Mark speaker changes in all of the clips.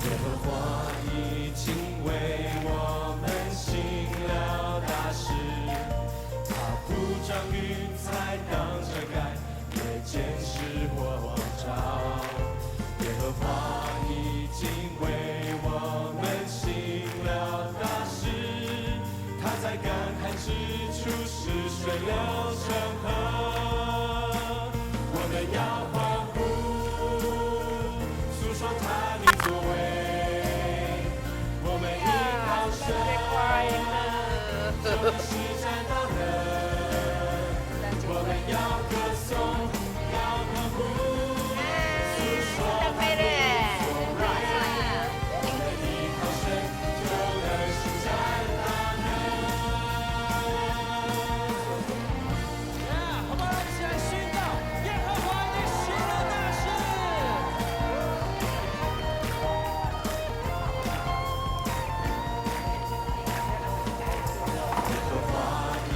Speaker 1: 耶和华已经为我们行了大事，他铺张云彩当遮盖，也见识我照。耶和华已经为我们行了大事，他在干旱之处使水流成河。我们要欢呼，诉说他的作为。我们依靠神，就是施展大能。我们要歌颂，要欢呼，诉说他的作为。我们依靠神，就能施展大能。好吧，让我们一起来宣告耶和华你行了大事。耶和华已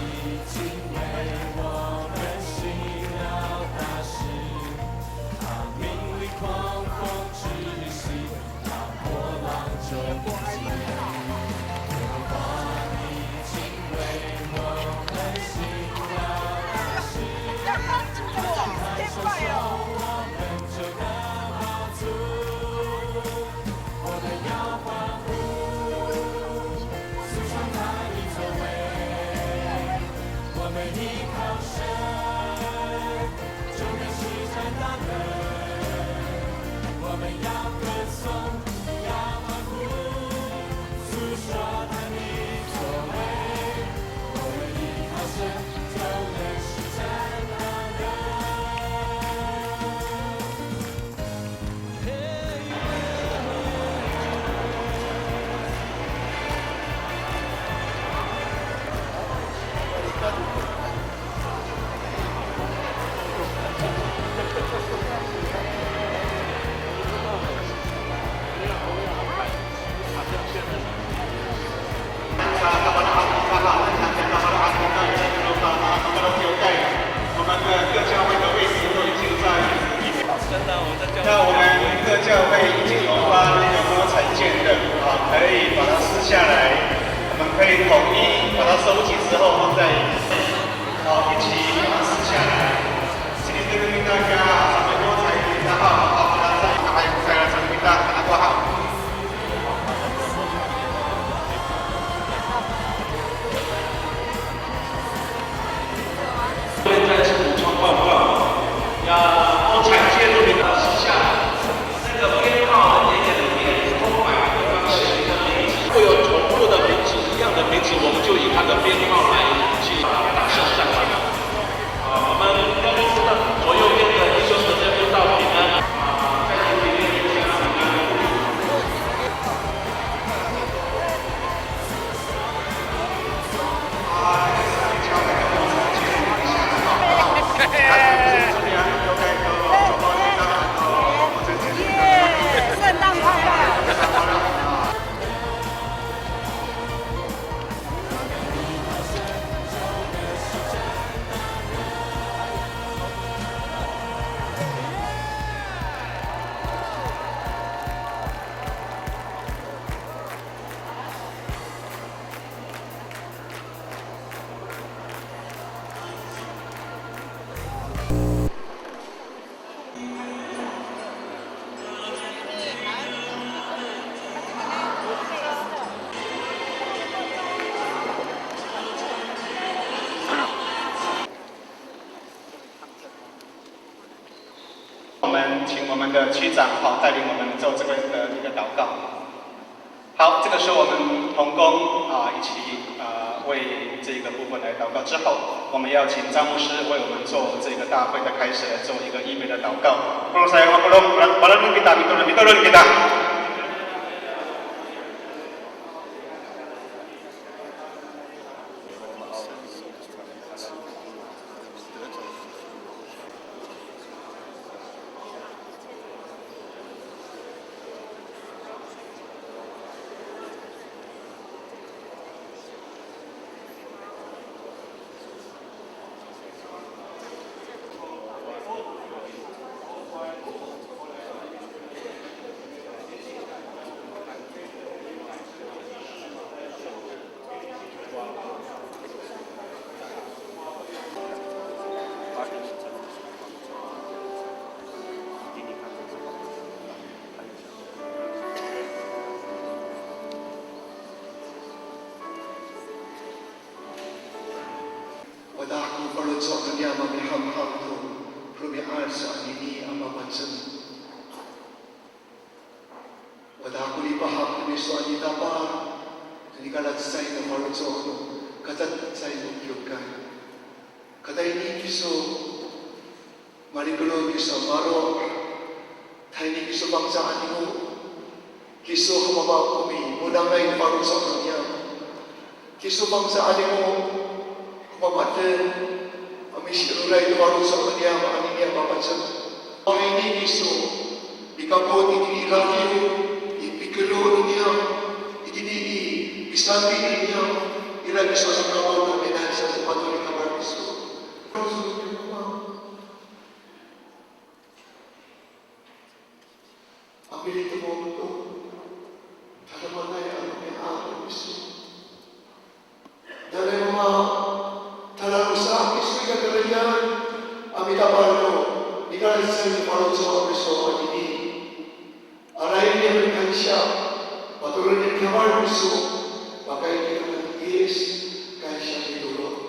Speaker 1: 经为我们行了大事，他命令狂风止息，他波浪就平静。耶和华已经为我们行了大事，他手手我们这个好处。我们要欢呼，诉说他的作为。我们依靠神，就能施展大能。我们要歌颂，要欢呼，诉说他的作为。我们依靠神，就能施展大能。
Speaker 2: 那我们各教会已经有发那个多产件的啊，可以把它撕下来，我们可以统一把它收集之后放在一起把它撕下来。今天这个名单啊，咱们多产品的号，把它再还有再来成名单，把它挂号。现在是补充报告，要多产线路里面撕下那个编号的页里面空白的地方写一个名字，会有重复的名字，一样的名字，我们就以它的编号来去打设上去。我们要知道左右边的弟兄姊妹都到平安在这里面有平安。
Speaker 3: 圣诞快乐！
Speaker 2: 我们请我们的区长带领我们做这个的一个祷告。好，这个是我们同工一起为这个部分来祷告之后，我们要请张牧师为我们做这个大会的开始来做一个预备的祷告。
Speaker 4: Parutso kanya mamiham-ham tu Perubiaan ini ama macam Pada aku dipaham kami suami tapar Jadi kalau saya na parutso Kata saya mungkiukan Kata ini kiso Marigulo kiso maro Taini kiso bangsaan mo Kiso hamaba kami Mudang lain parutso kanya Kiso bangsaan mo Kumamatan Misirurai baru sama dia ani dia bapa macam orang ini isu dikabut ini lagi dipikirkan dia ini disambi dia ira bisa sama berbeda sesuatu yang kabar isu ambil itu untuk ada mana yang ada isu dalam dalam usaha isu yang kerajaan ambil kabarno ikaw sa parutso beso ini aray niya berkansya patuloy niya kabar isu maka ini akan is kansya ditulog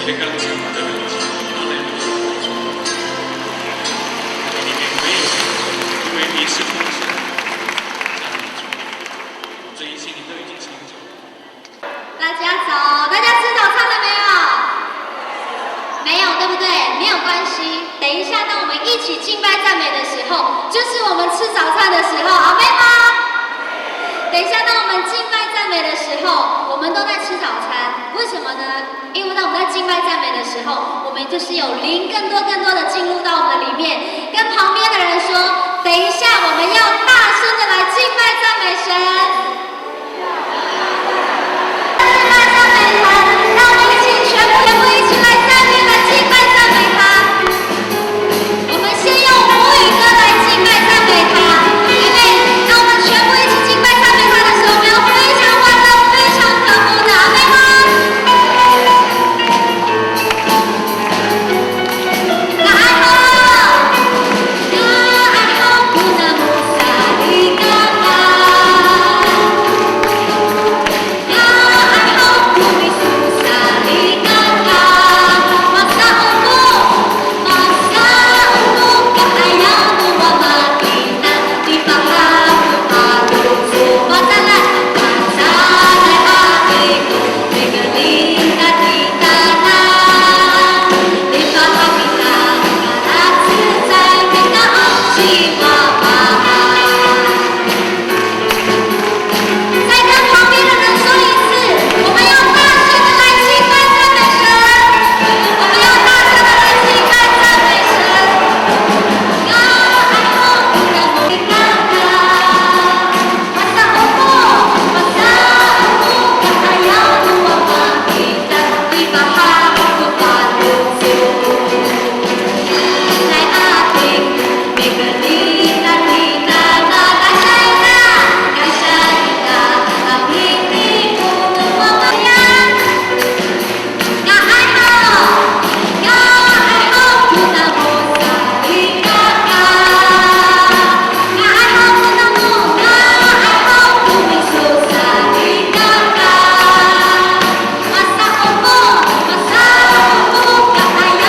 Speaker 2: 天刚讲的人情，阿门。里面没有，因为你是丰盛，赞美主，这一切你都已经成就。
Speaker 5: 大家早，大家吃早餐了没有？没有，对不对？没有关系。等一下，当我们一起敬拜赞美的时候，就是我们吃早餐的时候，阿妹吗？等一下，当我们敬拜赞美的时候，我们都在吃早餐。为什么呢？因为当我们在敬拜赞美的时候，我们就是有灵更多的进入到我们的里面。跟旁边的人说，等一下我们要大声的来敬拜赞美神。敬拜赞美神，让我们一起全部一起来赞美，来敬拜赞美他。我们先用母语歌来敬拜赞美他，因为当我们全部一起敬拜赞美他的时候，我们要非常欢乐、非常可慕的，阿妹吗？那爱好，那爱好不能不撒离干嘛？那爱好不必苏撒离干嘛？马萨乌布，马萨乌布，个爱要不我马蒂娜，地方哈布哈鲁祖，马萨来，马萨来阿里古，那个里达地达那，地方哈比达，阿拉自在那个奥奇娃娃。再跟旁边的人说一次，我们要大声的来敬拜赞美神，我们要大声的来敬拜赞美神。呀，爱好不能不干嘛？马萨欧布，马萨欧布，个爱要不我马蒂达，地方哈布巴鲁祖，来阿丁，那个里达地达那，感谢你呐，感谢你呐，阿比尼布我们呀。那爱好，那爱好不能不撒离干嘛？那爱好不能不，那爱好不必苏撒离干嘛？马萨欧布，马萨欧布，个爱要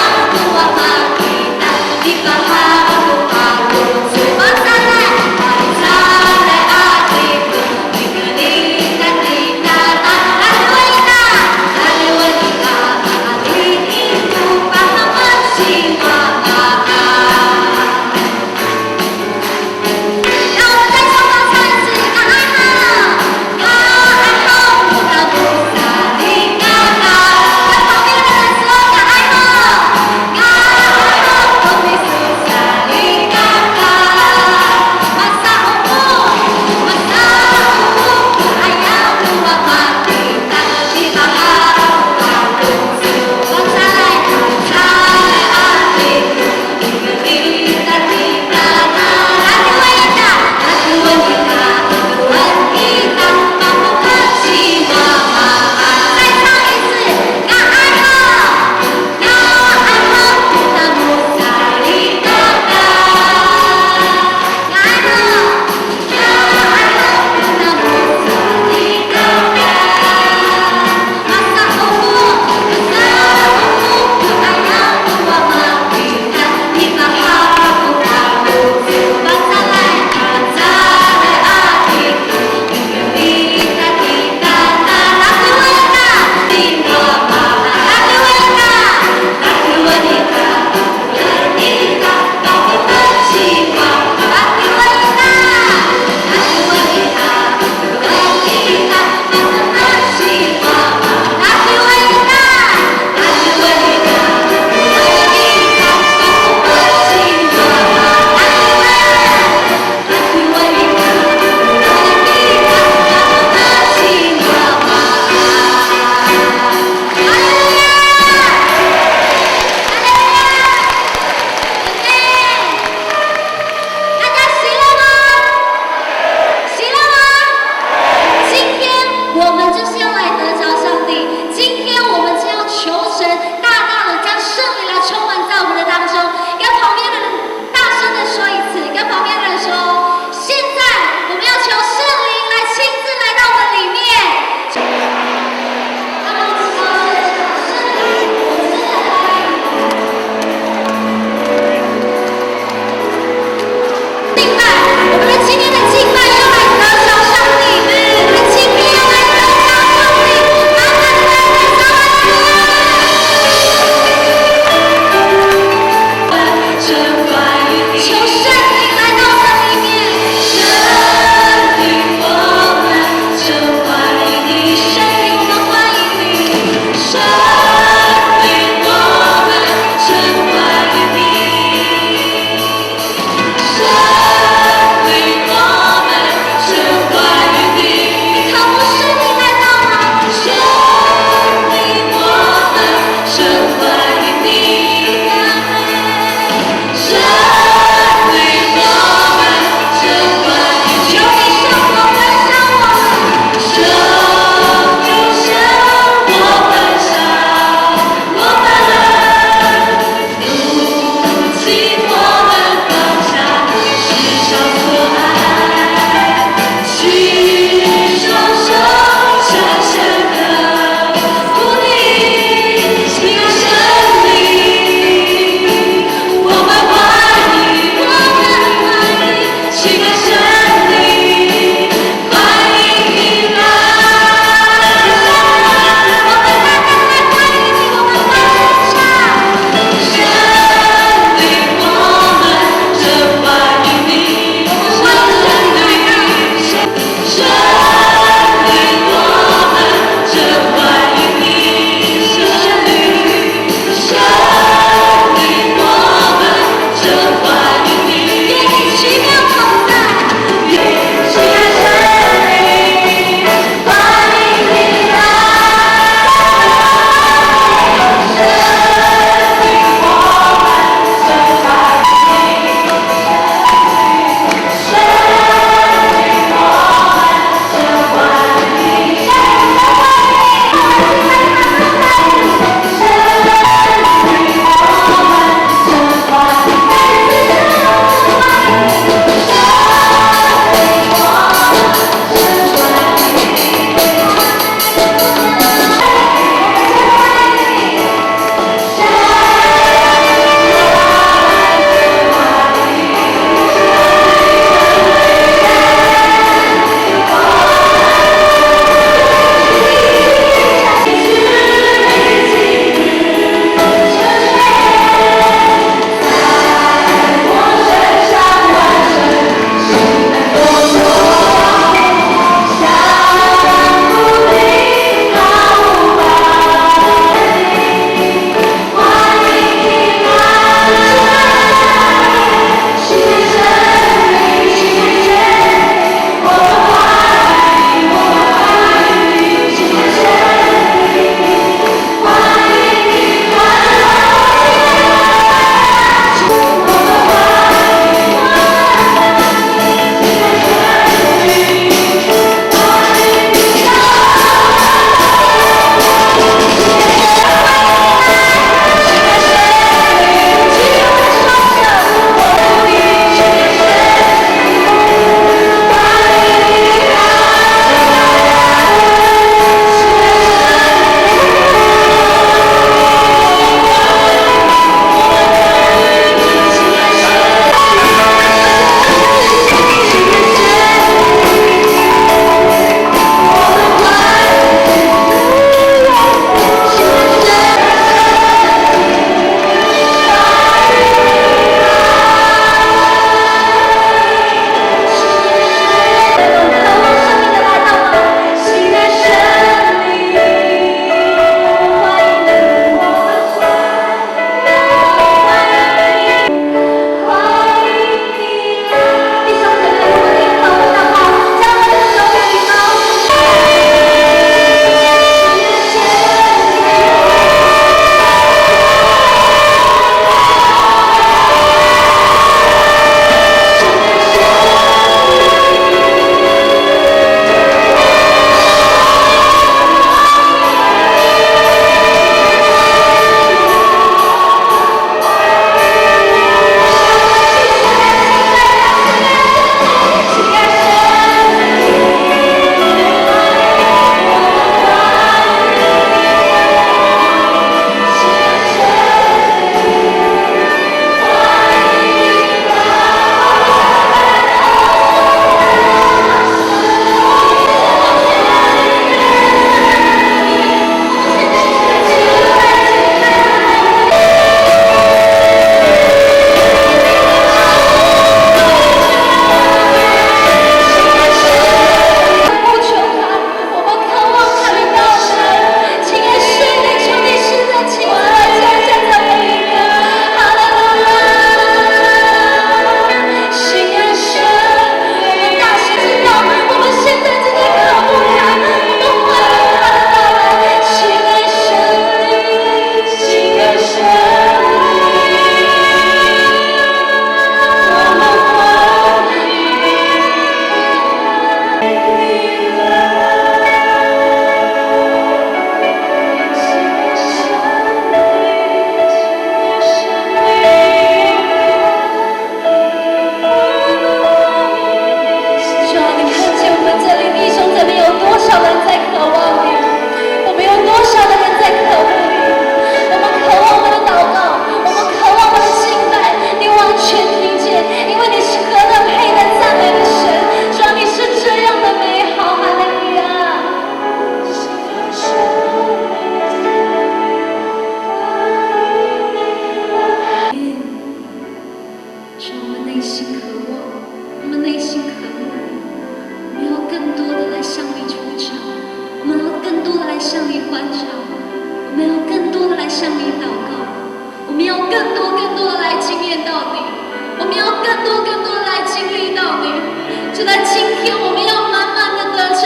Speaker 5: 在今天我们要满满的得着，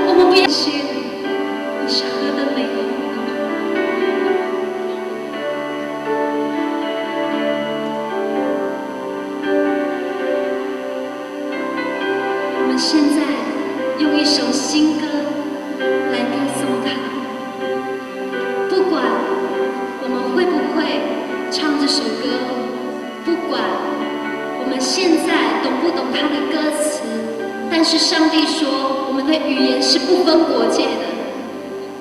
Speaker 5: 我们不要谢你，你是何等美好。我们现在用一首新歌来歌颂他，不管我们会不会唱这首歌，不管我们现在懂不懂他的歌词，但是上帝说我们的语言是不分国界的。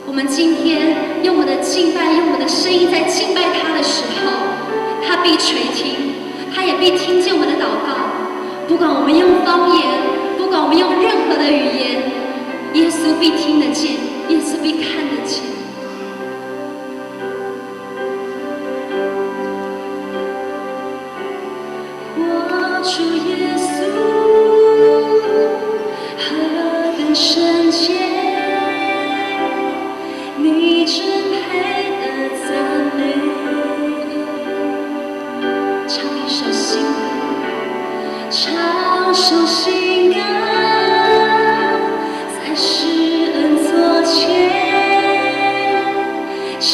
Speaker 5: 我们今天用我们的敬拜，用我们的声音在敬拜他的时候，他必垂听，他也必听见我们的祷告。不管我们用方言，不管我们用任何的语言，耶稣必听得见，耶稣必看得见。我主耶稣，何等圣洁，你真配得赞美。唱一首新歌，唱首新歌，在施恩座前，瞻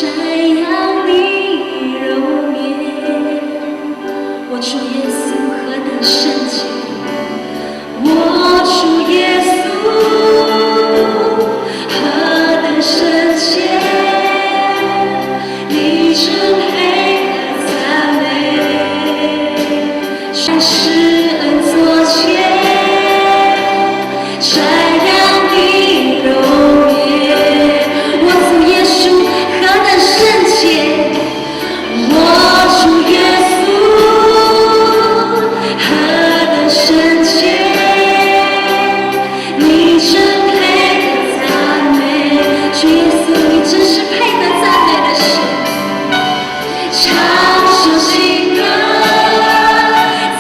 Speaker 5: 仰你容颜。我主耶稣何等圣洁，我主耶稣何等圣洁，你真配得赞美。在施恩座前，瞻仰你容颜。我主耶稣何等圣洁，我主耶稣何等圣洁，你真配得赞美。主耶稣，你真是配得赞美的神。唱首新歌，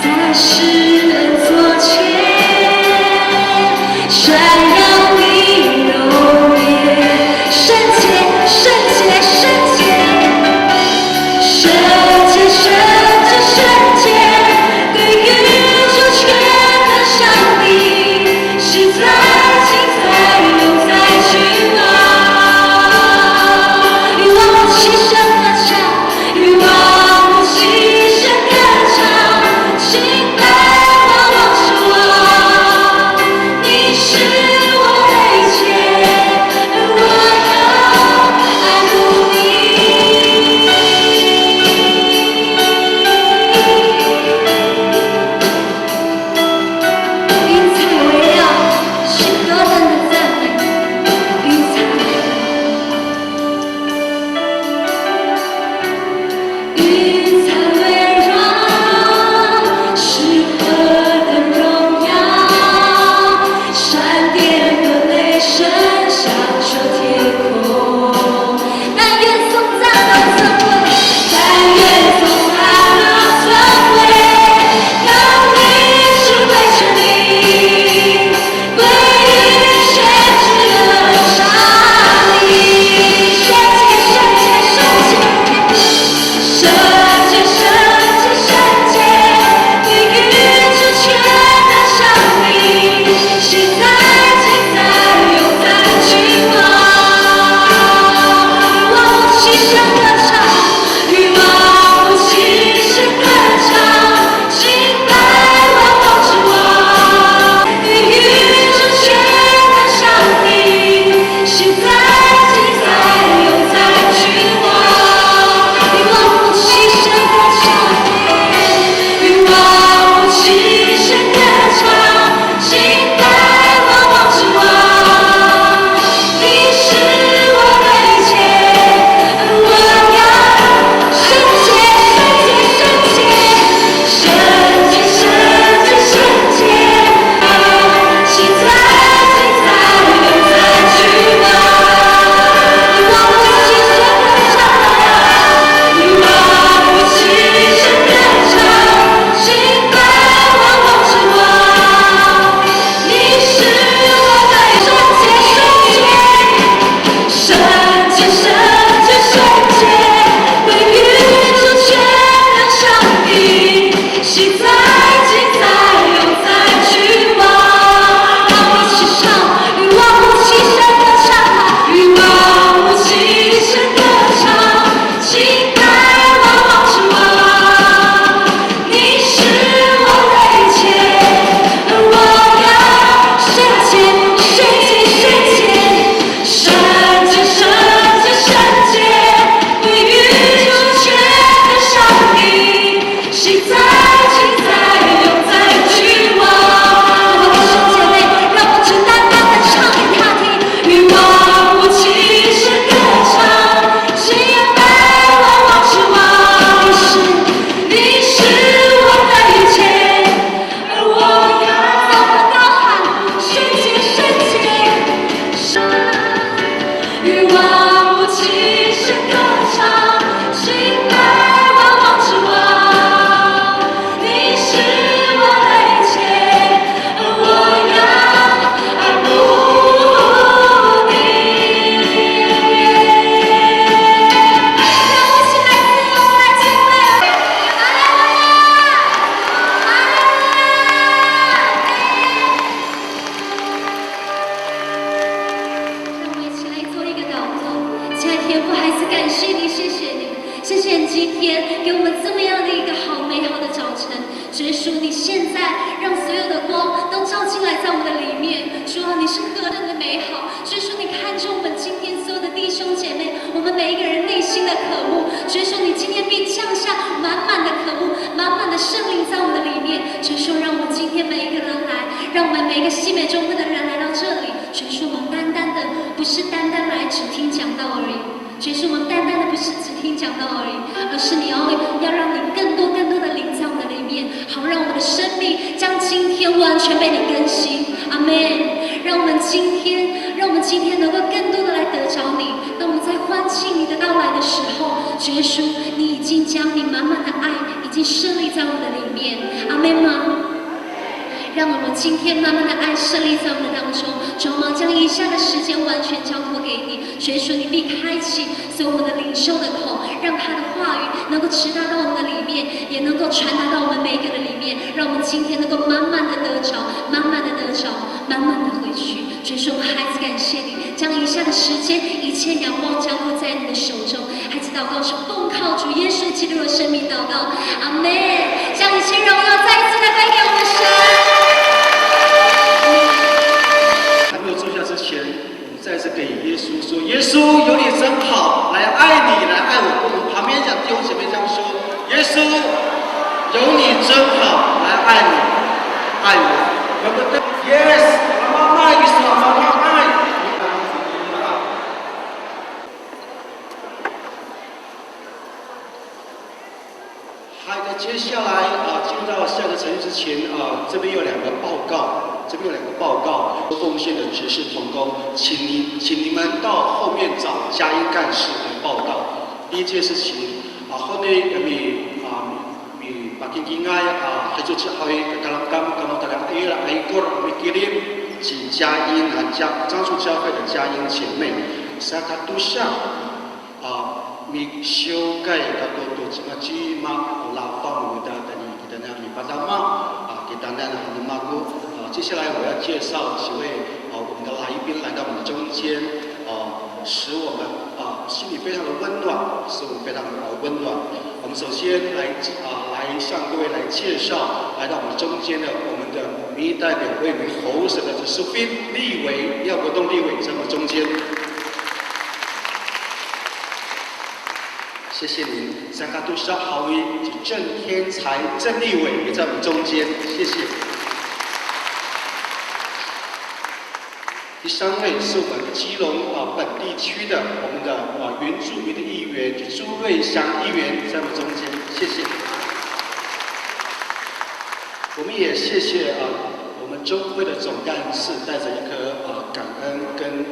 Speaker 5: 在施恩座前，瞻仰你容颜。圣洁，圣洁，圣洁，圣洁，圣洁，圣洁，对宇宙全能上帝，是在今在永在君王。与万物齐声歌唱，与万物齐声歌唱，敬拜万王之王。你是我的一切，而我要爱慕你。云彩围绕，是何等的赞美！云彩，云彩围绕，是何等荣耀！闪电和雷声响彻天空。但愿颂赞的尊贵，但愿颂赞的尊贵，当你是归着你，归于全知的上帝。圣洁，圣洁，圣洁，圣洁，圣洁，圣洁，对宇宙全能上帝，是在今在永在君王。与万物齐声歌唱，与万物齐声歌唱，敬拜万王之王。对宇宙全能上帝，是在今在永在君王。与万物齐声你今天给我们这么样的一个好美好的早晨。主耶稣，你现在让所有的光都照进来在我们的里面。主啊，你是何等的美好！主耶稣，你看中我们今天所有的弟兄姐妹，我们每一个人内心的渴慕。主耶稣，你今天必降下满满的渴慕，满满的圣灵在我们的里面。主耶稣，让我们今天每一个人来，让我们每一个西美中会的人来到这里。主耶稣，我们单单的不是单单来只听讲道而已。主耶稣，我们单单的不是只听讲道而已，而是你要让你更多的灵在我们的里面，好让我们的生命将今天完全被你更新。阿们。让我们今天能够更多的来得着你。当我们在欢庆你的到来的时候，主耶稣，你已经将你满满的爱已经设立在我们的里面。阿们吗？让我们今天慢慢的爱设立在我们的当中，主啊，将以下的时间完全交托给你。所以说，你必开启所有我们的领袖的口，让他的话语能够直达到我们的里面，也能够传达到我们每一个人里面，让我们今天能够满满的得着，满满的得着，满满的回去。所以说，我们孩子感谢你，将以下的时间一切仰望交托在你的手中。孩子祷告是奉靠主耶稣基督的生命祷告，阿门。将一切荣耀再一次的归给我们神。
Speaker 6: 还没有坐下之前，我们再次给耶稣说：“耶稣，有你真好，来爱你，来爱我。”跟我们旁边讲弟兄姐妹这样说：“耶稣，有你真好，来爱你，爱我。”有没有 ？Yes， 妈妈爱你，说妈妈爱你。好的，接下来进入到下个程序之前这边有两个报告，奉献的执事同工，请你们到后面找佳音干事来报告。第一件事情后面把今天还做这还刚大家mikirim请佳音张树教会的佳音姐妹，萨卡杜夏修改接下来我要介绍几位我们的来宾来到我们中间，使我们心里非常的温暖，使我们非常的温暖。我们首先来向各位来介绍来到我们中间的我们的民意代表位于侯省的苏宾立委，廖国栋立委在我们中间。谢谢您，三卡杜沙豪威郑天才郑立伟也在我们中间，谢谢。第三位是我们基隆本地区的我们的原住民的议员朱瑞祥议员在我们中间，谢谢。我们也谢谢我们中会的总干事带着一颗感恩跟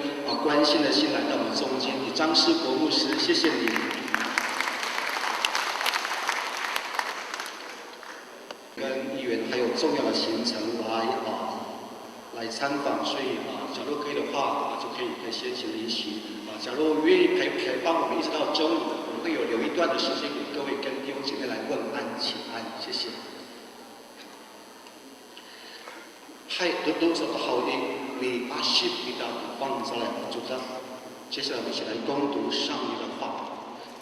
Speaker 6: 关心的心来到我们中间，张世国牧师，谢谢你。跟议员还有重要的行程来参访，所以假如可以的话就可以先行离席假如愿意陪伴我们一直到中午，我们会有留一段的时间给各位跟弟兄姐妹来问安请安，谢谢。嗨，都说的好的，你阿西比达放在主张，接下来我们一起来攻读上一的话。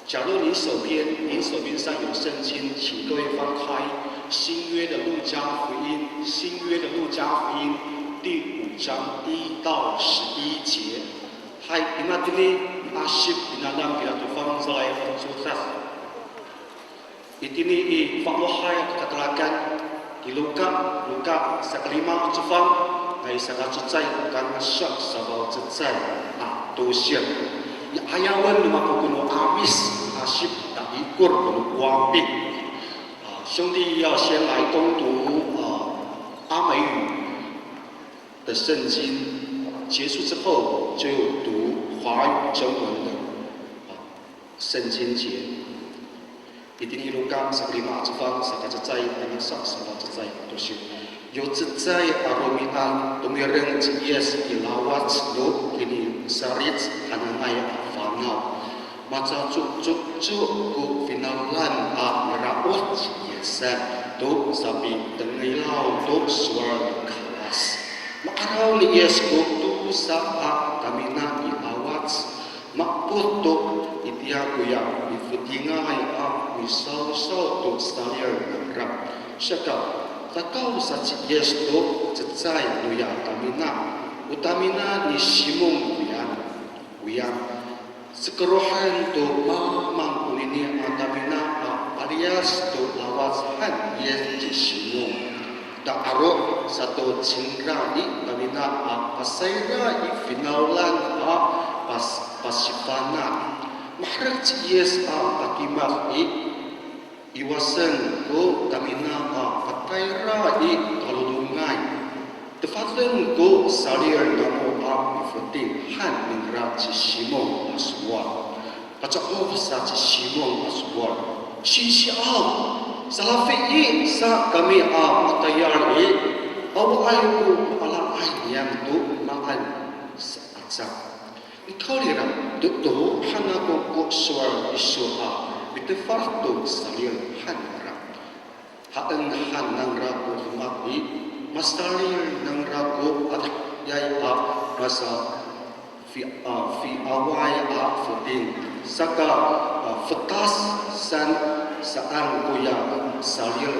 Speaker 6: 假如您手边上有圣经，请各位翻开新约的路加福音，第5章1到11节。嗨，今仔日阿西比达让比达都放在主张，一定伊放落海katakan di Luka 15 Jepang ay sangat cecay karena syak sabaw cecay dosen ya ayawan lumako kuno amis asyik tak ikur kuno wapik 兄弟要先来攻读阿美语的圣经，结束之后就读华语中文的圣经节。Itini Luka 15 Jepang sangat cecay karena syak sabaw cecay dosen yo cecay aromian tumireng cies ilawat lo kini sarit hananay fangaw maca cuk ku finalan meraut yesa do sabi tengilaw do suara kawas maaraw ni yes ko tu sa kamina ilawat makput do itiya kuya ifudingay sau tu salir nangrak syakap takau saci yes tu cecai nuya utamina ni simung uyang sekerohan tu mamang kunini atamina alias tu lawas han yes ci simung tak arok satu cingra ni tamina pasaira i finaulan pasifana mahrak ci yes takimah iwasan ko tamina pataira i kaludungai tefatan ko salir namo ifuting han mengra ci simong aswa pacak sa ci simong aswa sisial salafi sa kami matayar awal ko pala ay yang tu maan sa atsak ikaw lira dito hana ko suar isu bitefarto salir hanra haan nangra ko mati mastalir nangra ko at yay masa fi away futing saka fetas san saan kuya salir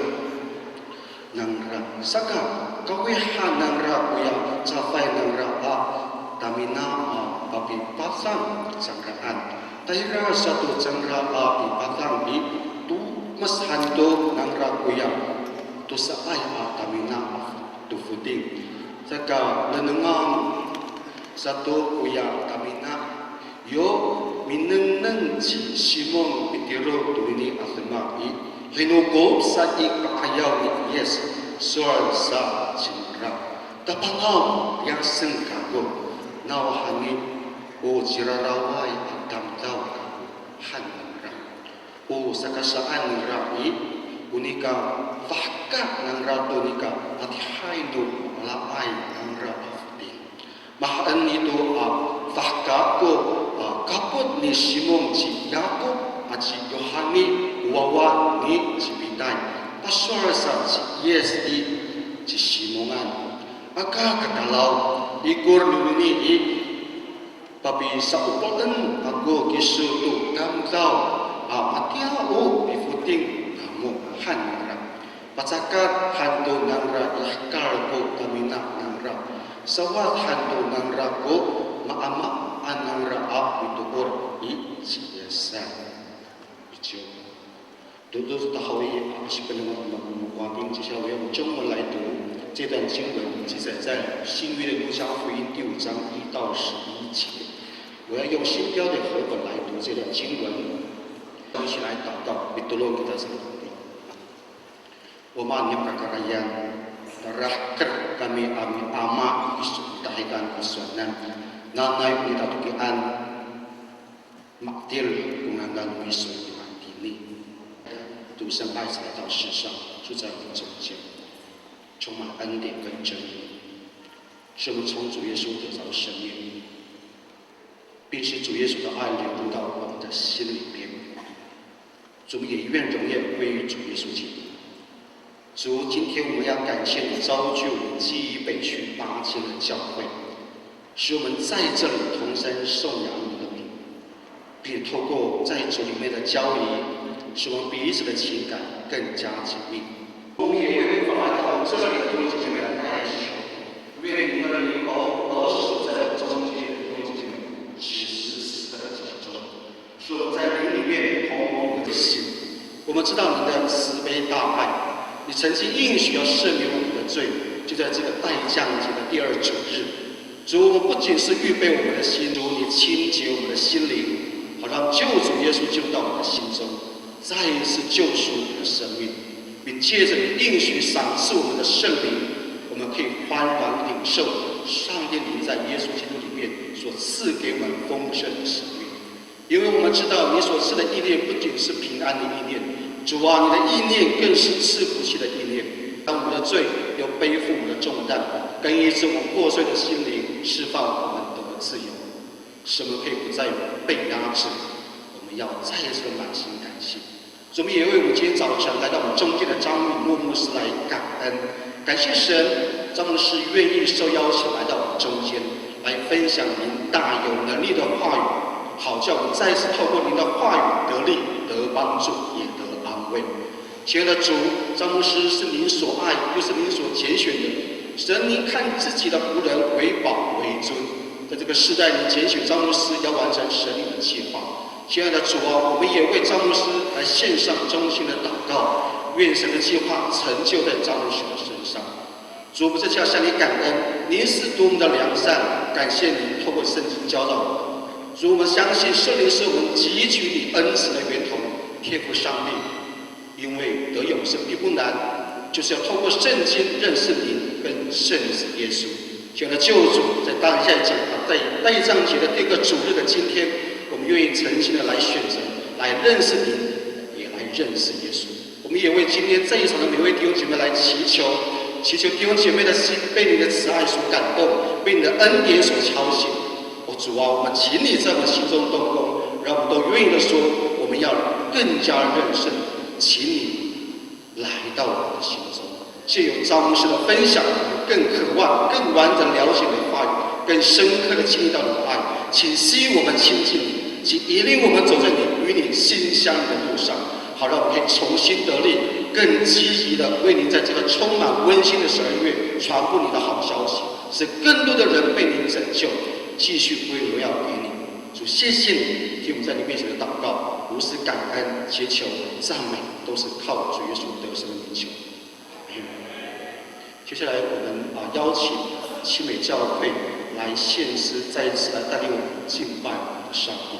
Speaker 6: nangra saka kawihan nangra kuya capai nangra tamina papi pasang sangkaan taira satu cangra api patang di tu mas hantu nangra kuya tu saai tamina tu futing saka lenengang satu kuya tamina yo mineng ci simong pitiro tu ini asma hinugo sa ikayaw ni yes soal sa cingra tapangam yang sengkago nawahani o jirarawai damdaw hanra o sakasaan ra'i unika fahka ng rato nika at hayno malapay ng rafti mahaan ito fahka ko kapot ni Simong si Yakob at si Yohani wawa ni si Pitay paswar sa si yes si Simongan kakalaw ikur ni papi sa upalan ako kisuto damdaw matiao ifuting namo hanra pacakat hanto nangra ihkar ko tamina nangra sawat hanto nangra ko maama anangra ituor siyasa ijo dodo tahawi asipanama waping jisawe jong malai tu 这段经文记载在新约的路加福音第5章1到11节。我要用新标的和本来读这段经文，一起来祷告。Bitulung kita sendiri. Oman yang perkarayan rahker kami ama isu tahikan asuanan nanai kita tukian maktil kungangan isu ini. 读圣爱才到世上，就在我们中间。 充满恩典跟真理，使我们从主耶稣得着生命，并使主耶稣的爱流入到我们的心里边。主也愿荣耀归于主耶稣基督。主，今天我们要感谢你召聚我们基于北区8间的教会，使我们在这里同声颂扬你的名，并透过在主里面的交易，使我们彼此的情感更加紧密。我们也愿意这里的弟兄姐妹来开始，愿你们的灵保守在中间的弟兄姐妹，14的讲中，说在灵里面同我们的心。我们知道你的慈悲大爱，你曾经应许要赦免我们的罪，就在这个待降节的第2主日。主，我们不仅是预备我们的心，主你清洁我们的心灵，好让救主耶稣进入到我们的心中，再一次救赎我们的生命。 并借着你应许赏赐我们的圣灵，我们可以欢然领受上帝灵在耶稣基督里面所赐给我们丰盛的生命。因为我们知道你所赐的意念不仅是平安的意念，主啊，你的意念更是赐福气的意念。当我们的罪要背负我们的重担，更医治我们破碎的心灵，释放我们得自由，使我们可以不再被压制。我们要再一次满心感谢。 我们也为我们今天早晨来到我们中间的张敏诺牧师来感恩，感谢神，张牧师愿意受邀请来到我们中间，来分享您大有能力的话语，好叫我们再次透过您的话语得力、得帮助，也得安慰。位。亲爱的主，张牧师是您所爱，又是您所拣选的。神，您看自己的仆人为宝为尊，在这个时代，您拣选张牧师要完成神灵的计划。亲爱的主啊，我们也为张牧师来献上衷心的祷告，愿神的计划成就在张牧师的身上。主，我们这次要向你感恩，您是多么的良善，感谢您透过圣经教导我们。主，我们相信圣灵是我们汲取你恩慈的源头，天父上帝。因为得永生并不难，就是要透过圣经认识您跟圣子耶稣。亲爱的救主，在当下节在待葬节的第二个主日的今天，我们愿意诚心的来选择，来认识您，也来认识耶稣。我们也为今天这一场的每位弟兄姐妹来祈求弟兄姐妹的心被你的慈爱所感动，被你的恩典所敲醒。主啊，我们请你在我们心中动工，让我们都愿意的说，我们要更加认识你。请你来到我们的心中，借由张牧师的分享，更渴望、更完整了解你的话语，更深刻的经历到你的爱。请吸引我们亲近你，请引领我们走在你与你心相应的路上，好让我们可以重新得力，更积极的为您在这个充满温馨的12月传播你的好消息，使更多的人被您拯救，继续归荣耀给你。主，谢谢你听我们在你面前的祷告，如此感恩、祈求、赞美，都是靠主耶稣得胜的名求。接下来我们邀请七美教会来献诗，再一次来带领我们敬拜我们的上帝。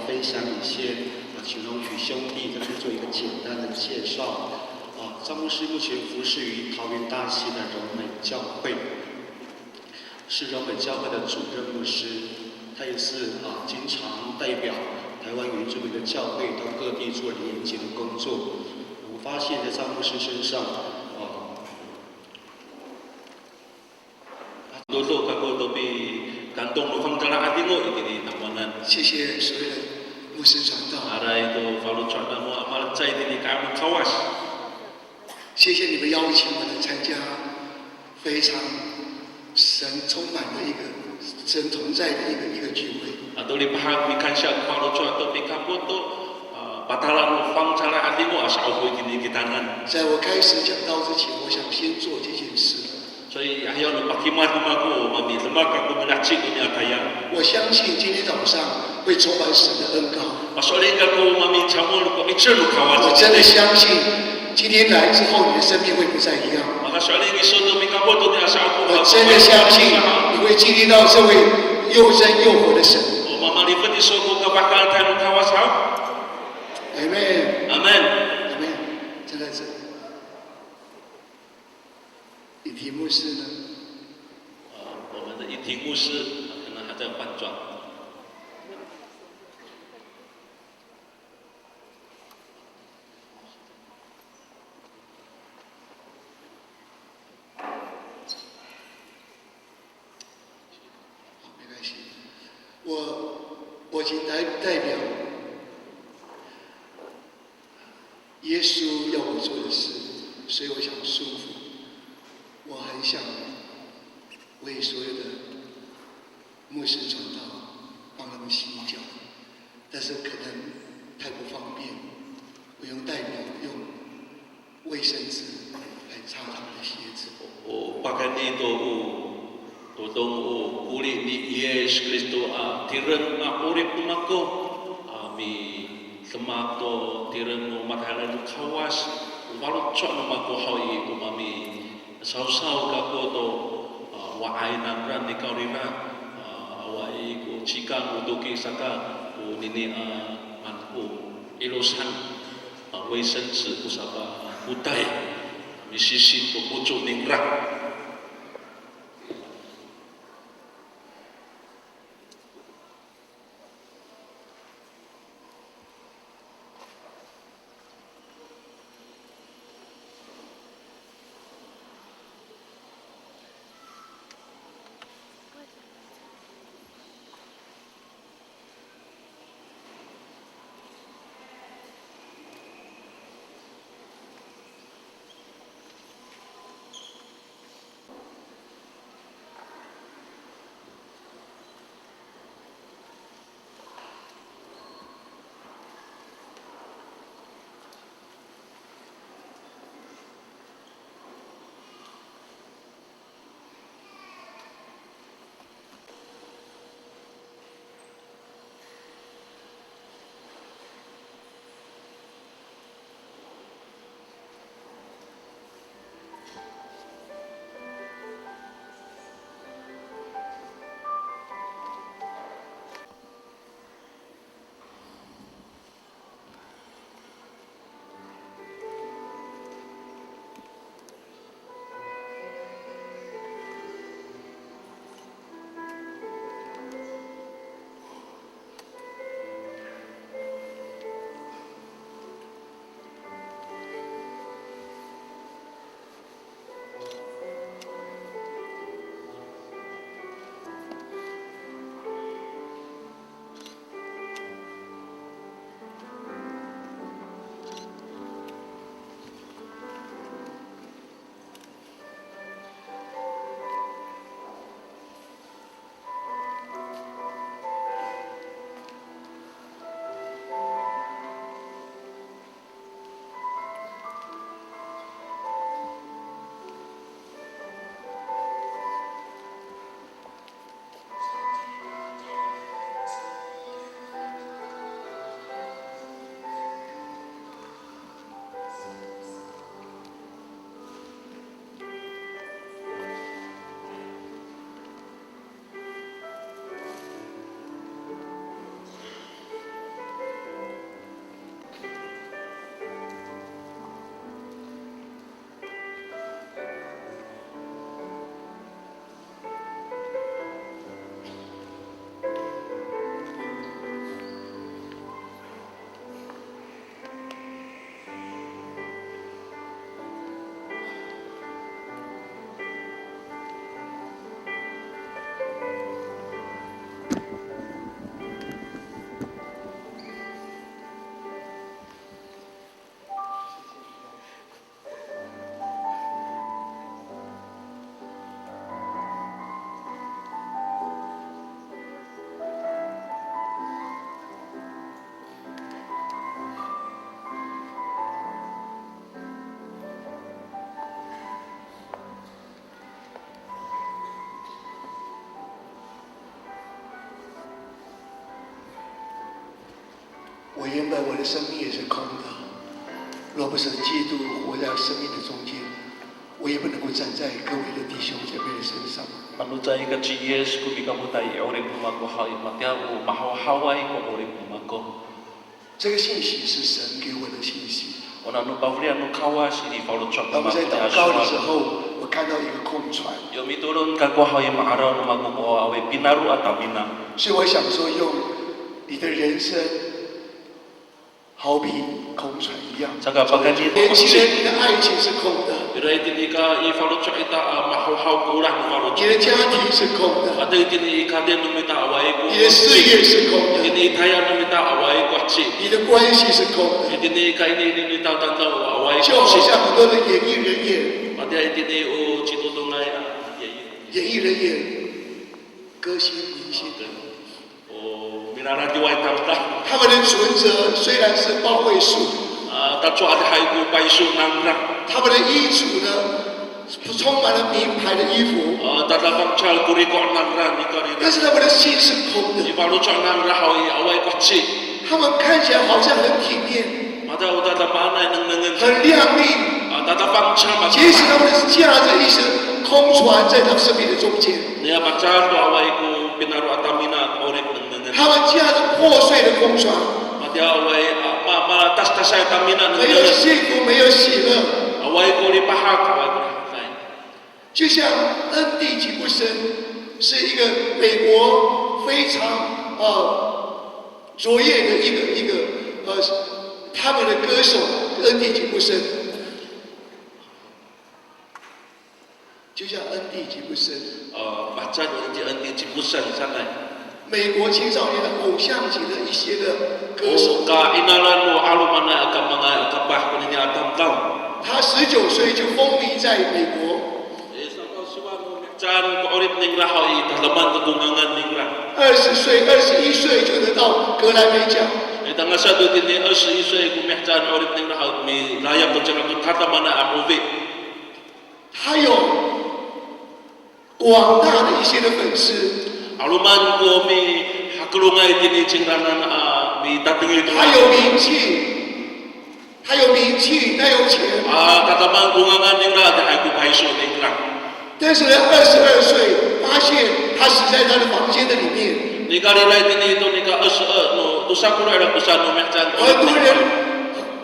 Speaker 6: 分享一些请容许兄弟在这做一个简单的介绍。张牧师目前服侍于桃园大溪的柔美教会，是柔美教会的主任牧师，他也是经常代表台湾原住民的教会到各地做连结的工作。我发现在张牧师身上，
Speaker 4: 谢谢所有的牧师传道。谢谢你们邀请我来参加非常神充满的一个神同在的一个聚会。在我开始讲道之前，我想先做这件事。我相信今天早上会充满神的恩膏。我真的相信今天来之后，你的生命会不再一样。我真的相信你会经历到这位又真又活的神。Amen。Amen。站在这里。以题目是呢？
Speaker 2: 我们的以题目是可能还在换装。
Speaker 4: 没关系，我仅代表耶稣要我做的事，所以我想舒服。我很想为所有的牧师传道，帮他们洗脚，但是可能太不方便，我用代表用卫生纸来擦他们的鞋子。
Speaker 2: Bahkan itu totong kulit di Yesus Kristus tiren urip umako mi semato tiren makanan kawas walau cok umako hawi umami sau-sau kako to waai nangran ni kaurina awai ko cikan udoki saka nini manku ilosan卫生纸不啥吧不带mi sisi ko pucuk ningrak。
Speaker 4: 我原本我的生命也是空的，若不是基督活在生命的中间，我也不能够站在各位的弟兄姐妹的身上。
Speaker 2: Manutay ka Yes kung ikamutay orin pumakuhay matyago mahawhaway ko orin pumako.
Speaker 4: 这个信息是神给我的信息。
Speaker 2: 我那努巴弗利亚努卡瓦西里法鲁传。
Speaker 4: 当我在祷告的时候，我看到一个空船。
Speaker 2: 有米多伦看过好也马上努马古过阿维比纳鲁阿达米纳。
Speaker 4: 所以我想说，用你的人生，好比空船一样。年轻人，你的爱情是空的。你的家庭是空的。你的事业是空的。你的关系是空的。就好像很多的演艺人员，歌星、明星的。他们的存折虽然是包位数，他们的衣橱呢充满了名牌的衣服，但是他们的心是空的。他们看起来好像很体面，很亮丽，其实他们是驾着一艘空船在他们生命的中间。他们驾着破碎的空船，没有幸福，没有喜乐。就像恩地吉布森是一个美国非常卓越的一个他们的歌手恩地吉布森，就像恩地吉布森，美国青少年的偶像级的一些的歌手。他19岁就风靡在美国。20岁、21岁就得到格莱美奖。他有广大的一些的粉丝。他有名气，他有钱。但是呢，22岁发现他死在他的房间的里面。很多人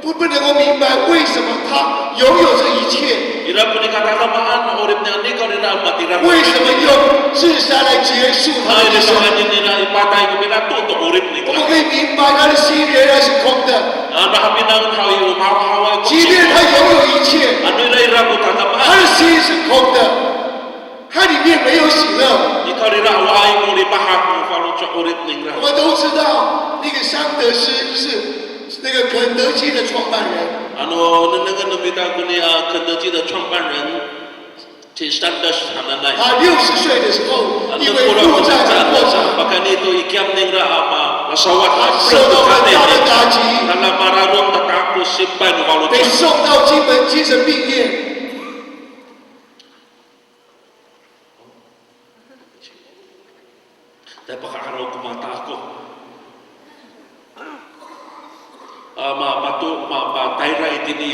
Speaker 4: 不能够明白为什么他拥有这一切。为什么用自杀来结束他的一生？我们可以明白他的心仍然是空的。即便他拥有一切，他的心是空的，他里面没有喜乐。我们都知道，那个桑德斯是那个肯德基的创办人。他60岁的时候，因为负债而破产，他受到很大的打击，被送到金门精神病院。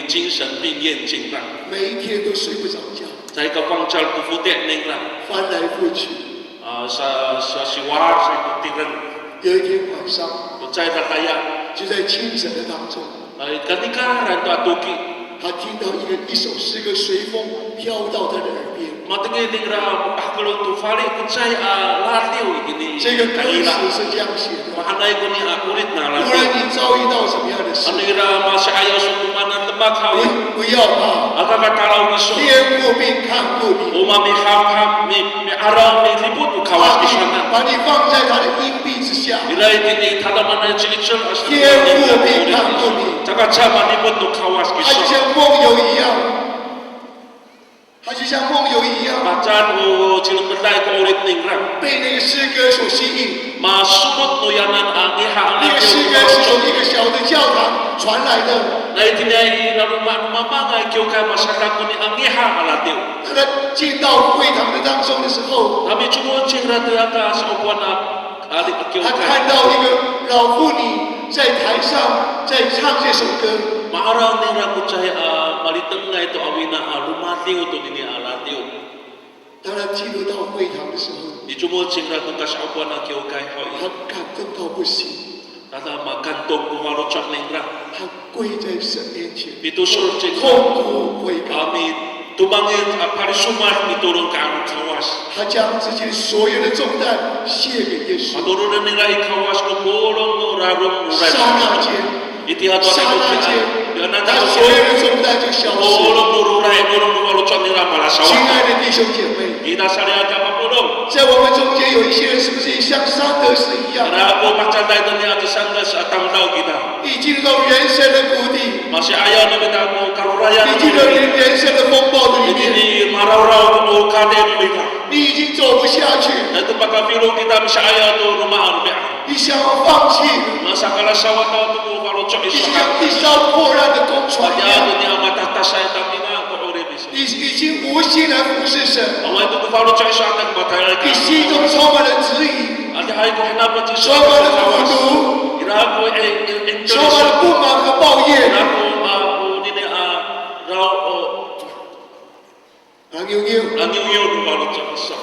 Speaker 2: 精神病院进来，
Speaker 4: 每一天都睡不着觉，翻来覆去。有一天晚上，就在清晨的当中，他听到一首诗歌随风飘到他的耳边。这个歌词是这样写的：无论你遭遇到什么样的事，不要怕，天父必看顾你，把你放在他的荫庇之下，天父必看顾你。他就像梦游一样，被那个诗歌所吸引。那个诗歌是从一个小的教堂传来的。他进到会堂的当中的时候，他看到一个老妇女在台台上在唱这首歌，
Speaker 2: Maaraw ning ra kuchay maliteng nga ito awina lumatiw to dini alatiw.
Speaker 4: 当他进入到会堂的时候，
Speaker 2: Di chumo ching ra kung kasaupuan na kiyo kay
Speaker 4: 他
Speaker 2: hoi.
Speaker 4: 感动到不行，
Speaker 2: Tata magkantong kumaro chak ning ra.
Speaker 4: 他跪在神面前，
Speaker 2: Pito sur ching
Speaker 4: 痛苦悔改。
Speaker 2: kami tumangin parisumat iturong kaang kawas.
Speaker 4: 他将自己所有的重担卸给耶稣。
Speaker 2: Maturunan nila ikawas kung bolong no rarong uray.
Speaker 4: 刹那间，
Speaker 2: Iti ato
Speaker 4: 刹
Speaker 2: ang
Speaker 4: 那间
Speaker 2: Yan，
Speaker 4: 他所有的重担就消失。
Speaker 2: bolong no ruray, bolong no waluchon nila
Speaker 4: 亲
Speaker 2: malasawa.
Speaker 4: 爱的弟兄姐妹，
Speaker 2: Ita sariya ka mapulong.
Speaker 4: 在我们中间有一些人，是不是也像桑德斯一样，
Speaker 2: Kaya ako magsanday doon niya at sanda sa tamdaw kita.
Speaker 4: 已经到人生的谷底，
Speaker 2: Masih ayaw na kita mo karurayan
Speaker 4: 已经到人生的风暴的里
Speaker 2: Hindi
Speaker 4: 面，
Speaker 2: ni maraw-raw mo kaden kita.
Speaker 4: 你已经走不下去，
Speaker 2: Ito pagkapilo kita masih ayaw to rumaan biya.
Speaker 4: 你想要放弃，
Speaker 2: Masa kalasawa daw to mo kaluchok
Speaker 4: 你
Speaker 2: isa
Speaker 4: 就
Speaker 2: ka.
Speaker 4: 像一艘破烂的公船一
Speaker 2: Kaya
Speaker 4: 样，
Speaker 2: niya matatasay kami nga ko orebis.
Speaker 4: 你已经无心来服侍神，
Speaker 2: Away to kaluchok isa ang batay
Speaker 4: 你心中充满了质疑，
Speaker 2: Ati hay ko hinapat si
Speaker 4: 充满了苦毒，
Speaker 2: Irago
Speaker 4: 充满了不满和抱怨。
Speaker 2: Irago nini raw
Speaker 4: 啊，牛牛，
Speaker 2: ang yung kaluchok isa.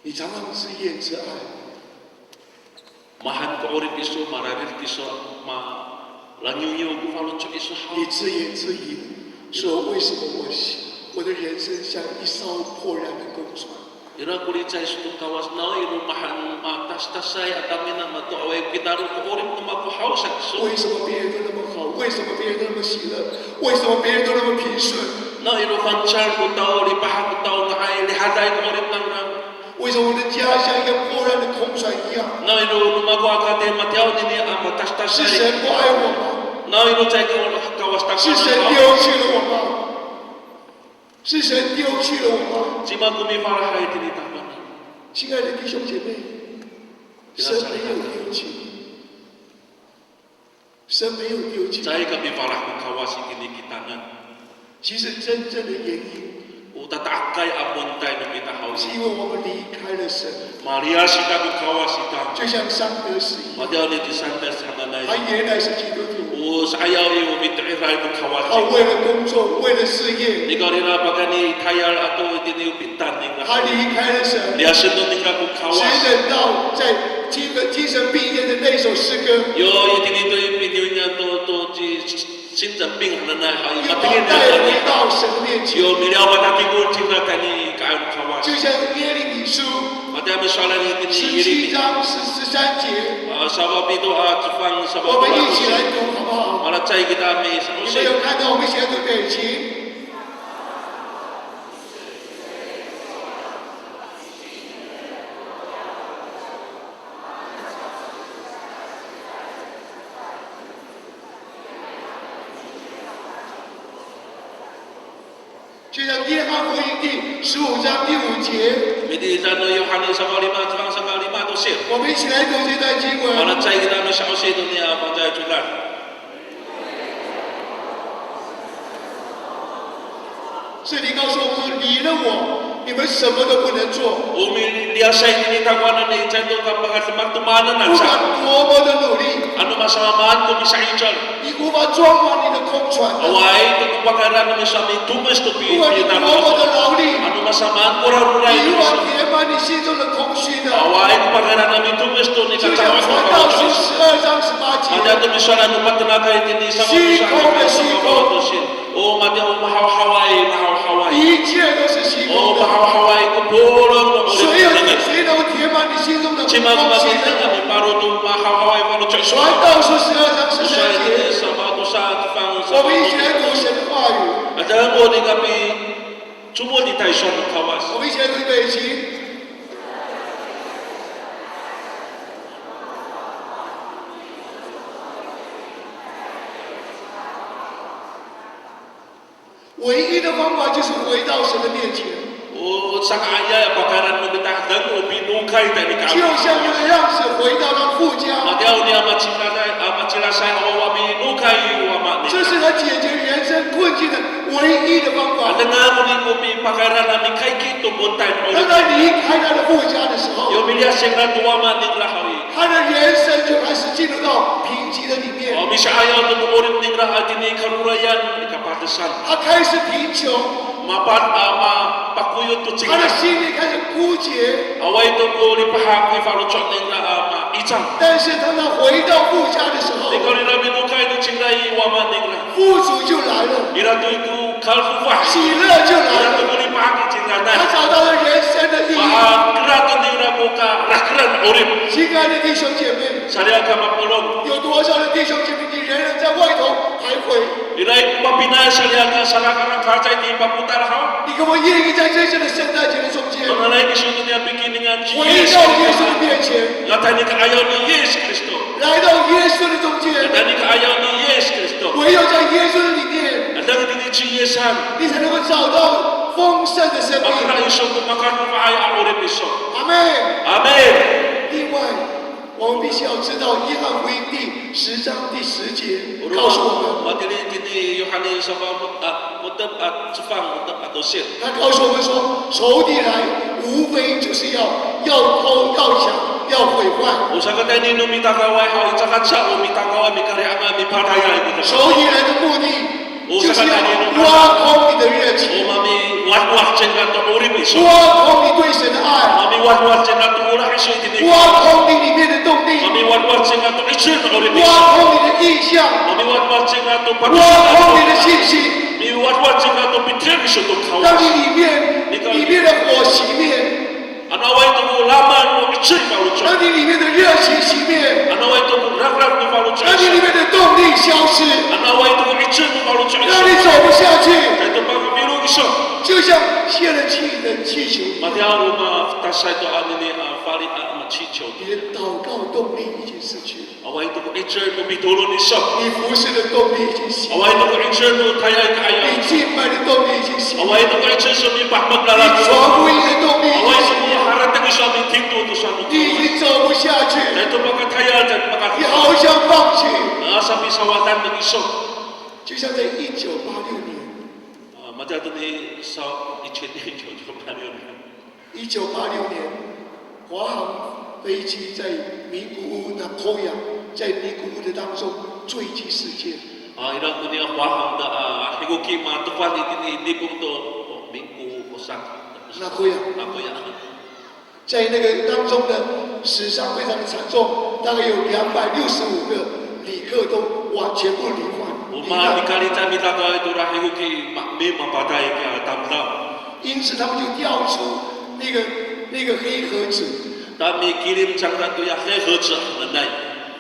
Speaker 4: 你常常自怨自艾，
Speaker 2: Mahan ko orin iso, maragil iso, langyo ko kaluchok iso
Speaker 4: 你自言自语，说为什么我的人生像一艘破烂的公船？
Speaker 2: Ira kulit sa iso kawas na iro mahan matas-tasay at amin na matuaway kita rin ko orin kumakuhaw sa iso.
Speaker 4: 为什么别人都那么好？为什么别人都那么喜乐？为什么别人都那么平顺？
Speaker 2: Na iro fanchar ko tao, lipahan ko tao na ay lihaday ko orin ng
Speaker 4: 为什么我的家像一个破烂的空船一样？
Speaker 2: Na iro lumagawa ka din matiaw din ang
Speaker 4: 是
Speaker 2: matas-tasay.
Speaker 4: 神不爱我吗？
Speaker 2: Na iro chay kawas
Speaker 4: 是神
Speaker 2: takwa
Speaker 4: 丢弃了我吗？是神丢弃了我吗？
Speaker 2: Sima kumiparahay tinitapan.
Speaker 4: 亲爱的弟兄姐妹，神没有丢弃你，神没有丢弃你。
Speaker 2: Chay kapiparah kong kawas ikinikitangan.
Speaker 4: 其实真正的原因，
Speaker 2: Utatakay abon tayo ng bitahaw
Speaker 4: 是
Speaker 2: siya.
Speaker 4: 因为我们离开了神，
Speaker 2: Maria sita kong kawas ita.
Speaker 4: 就像桑德斯一样，
Speaker 2: Matiaw ni Santa sa
Speaker 4: 他
Speaker 2: nanay.
Speaker 4: 原来是基督徒，
Speaker 2: O sa ayaw yung bitiray kong kawas.
Speaker 4: 他为了工作，为了事业，
Speaker 2: Ikaw rin na pagani kayal ato itiniupitan ning
Speaker 4: 他离开了神，
Speaker 2: Liasin nun ning kong
Speaker 4: 只
Speaker 2: kawas.
Speaker 4: 等到在精神病院的那首诗歌，
Speaker 2: Yo itinito yung video niya to sinjambing hananay hay
Speaker 4: 又把
Speaker 2: matingin
Speaker 4: 带
Speaker 2: niya
Speaker 4: 回到神的面前，
Speaker 2: Yo miliaw matatigol tingna kani kaon kawas.
Speaker 4: 就像耶利米书
Speaker 2: Mati ami soalan itini
Speaker 4: 17
Speaker 2: iri.
Speaker 4: 章13节，
Speaker 2: Sabab ito tupang
Speaker 4: 我
Speaker 2: sabab
Speaker 4: 们一起来读好不好？
Speaker 2: Malachay kita may
Speaker 4: 你们
Speaker 2: sa
Speaker 4: 有看到我们一起来读对，请。 就像约翰福音第15章第5节，
Speaker 2: Midi sa no Yohanes sa 5 tupang sa 5 to sir.
Speaker 4: 我们一起来读这段经文。
Speaker 2: Malachay kita may sa ito niya pagkaya chulan.
Speaker 4: 这里告诉我们，离了我，你们什么都不能做，
Speaker 2: Liasay tinitawanan ni Chendo kapag magtumanan na
Speaker 4: 不
Speaker 2: sa
Speaker 4: 管多么的努力，
Speaker 2: ano masamaan ko sa ichal.
Speaker 4: 你无法装满你的空船。
Speaker 2: Away, ito kung pagkaran namin sa aming tumas to
Speaker 4: 不管你多么的劳力，
Speaker 2: Ano masamaan ko raruray
Speaker 4: 你
Speaker 2: ko
Speaker 4: 无法
Speaker 2: sa
Speaker 4: 填满你心中的空虚的。
Speaker 2: Away, kung pagkaran namin tumas to ni
Speaker 4: 就像
Speaker 2: Katawas
Speaker 4: 传
Speaker 2: na
Speaker 4: 道书
Speaker 2: kawasis.
Speaker 4: 12章18
Speaker 2: Ada
Speaker 4: 节，
Speaker 2: to misalan ng patanakay tini sa mga kawasin. O mati o mahawhaway.
Speaker 4: 一切都是虚
Speaker 2: O
Speaker 4: 空的。
Speaker 2: mahawhaway ko pulong na
Speaker 4: 谁能填满你心中的空
Speaker 2: Chimang
Speaker 4: 虚
Speaker 2: matin
Speaker 4: 呢？
Speaker 2: kami paro to mahawhaway paro
Speaker 4: 传
Speaker 2: choice.
Speaker 4: 道书12章13
Speaker 2: Usay
Speaker 4: 节，
Speaker 2: sa bato sa atupang
Speaker 4: 我们一起来读神的话语。
Speaker 2: At alam mo, di kami sumuli tayo sa mga kawas.
Speaker 4: 我们一起来读对，请。唯一的方法就是回到神的面前，
Speaker 2: O sa kaya, pagkaran mo bitahdan o binukay tayo ni
Speaker 4: 就
Speaker 2: kawas.
Speaker 4: 像那个样子回到他父家，
Speaker 2: Matiaw niya machilasay awawa binukay uwama
Speaker 4: 就这是他解决人生困境的唯一的方法。
Speaker 2: Dengan mengikuti pakaian kami kaiki tumuntai
Speaker 4: 当他离开他的父家的时候，
Speaker 2: Yo milia sengra tua ma ningra hawi.
Speaker 4: 他的人生就开始进入到贫瘠的里面。
Speaker 2: O bisa ayaw tu urip ningra atini karurayan ni kapatasan.
Speaker 4: 他开始贫穷，
Speaker 2: Mapat ama pakuyot tu
Speaker 4: 他的
Speaker 2: cingga.
Speaker 4: 心里开始枯竭。
Speaker 2: Away tu ko ni pahak ni farucot ningra ama icang.
Speaker 4: 但是当他回到父家的时候，
Speaker 2: Ikaw ni nabi nukai tu cingrai wama ningra.
Speaker 4: 父主就来了，
Speaker 2: Ira tu itu kalfu fah.
Speaker 4: 喜乐就来
Speaker 2: Ira
Speaker 4: 了。
Speaker 2: tu ko ni pahak ni cingrai
Speaker 4: 他
Speaker 2: na.
Speaker 4: 找到了人生的意义。
Speaker 2: Maha kira tu ningra buka rakran urip.
Speaker 4: 亲爱的弟兄姐妹，
Speaker 2: Salia ka mapulong.
Speaker 4: 有多少的弟兄姐妹，你仍然在外头徘徊？
Speaker 2: Ilai mapinay salia ka sarakaran kacay di paputar haw.
Speaker 4: 你可不可以愿意在这次的圣诞节的中间，
Speaker 2: Mengenai kesulitan niya bikin dengan
Speaker 4: 回
Speaker 2: Yesus
Speaker 4: 到耶稣的面前，
Speaker 2: Katanya kaayaw ni Yesus Kristo.
Speaker 4: 来到耶稣的中间？
Speaker 2: Katanya kaayaw ni Yesus Kristo.
Speaker 4: 唯有在耶稣的里面，
Speaker 2: At ang itinichi Yesan.
Speaker 4: 你才能够找到丰盛的生命。
Speaker 2: Makara iso kumakan maay ang urip iso.
Speaker 4: 阿妹。
Speaker 2: Amen.
Speaker 4: 另外，我们必须要知道约翰福音第10章第10节告诉我们，
Speaker 2: Matili kini Yohanes sa mutap at sufang mutap at osil.
Speaker 4: 他告诉我们说，仇敌来无非就是要偷、要抢、要毁坏。
Speaker 2: Usa ka tayo ni numitakaway haw itsakat sa umitakaway mikari ang mipataya ito.
Speaker 4: 仇敌来的目的就是要挖空你的热
Speaker 2: O
Speaker 4: 情，
Speaker 2: mami wat-wat cengat to urip iso.
Speaker 4: 挖空你对神的爱，
Speaker 2: Mami wat-wat cengat to ulah iso itini.
Speaker 4: 挖空你里面的动力，
Speaker 2: Mami wat-wat cengat to isin to urip
Speaker 4: 挖
Speaker 2: iso.
Speaker 4: 空你的意向，
Speaker 2: Mami wat-wat cengat to
Speaker 4: 挖空你的
Speaker 2: patusan.
Speaker 4: 信心，
Speaker 2: Mi wat-wat cengat to pitren iso to
Speaker 4: 让
Speaker 2: kawas.
Speaker 4: 你里面的火熄灭，
Speaker 2: Anaway to mo laman mo isin palucot.
Speaker 4: 让你里面的热情熄灭，
Speaker 2: Anaway to mo rakrak to palucot.
Speaker 4: 让你里面的动力消失，
Speaker 2: Anaway to mo isin to palucot.
Speaker 4: 让你走不下去，
Speaker 2: Ito pagpapilog iso.
Speaker 4: 就像泄了气的气球一样。
Speaker 2: Matiyaw ma tasay to anini fali machicho.
Speaker 4: 你的祷告动力已经失去了，
Speaker 2: Away to mo isin to bitulon iso.
Speaker 4: 你服侍的动力已经熄灭，
Speaker 2: Away to mo isin to tayay kaayaw.
Speaker 4: 你敬拜的动力已经熄灭，
Speaker 2: Away to mo isin so mi
Speaker 4: 你
Speaker 2: pahmaglalaki.
Speaker 4: 传福音的动力已
Speaker 2: Away
Speaker 4: 经
Speaker 2: to
Speaker 4: 熄
Speaker 2: mo
Speaker 4: 灭，
Speaker 2: haratag iso mi tinto to sa
Speaker 4: 你已
Speaker 2: luto.
Speaker 4: 经走不下去，
Speaker 2: Ito pagkatayal dyan
Speaker 4: 你
Speaker 2: pagkatayal.
Speaker 4: 好想放弃。
Speaker 2: Sabi sawatan ng iso.
Speaker 4: 就像在1986年，
Speaker 2: Matiyaw ni sa ichin ni Jojo Mario.
Speaker 4: 1986年，华航飞机在名古屋那空洋，在名古屋的当中坠机事件，
Speaker 2: Ilang ko niya wahang da higuki matupan itini lipong to minggu osak.
Speaker 4: 那空洋
Speaker 2: Ako yan.
Speaker 4: 在那个当中呢，死伤非常的惨重，大概有265个旅客都全部罹患。
Speaker 2: Uma ikalita mitaka ito ra higuki may mapatay kaya tamdam.
Speaker 4: 因此他们就调出那个黑盒子，
Speaker 2: Dami kirim changran to ya hehertsa nanay.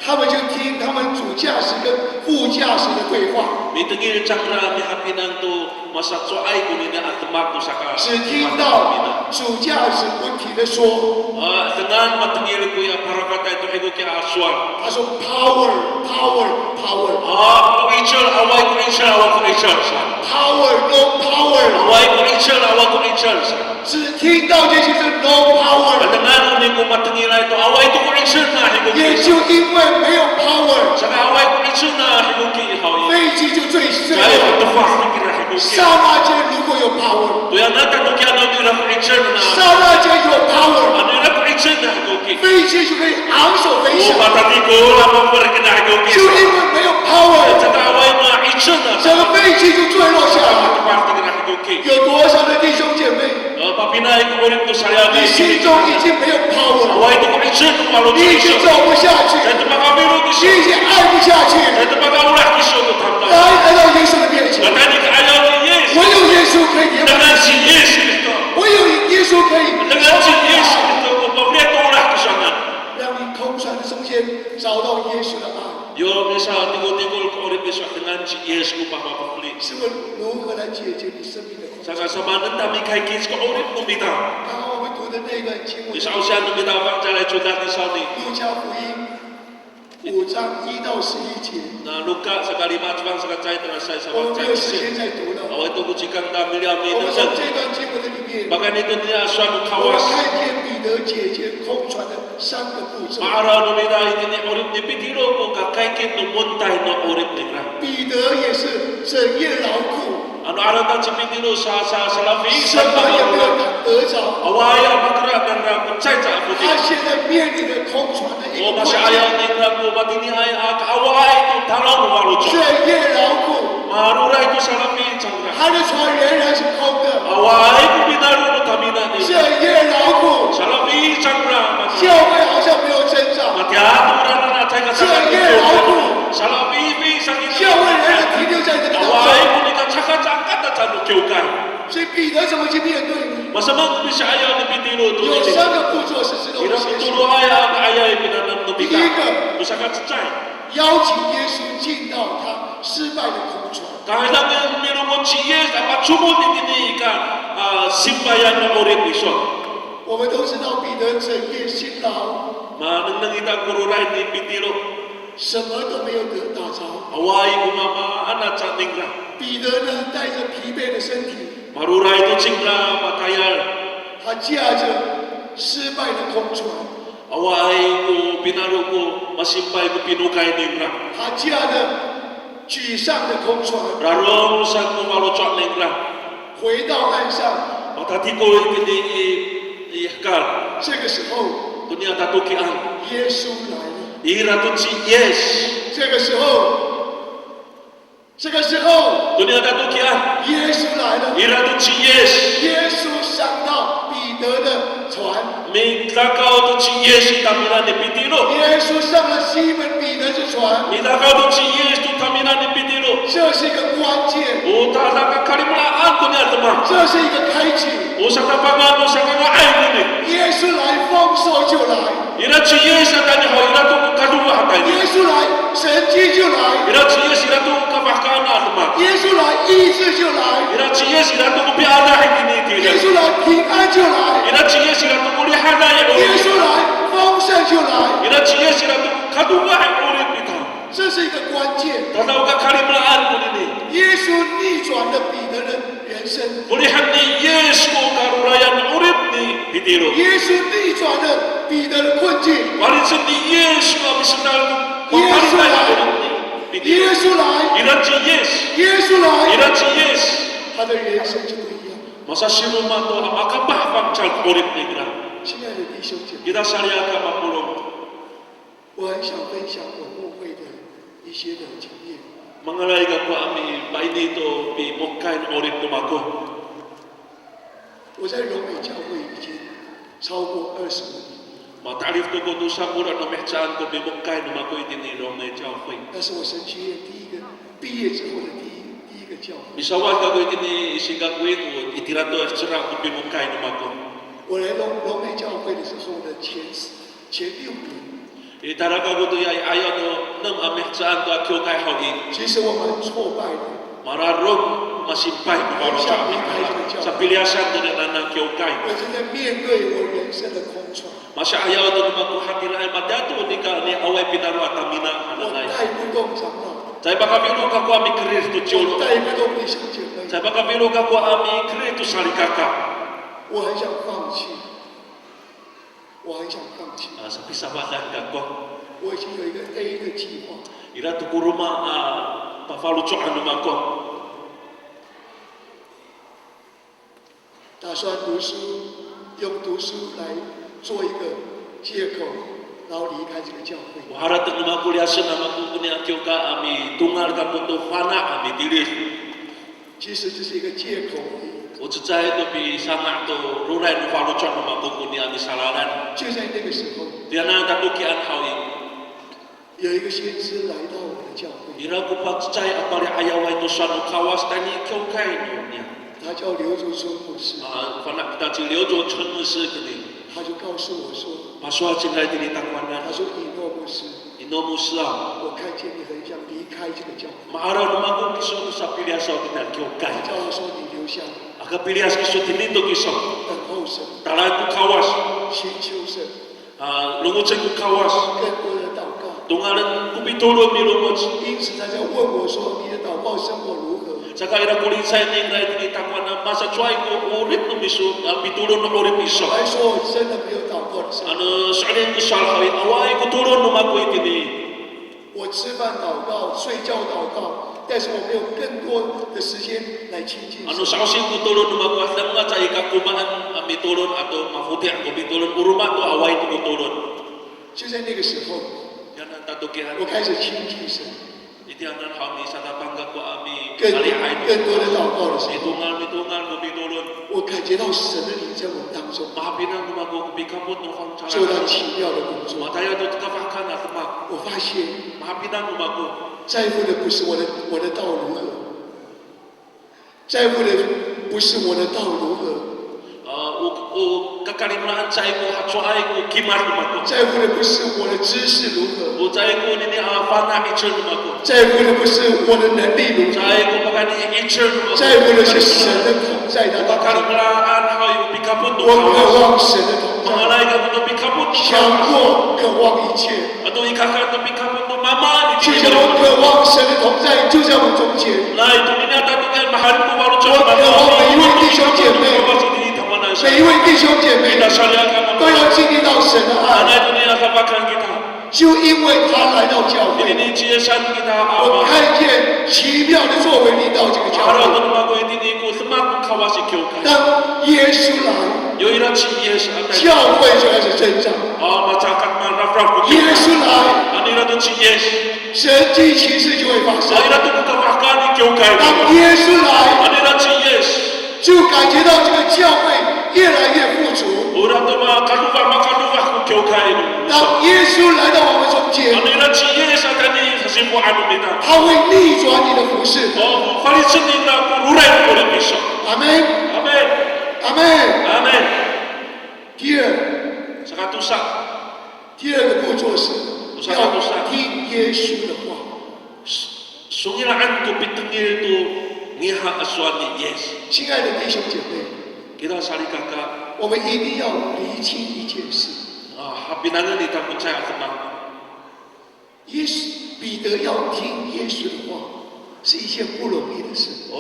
Speaker 4: 他们就听他们主驾驶跟副驾驶的对话，
Speaker 2: Mitengil changran mi hapinang to masakso ay kunina at tumakto sa ka.
Speaker 4: 只听到主驾驶不停的说，
Speaker 2: Dengan matengil ko ya parakatay to higuki aswan.
Speaker 4: 他说 power power power
Speaker 2: Ko ichal away ko ichal away ko ichal sa.
Speaker 4: power no power，
Speaker 2: Away ko ichal away ko ichal sa.
Speaker 4: 只听到这些是 no power，
Speaker 2: Dengan ni ko matengil ito away to ko ichal na
Speaker 4: 也
Speaker 2: higuki.
Speaker 4: 就因为没有 power，
Speaker 2: Sa away ko ichal na higuki hawi.
Speaker 4: 飞机就坠坠
Speaker 2: Kaya
Speaker 4: 落。
Speaker 2: ito fast ni kira higuki.
Speaker 4: 刹那间如果有 power，
Speaker 2: Tuya nata no kya no nila ko ichal na.
Speaker 4: 刹那间有 power，
Speaker 2: Ano nila ko ichal na higuki.
Speaker 4: 飞机就可以昂首飞
Speaker 2: O
Speaker 4: 翔。
Speaker 2: patati ko lamang pergi na higuki.
Speaker 4: 就因为没有 power，
Speaker 2: Sa away mo ichal na.
Speaker 4: 整个飞机就坠落下来。
Speaker 2: Ito fast ni kira higuki.
Speaker 4: 有多少的弟兄姐妹，
Speaker 2: Papinay ko ulit to sa
Speaker 4: 你心中已经没有 power，
Speaker 2: Away to ko ichal to malo
Speaker 4: 你已经
Speaker 2: ichal.
Speaker 4: 走不下去，
Speaker 2: Ito makabiro
Speaker 4: 你
Speaker 2: iso.
Speaker 4: 已经爱不下去，
Speaker 2: Ito makaulah iso to tamda.
Speaker 4: 来到耶稣的面前，
Speaker 2: Katani ka ayaw ni Yes.
Speaker 4: 唯有耶稣可以延
Speaker 2: Dengan
Speaker 4: 缓，
Speaker 2: si Yes ito.
Speaker 4: 唯有耶稣可以
Speaker 2: Dengan si Yes ito ko pableto ulah to sana.
Speaker 4: 让你空船的中间找到耶稣的爱。
Speaker 2: Yo misa tingol-tingol ko ulit iso dengan si Yes ko papapuli.
Speaker 4: 是问如何来解决你生命的空
Speaker 2: Sa kasamanan dami kay Kids ko ulit umitaw.
Speaker 4: 刚刚我们读的那段经文，
Speaker 2: Isa siya umitaw pang jalay chudat ni Saudi.
Speaker 4: 路加福音5章1到11节，
Speaker 2: Na luka sa kalimat pang sa kacay na sa
Speaker 4: 我们
Speaker 2: sa
Speaker 4: 没有时间
Speaker 2: kacay.
Speaker 4: 再读了。
Speaker 2: Away to kuchikang dami liam
Speaker 4: 我们
Speaker 2: ni
Speaker 4: 从这段经文的里面，
Speaker 2: Baka nito niya aswa
Speaker 4: 我们
Speaker 2: kawas.
Speaker 4: 看见彼得解决空船的3个步骤。
Speaker 2: Maaraw no nila itini orip ni Pedro ko kakaikit no muntay no orip nila.
Speaker 4: 彼得也是整夜劳苦，
Speaker 2: Ano aratan si Pedro sa labi
Speaker 4: 什
Speaker 2: sa
Speaker 4: 么也没有
Speaker 2: pamamagitan.
Speaker 4: 得着。
Speaker 2: Awaya makra dan ra kuncay sa
Speaker 4: 他
Speaker 2: puti.
Speaker 4: 现在面临着空船的一
Speaker 2: O
Speaker 4: 个困
Speaker 2: masya
Speaker 4: 境，
Speaker 2: ayaw nila ko matini ay kaaway to talong malucho.
Speaker 4: 整夜劳苦，
Speaker 2: Marura ito sa labi changra.
Speaker 4: 他的船仍然是空的。
Speaker 2: Away ko binaru no tamina
Speaker 4: 整
Speaker 2: ni.
Speaker 4: 夜劳苦，
Speaker 2: Sa labi changra
Speaker 4: 教
Speaker 2: matya.
Speaker 4: 会好像没有增长，
Speaker 2: Matyado ra na tay ka sa Sa labi bi sa
Speaker 4: 教会仍然停留在这个当
Speaker 2: Away
Speaker 4: 中。
Speaker 2: ko ni ka tsaka tsaka na sa kyukay.
Speaker 4: 所以彼得怎么去面对呢？
Speaker 2: Masamang bisya ayaw ni Pedro to
Speaker 4: 有
Speaker 2: ni.
Speaker 4: 3个步骤是值得我们
Speaker 2: Irang
Speaker 4: 学习。
Speaker 2: tulo ay pinanam no bita.
Speaker 4: Tiga.
Speaker 2: Usa ka tsay.
Speaker 4: 邀请耶稣进到他失败的空船。
Speaker 2: Kahit lang meron mo chiyes, dapat sumot itini ka simbayan na orin iso.
Speaker 4: 我们都知道彼得整夜辛劳，
Speaker 2: Manang nangita kururay ni Pedro.
Speaker 4: 什么都没有得到着。
Speaker 2: Away kumama ana sa ningra.
Speaker 4: 彼得呢，带着疲惫的身体，
Speaker 2: Maruray to chingra matayal.
Speaker 4: 他驾着失败的空船，
Speaker 2: Away ko pinaro ko masimpay ko pinukay ningra.
Speaker 4: 他驾着沮丧的空船，
Speaker 2: Rarong sa kumaluchot ningra.
Speaker 4: 回到岸上。
Speaker 2: Matati ko itini ihkal.
Speaker 4: 这个时候，
Speaker 2: Dunia tatukian.
Speaker 4: 耶稣来了。
Speaker 2: Ira to si yes.
Speaker 4: 这个时候，这个时候，
Speaker 2: Dunia tatukian.
Speaker 4: 耶稣来了。
Speaker 2: Ira to si yes.
Speaker 4: 耶稣上到彼得的船，
Speaker 2: May takaw to si yes itamina ni Pedro.
Speaker 4: 耶稣上了西门彼得的船，
Speaker 2: May takaw to si yes to tamina ni Pedro.
Speaker 4: 这是一个关键，
Speaker 2: O talaga kalimulaan ko niya tama.
Speaker 4: 这是一个开启。
Speaker 2: O sa tapangan o sa kakaay ko ni.
Speaker 4: 耶稣来，丰收就来；
Speaker 2: Ira si yes sa kanya ho. Ira to kaduwa hatay.
Speaker 4: 耶稣来，神迹就来；
Speaker 2: Ira si yes ira to kapakana tama.
Speaker 4: 耶稣来，医治就来；
Speaker 2: Ira si yes ira to kupiana hikini
Speaker 4: 耶
Speaker 2: tira.
Speaker 4: 稣来，平安就来；
Speaker 2: Ira si yes ira to kulihana ya
Speaker 4: 耶
Speaker 2: ori.
Speaker 4: 稣来，丰盛就来。
Speaker 2: Ira si yes ira to kaduwa ya ori kita.
Speaker 4: 这是一个关键。
Speaker 2: Tanaw ka kalimulaan ko ni.
Speaker 4: 耶稣逆转了彼得的人生，
Speaker 2: Pulihan ni yes ko karurayan urip ni Pedro.
Speaker 4: 耶稣逆转了彼得的困境。
Speaker 2: Walisin ni yes ko misenal ko
Speaker 4: Yes,
Speaker 2: mapalitan
Speaker 4: Lord.
Speaker 2: urip ni
Speaker 4: 耶
Speaker 2: Pedro.
Speaker 4: 稣来，
Speaker 2: Iran si yes.
Speaker 4: 耶稣来，
Speaker 2: Iran si yes.
Speaker 4: 他的人生就不一样。
Speaker 2: Masa sinuman to ang makapahpang chal urip ni Gra.
Speaker 4: 亲爱的弟兄姐妹，
Speaker 2: Kita salya ka mapulong.
Speaker 4: 我很想分享我牧会的一些的经验。
Speaker 2: Mangalay ka ko ami painito pi mukkain urip tumako.
Speaker 4: 我在荣美教会已经超过25年，
Speaker 2: Matarif to ko to sa mura na mehchaan ko pi mukkain tumako itinirong na itaw.
Speaker 4: 那是我神学院第一个毕业之后的第一个教会。
Speaker 2: Misawat ka ko itini isigagwin o itirato ekstra ko pi mukkain tumako.
Speaker 4: 我来荣美教会的时候的前6年，
Speaker 2: Itaraga ko to ay ayaw no nang amehchaan to akyo kay hawin.
Speaker 4: 其实我蛮挫败的。
Speaker 2: Mararong masimpay ko para sa pilyasan din na ng akyo kay.
Speaker 4: 我正在面对我人生的空窗，
Speaker 2: Masya ayaw to naman ko hatiran madato ni ka ni away pinaro at amina
Speaker 4: 我
Speaker 2: anay.
Speaker 4: 带不动长老，
Speaker 2: Sa baka biro ka ko ami karir to
Speaker 4: 我
Speaker 2: cholo.
Speaker 4: 带不动弟兄姐妹，
Speaker 2: Sa baka biro ka ko ami karir to salikaka.
Speaker 4: 我很想放弃，我很想放弃。
Speaker 2: Sa pisawakan ka ko.
Speaker 4: 我已经有一个 A 的计划，
Speaker 2: Ira to kuruma pafaluchoan naman ko.
Speaker 4: 打算读书，用读书来做一个借口，然后离开这个教会。
Speaker 2: Waharat naman ko liyasan naman ko ni akyo ka ami tungal ka po to fana ami dilis.
Speaker 4: 其实这是一个借口而已。
Speaker 2: O tsay to pi sama to ruray no faluchoan naman ko ni ami salaran.
Speaker 4: 就在那个时候，
Speaker 2: Diyan na tatukian hawin.
Speaker 4: 有一个先知来到我的教会，
Speaker 2: Ira ko pa tsay apari ayaway to sa no kawas tani akyo kay niya.
Speaker 4: 他叫刘竹春牧师，
Speaker 2: Fana kita chiliyo jo chun musi kini.
Speaker 4: 他就告诉我说，
Speaker 2: Paswa chinay
Speaker 4: 他
Speaker 2: tinitakwanan.
Speaker 4: 说以诺牧师，
Speaker 2: Ino musla.
Speaker 4: 我看见你很想离开这个教会，
Speaker 2: Maaraw naman ko kiso sa pilyasaw kita akyo
Speaker 4: 他
Speaker 2: kay.
Speaker 4: 叫我说你留下来，
Speaker 2: Aka pilyas kiso tinito kiso.
Speaker 4: 等候神，
Speaker 2: Talan ko kawas.
Speaker 4: 寻求神，
Speaker 2: Lungutsay ko kawas.
Speaker 4: 更多的祷告。
Speaker 2: Tungalan ko pitulog ni lunguts.
Speaker 4: 因此他在问我说，你的祷告生活如何？
Speaker 2: Saka ira kulisay ning rai tinitakwan na masa tsuay ko urip no miso pitulon no urip iso.
Speaker 4: 来说，我真的没有祷告的时候。
Speaker 2: Sa'alin ko salhawi away ko tulon no makoy tini.
Speaker 4: 我吃饭祷告，睡觉祷告，但是我没有更多的时间来亲近神。
Speaker 2: Sausin ko tulon no makuha lang nga sa ikakumaan mitulon ato mafuti ako mitulon uruma to away to tulon.
Speaker 4: 就在那个时候，
Speaker 2: Yan ang tatukihan.
Speaker 4: 我开始亲近神，
Speaker 2: Iti ang nanhami sa napangga ko ami
Speaker 4: 更
Speaker 2: alihay.
Speaker 4: 多的祷告的时候，
Speaker 2: Mitungan ko mitulon.
Speaker 4: 我感觉到神的灵在我们当中
Speaker 2: Mahapinang gumago bikamot no kang
Speaker 4: 做到
Speaker 2: tsara.
Speaker 4: 奇妙的工作。
Speaker 2: Mataya to kafakan at mak.
Speaker 4: 我发现
Speaker 2: Mahapinang gumago.
Speaker 4: 在乎的不是我的道如何，在乎的不是我的道如何，
Speaker 2: Kakalimutan sa ko hatsuay ko kimar gumago.
Speaker 4: 在乎的不是我的知识如何，
Speaker 2: Ucay ko nini fana itcher gumago.
Speaker 4: 在乎的不是我的能力如何，
Speaker 2: Ucay ko pagani itcher gumago.
Speaker 4: 在乎的是神的同在的当中。
Speaker 2: Kakalimutan hayo bikapot no
Speaker 4: 我渴
Speaker 2: kawas.
Speaker 4: 望神的同
Speaker 2: Mga
Speaker 4: 在，
Speaker 2: laika to bikapot no
Speaker 4: 强
Speaker 2: kawas.
Speaker 4: 过渴望一切，
Speaker 2: Ato ikaka to bikapot no mama ni
Speaker 4: 就像我渴望神的同在就在我中间。
Speaker 2: Lai to nini tatugan mahal ko baru
Speaker 4: 我渴望每一位弟兄姐妹， 每一位弟兄姐妹
Speaker 2: Kita salyakan
Speaker 4: 都要经历到神的爱，
Speaker 2: Ana dunia kapakan kita.
Speaker 4: 就因为他来到教会，
Speaker 2: Ini ciasan kita
Speaker 4: 我
Speaker 2: ama.
Speaker 4: 看见奇妙的作为临到这个教
Speaker 2: Araw
Speaker 4: 会。
Speaker 2: to mago ini ko semak kawasi kyoka.
Speaker 4: 当耶稣来，
Speaker 2: Yo ira chi yes atay.
Speaker 4: 教会就开始增长；
Speaker 2: Macakat man rafraf ko.
Speaker 4: 耶稣来，
Speaker 2: Anira to chi yes.
Speaker 4: 神迹奇事就会发生。
Speaker 2: Anira to kapakan ni kyoka.
Speaker 4: 当耶稣来，
Speaker 2: Anira chi yes.
Speaker 4: 就感觉到这个教会越来越富足。
Speaker 2: Ura to makaluwa ko kyoka ino.
Speaker 4: 当耶稣来到我们中间，
Speaker 2: Anira chi yes atani sa simpo ano kita.
Speaker 4: 他会逆转你的服饰。
Speaker 2: Falisin nila ko ruray ko rin iso.
Speaker 4: 阿门，
Speaker 2: Amen.
Speaker 4: 阿门。
Speaker 2: Amen.
Speaker 4: 第二，
Speaker 2: Sa katusa.
Speaker 4: 第二个步骤是要听耶稣的话。
Speaker 2: Sungilaan ko pitungil to ngiha aswan ni yes.
Speaker 4: 亲爱的弟兄姐妹，
Speaker 2: Kita salikaka
Speaker 4: 我们一定要厘清一件事：
Speaker 2: habinangan ni takut saya tenang.
Speaker 4: 耶稣彼得要听耶稣的话，是一件不容易的事。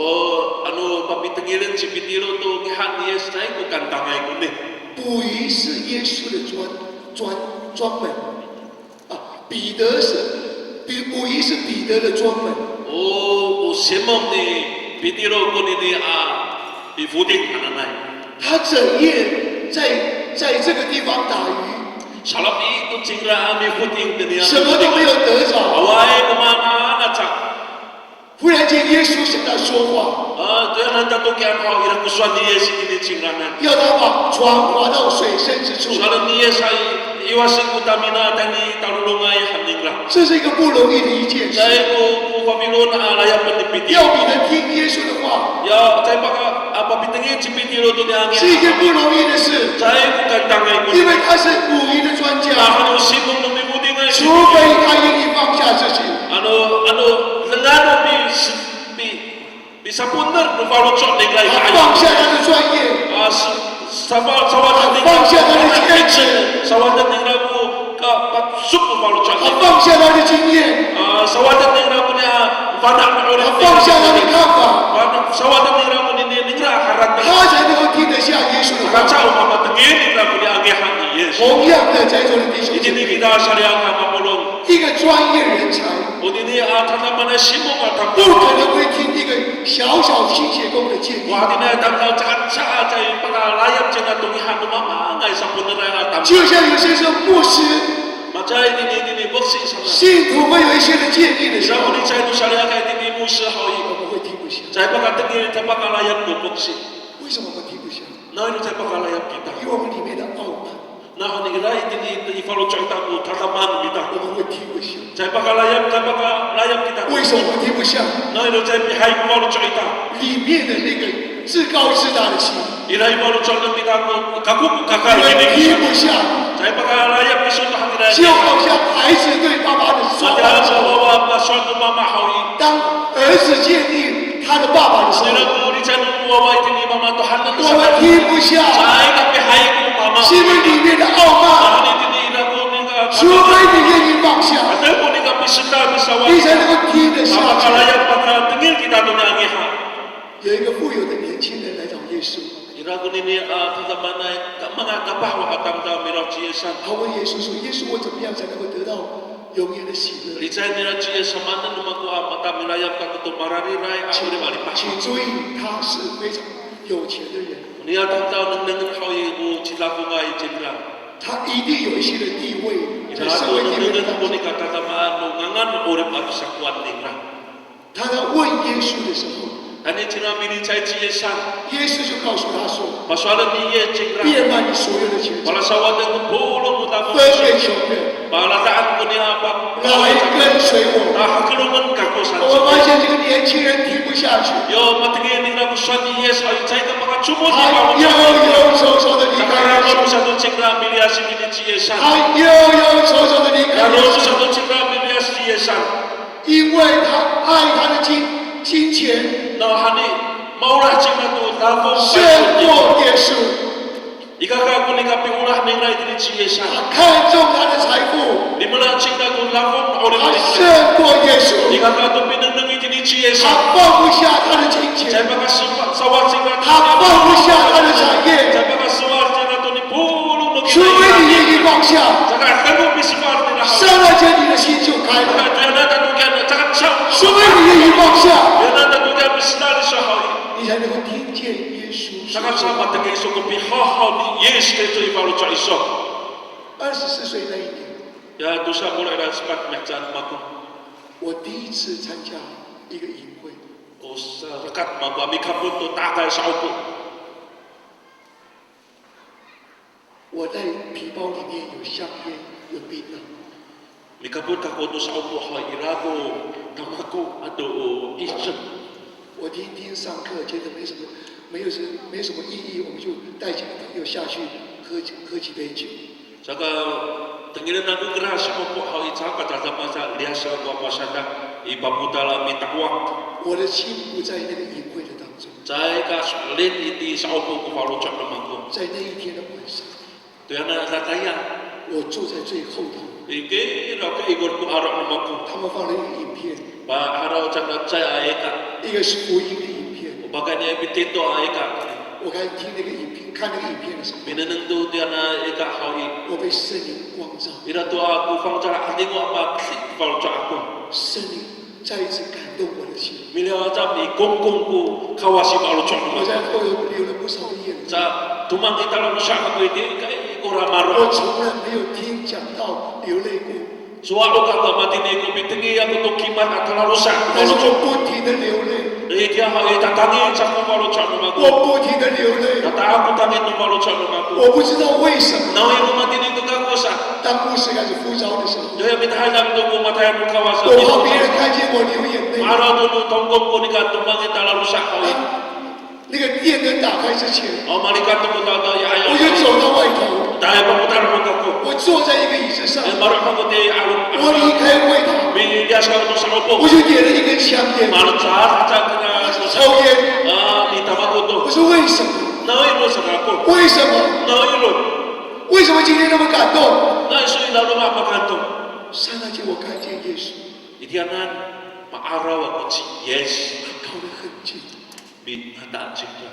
Speaker 2: Papitungilan si Pitiro to ngiha ni yes saya ko kantangay ko ni.
Speaker 4: 捕鱼是耶稣的专门啊，捕鱼是彼得的专门。
Speaker 2: Semong ni Pitiro ko ni bifuding hananay.
Speaker 4: 他整夜在这个地方打鱼，
Speaker 2: Salap itu cingra ami puting dunia.
Speaker 4: 什么都没有得着。
Speaker 2: Away kumama na cha.
Speaker 4: 忽然间，耶稣向他说话，
Speaker 2: Tuyan nanta to kaya mo ira kuswan ni yes ini cingranan.
Speaker 4: 要他把船划到水深之处。
Speaker 2: Salam ni yes ay iwasin ko tamina tani talulungay haningra.
Speaker 4: 这是一个不容易的一件事。
Speaker 2: Saya ko Pamilon alaya penipiti.
Speaker 4: 要彼得听耶稣的话，
Speaker 2: Ya, saya pakai apa pitengin si Pitiro to niya
Speaker 4: 是一件不容易的事，
Speaker 2: Saya ko kantangay ko.
Speaker 4: 因为他是捕鱼的专家。
Speaker 2: Ano simong nung bibudingay.
Speaker 4: 除非他愿意放下自己，
Speaker 2: Lengano bisa punner no follow shot ni glay
Speaker 4: 他放下他的专业，
Speaker 2: sawadan ni
Speaker 4: 放下他的坚持，
Speaker 2: sawadan ni rabu ka patsuk no follow shot
Speaker 4: 他放下他的经验，
Speaker 2: sawadan ni rabu niya fana no
Speaker 4: 他放下他的看法，
Speaker 2: sawadan ni rabu ni nigra harat
Speaker 4: 他才能够听得下耶稣的话。
Speaker 2: kacau mama tengin ni rabu ni agihan ni yes
Speaker 4: 同样的，在座的弟兄姐
Speaker 2: ini
Speaker 4: 妹，
Speaker 2: kita syariah mapulong
Speaker 4: 一个专业人才
Speaker 2: ini tanaman simong
Speaker 4: 不可能会听一个小小清洁工的建议。
Speaker 2: Wah, ini tanggal caca cai pada layar jangan tungihan mama ngai sampun nera
Speaker 4: 就像有些时候牧师、
Speaker 2: Macai ini boksi sama.
Speaker 4: 信徒会有一些的建议的时候，
Speaker 2: Sa uli cai tu syariah kai ini musa
Speaker 4: 我
Speaker 2: hoi.
Speaker 4: 们会听不下。
Speaker 2: Cai pakai tengi cai pakai layar tu boksi.
Speaker 4: 为什么我们听不下？
Speaker 2: Nah ini cai pakai layar kita.
Speaker 4: 因为我们里面的傲慢，
Speaker 2: Nah ini rai ini follow cai tamu tataman kita.
Speaker 4: 我们会听不下。
Speaker 2: Cai pakai layar kita.
Speaker 4: 为什么我们听不下？
Speaker 2: Nah ini cai pihai follow cai ta.
Speaker 4: 里面的那个至高至大的心，
Speaker 2: Ilai follow cai kita kaku
Speaker 4: 我
Speaker 2: kakak
Speaker 4: 们
Speaker 2: ini.
Speaker 4: 听不下，
Speaker 2: Cai pakai layar pisau tu hati
Speaker 4: 就好像孩子对爸爸的说
Speaker 2: Macam
Speaker 4: 话。
Speaker 2: bawa suatu mama hoi.
Speaker 4: 当儿子建议他的爸爸的时候，
Speaker 2: Sila ko di cai bawa ini mama Tuhan tu
Speaker 4: 我们听不下，
Speaker 2: Cai tapi hai ko mama.
Speaker 4: 是因为里面的傲慢。
Speaker 2: Ini ini aku ni
Speaker 4: 除非你愿意放下，
Speaker 2: ada ko ni kami sedar bisa
Speaker 4: 你才能够听得下
Speaker 2: Apa
Speaker 4: 去。
Speaker 2: kalau yang pada tengil kita tu nangi ha.
Speaker 4: 一个富有的年轻人来找耶稣，
Speaker 2: Irago nini tatamanay mga kapawa atang miro Yesu.
Speaker 4: 他问耶稣说：“耶稣，我怎么样才能够得到永远的喜乐？”
Speaker 2: Licay nila Yesu mana numaku mata milayap ka kuto marariray awri malipas.
Speaker 4: 请注意，他是非常有钱的人，
Speaker 2: Niya tangtaw nang hawi ko chilaku nga ichindra.
Speaker 4: 他一定有一些的地位，在社
Speaker 2: Irago
Speaker 4: 会地位
Speaker 2: nang
Speaker 4: 当中。
Speaker 2: ni katatamaan no ngangan urip at sakwan ningra.
Speaker 4: 他在问耶稣的时候，
Speaker 2: Ani chinami ni chay Yesu.
Speaker 4: 耶稣就告诉他说
Speaker 2: Paswala ni ye：“ chingra.
Speaker 4: 变卖你所有的钱财，
Speaker 2: Para sa wadang pulong utamo.
Speaker 4: 分给穷人，
Speaker 2: Para taan ko niya pa.
Speaker 4: 来跟随我。”
Speaker 2: Hakilungan ka ko sa
Speaker 4: 我发现这个年轻人听不下去，
Speaker 2: Yo matingin nila ko siya ni Yesu ay chay ka mga chumot ni
Speaker 4: 他
Speaker 2: Pao.
Speaker 4: 忧忧愁愁的离开耶
Speaker 2: Nakararo
Speaker 4: 稣，
Speaker 2: sa to chingra miliasi ni Yesu.
Speaker 4: 他忧忧愁愁的离开耶
Speaker 2: Nakararo
Speaker 4: 稣，
Speaker 2: sa to chingra miliasi ni Yesu.
Speaker 4: 因为他爱他的金钱
Speaker 2: No hani maurah chingra to tapos
Speaker 4: 胜过耶稣，
Speaker 2: Ikaka ko ni kapiulah ni Rai ni Yesu.
Speaker 4: 他看重他的财富，
Speaker 2: Di mana chingra to lapon ori
Speaker 4: 他
Speaker 2: ni
Speaker 4: 胜过耶稣，
Speaker 2: Ikaka to pinanang ni Yesu.
Speaker 4: 他放不下他的金
Speaker 2: Chay
Speaker 4: 钱，
Speaker 2: baka sawat chingra
Speaker 4: 他放不下他的产业，
Speaker 2: Chay baka sawat chingra to ni pulong no
Speaker 4: 除非你愿意放下，
Speaker 2: Saka tanong misifar ni na.
Speaker 4: 刹那间你的心就开了；
Speaker 2: Kaya na tatugyan saka siya.
Speaker 4: 除非你愿意放下，
Speaker 2: Kaya na tatugyan misnali siya hawi.
Speaker 4: 你才能够听见耶稣说
Speaker 2: Saka sa matagay iso ko pihahaw ni Yesu Kristo ipalo siya iso.
Speaker 4: 24岁那一年，
Speaker 2: Ya doon siya mula na sapat meksan mako.
Speaker 4: 我第一次参加一个营会，
Speaker 2: O sa rakat mako ami kapot to takay sa upo.
Speaker 4: 我在皮包里面有香烟，有槟榔。
Speaker 2: Mikapot ako to sa upo ha irago tamako ato iso.
Speaker 4: 我听上课，觉得没什么意义，我们就带几个朋友下去喝几杯酒。
Speaker 2: Saka tangilan ako kira sa upo ha itaka tatama sa liasa ko pasada ipamutala mitakwak.
Speaker 4: 我的心不在那个营会的当中，
Speaker 2: Chay ka sulin iti sa upo ko palo siya namako.
Speaker 4: 在那一天的晚上，
Speaker 2: Kaya na tataya.
Speaker 4: 我坐在最后头，
Speaker 2: Ike raw ka igor ko araw namako.
Speaker 4: 他们放了一个影片，
Speaker 2: Ba araw siya na chay ayeka.
Speaker 4: 一个是福音的影片。
Speaker 2: Ubaga niya bitito ayeka.
Speaker 4: 我刚听那个影片，看那个影片的时候，
Speaker 2: Minanang do diya na ika hawi.
Speaker 4: 我被圣灵光照，
Speaker 2: Ira to ako fang cara ating ko apa fal cha ako.
Speaker 4: 圣灵再一次感动我的心，
Speaker 2: Milya cha mi kong ko kawasi palo cha
Speaker 4: 我
Speaker 2: mo.
Speaker 4: 在后头流了不少的眼泪。
Speaker 2: Sa tumang kita lang siya ka pwede kay
Speaker 4: 我
Speaker 2: oramaro.
Speaker 4: 从来没有听讲到流泪过，
Speaker 2: So ako ka matini ko bitingi ako to kiman at halarusa.
Speaker 4: 但是我不停的流泪，
Speaker 2: Itiya hawi tatangi sa ko palo cha mo.
Speaker 4: 我不停的流泪，
Speaker 2: Tataako tangin no palo cha mo.
Speaker 4: 我不知道为什么。
Speaker 2: Nawi mo matini ko ka kusa.
Speaker 4: 当牧师开始呼召的时候，
Speaker 2: Yo bitahan lang do ko matay mo kawasa.
Speaker 4: 我旁边人看见我流眼泪，
Speaker 2: Araw do tongkong ko ni ka tumangin talarusa hawi.
Speaker 4: 那个电灯打开之前，
Speaker 2: O malikat ko ta ya
Speaker 4: 我就
Speaker 2: ayo.
Speaker 4: 走到外头，
Speaker 2: Dahil pamutar mo ka ko.
Speaker 4: 我坐在一个椅子上，
Speaker 2: Baru ako te alun.
Speaker 4: 我离开会堂，
Speaker 2: Binigas ka to sa
Speaker 4: 我
Speaker 2: upo.
Speaker 4: 就点了一根香烟，
Speaker 2: Malot sa at na
Speaker 4: 抽烟。
Speaker 2: itama ko to.
Speaker 4: 我说为什么？
Speaker 2: Nailo sa ako.
Speaker 4: 为什么？
Speaker 2: Nailo.
Speaker 4: 为什么今天那么感动？
Speaker 2: Naiso ila no mapakanto.
Speaker 4: 刹那间我看见耶稣，
Speaker 2: Itianan maaraw ako si Yes.
Speaker 4: 他靠得很近，
Speaker 2: Binata siya.